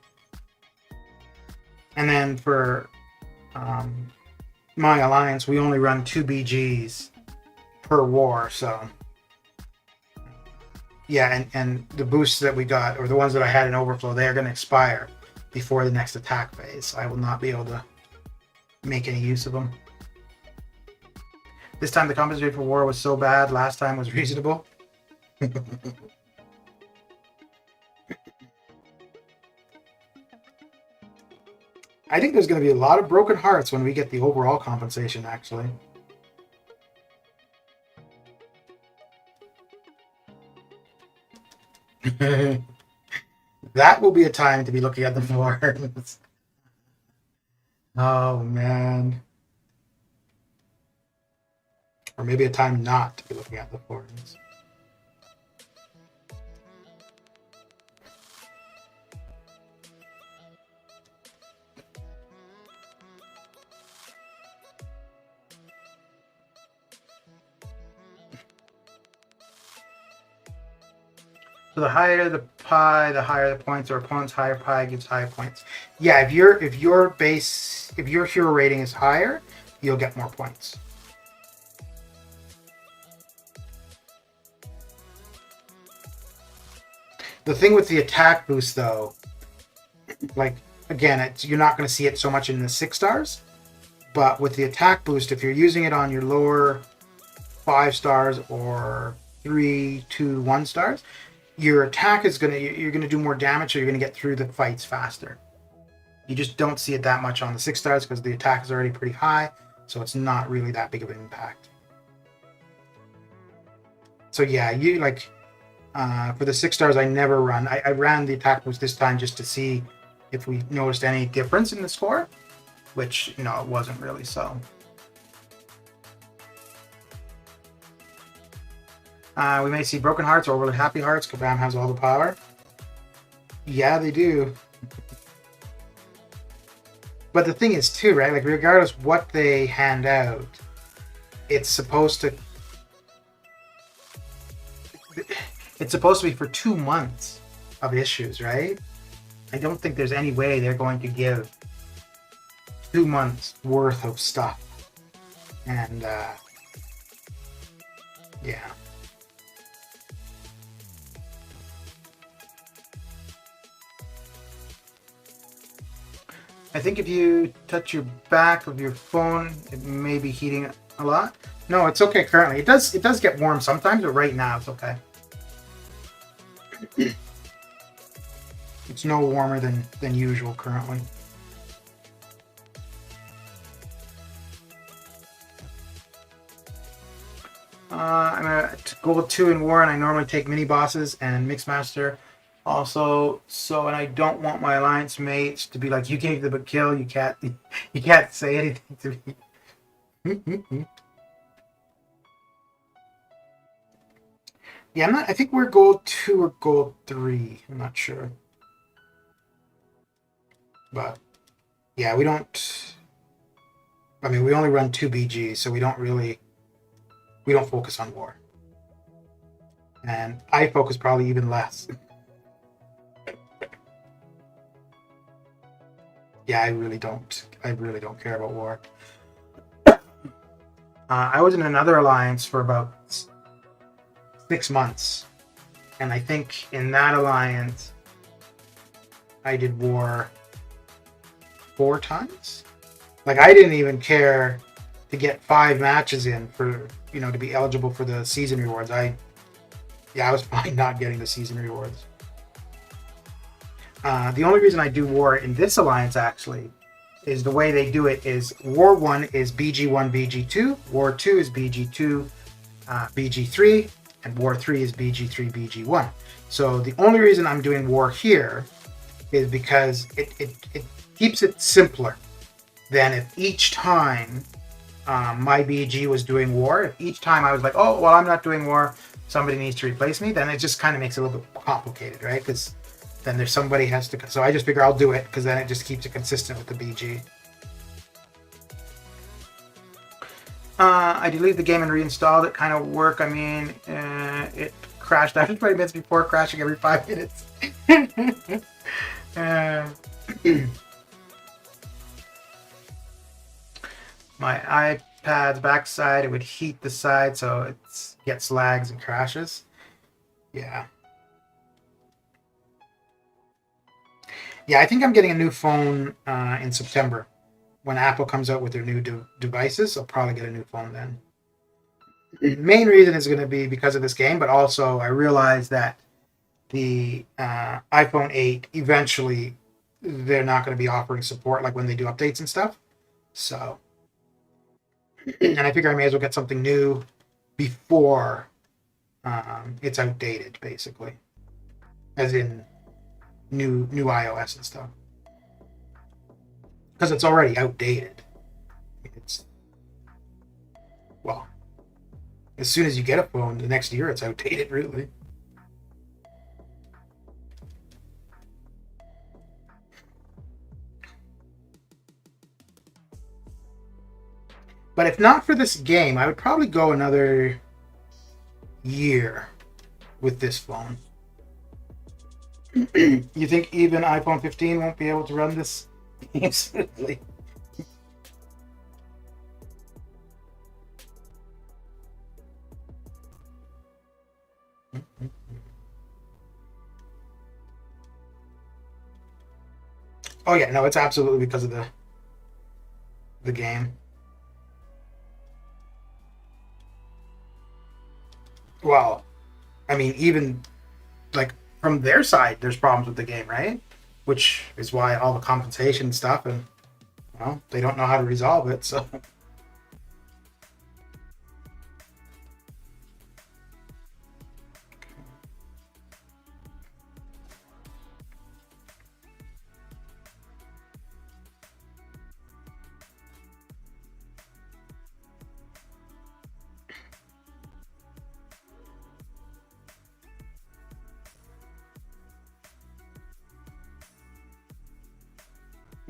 A: and then for my alliance, we only run 2 BGs per war. So, yeah, and the boosts that we got, or the ones that I had in overflow, they are going to expire before the next attack phase. I will not be able to make any use of them. This time the compensation for war was so bad. Last time was reasonable. I think there's going to be a lot of broken hearts when we get the overall compensation, actually. That will be a time to be looking at the forums. Oh, man. Or maybe a time not to be looking at the forums. So the higher the pie, the higher the points, or opponent's higher pie gives higher points. Yeah, if your hero rating is higher, you'll get more points. The thing with the attack boost, though, like, again, you're not going to see it so much in the 6 stars, but with the attack boost, if you're using it on your lower 5 stars or 3, 2, 1 stars, your attack is you're gonna do more damage, so you're gonna get through the fights faster. You just don't see it that much on the 6 stars because the attack is already pretty high, so it's not really that big of an impact. So yeah, you like for the 6 stars, I never run. I ran the attack boost this time just to see if we noticed any difference in the score, which it wasn't really so. We may see broken hearts or overly happy hearts. Kabam has all the power. Yeah, they do. But the thing is, too, right? Like, regardless what they hand out, it's supposed to be for 2 months of issues, right? I don't think there's any way they're going to give 2 months worth of stuff. And, yeah. I think if you touch your back of your phone, it may be heating a lot. No, it's okay currently. It does get warm sometimes, but right now it's okay. It's no warmer than usual currently. I'm at gold 2 in war, and I normally take mini bosses and Mixmaster
B: Also, and I don't want my alliance mates to be like, you gave them a kill, you can't say anything to me. Yeah, I think we're gold 2 or gold 3. I'm not sure. But yeah, we don't. I mean, we only run 2 BGs, so we don't focus on war. And I focus probably even less. Yeah, I really don't care about war. I was in another alliance for about 6 months, and I think in that alliance I did war 4 times. Like, I didn't even care to get 5 matches in for, to be eligible for the season rewards. I was fine not getting the season rewards. The only reason I do war in this alliance actually is the way they do it is War 1 is BG1, BG2, War 2 is BG2, BG3, and War 3 is BG3, BG1. So the only reason I'm doing war here is because it keeps it simpler than if each time my BG was doing war. If each time I was like, oh, well, I'm not doing war, somebody needs to replace me, then it just kind of makes it a little bit complicated, right? Because then there's somebody has to. So I just figure I'll do it because then it just keeps it consistent with the BG. I deleted the game and reinstalled it. Kind of work. I mean, it crashed after 20 minutes before crashing every 5 minutes. My iPad's backside, it would heat the side, so it gets lags and crashes. Yeah. Yeah, I think I'm getting a new phone in September. When Apple comes out with their new devices, I'll probably get a new phone then. The main reason is going to be because of this game, but also I realize that the iPhone 8, eventually, they're not going to be offering support like when they do updates and stuff. So, and I figure I may as well get something new before it's outdated, basically. As in new iOS and stuff. Because it's already outdated. Well, as soon as you get a phone, the next year it's outdated, really. But if not for this game, I would probably go another year with this phone. You think even iPhone 15 won't be able to run this game smoothly? Oh yeah, no, it's absolutely because of the game. Well, I mean, even like from their side, there's problems with the game, right? Which is why all the compensation stuff, and well, they don't know how to resolve it. So,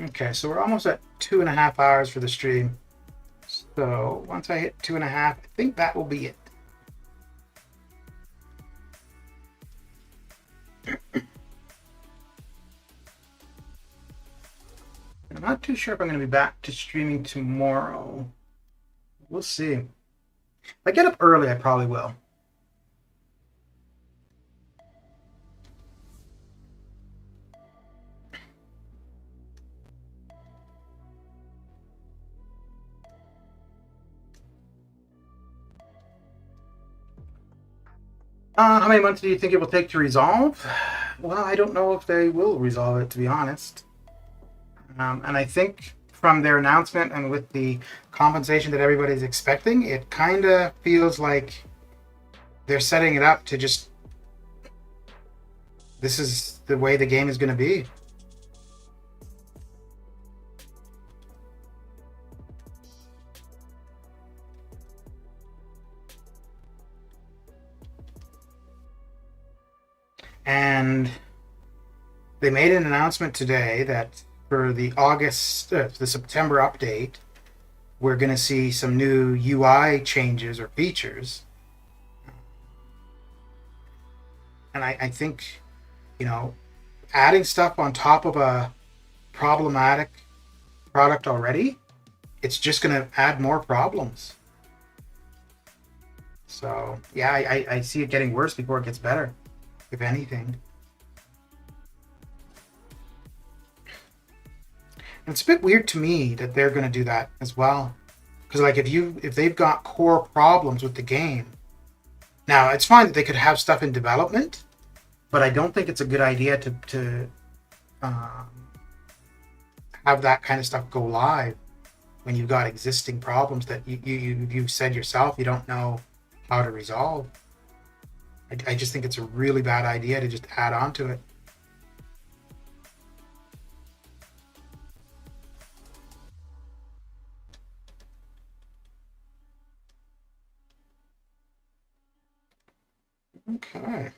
B: okay, so we're almost at 2.5 hours for the stream. So once I hit 2.5, I think that will be it. I'm not too sure if I'm going to be back to streaming tomorrow. We'll see. If I get up early, I probably will. How many months do you think it will take to resolve? Well, I don't know if they will resolve it, to be honest. And I think from their announcement and with the compensation that everybody's expecting, it kind of feels like they're setting it up to just this is the way the game is going to be. And they made an announcement today that for the the September update, we're going to see some new UI changes or features. And I think, you know, adding stuff on top of a problematic product already, it's just going to add more problems. So, yeah, I see it getting worse before it gets better, if anything. And it's a bit weird to me that they're going to do that as well. Because, like, if they've got core problems with the game, now it's fine that they could have stuff in development, but I don't think it's a good idea to have that kind of stuff go live when you've got existing problems that you said yourself you don't know how to resolve. I just think it's a really bad idea to just add on to it. Okay.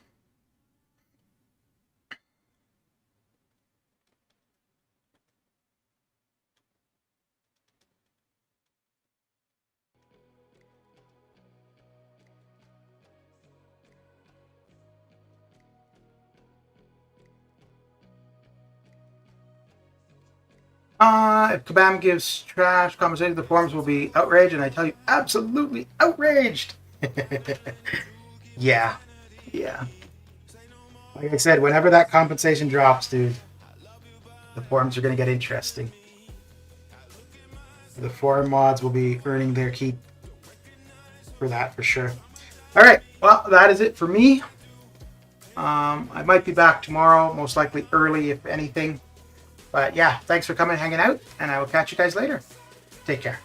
B: If Kabam gives trash conversation, the forums will be outraged, and I tell you, absolutely outraged. Yeah. Like I said, whenever that compensation drops, dude, the forums are going to get interesting. The forum mods will be earning their keep for that, for sure. All right, well, that is it for me. I might be back tomorrow, most likely early, if anything. But yeah, thanks for coming and hanging out, and I will catch you guys later. Take care.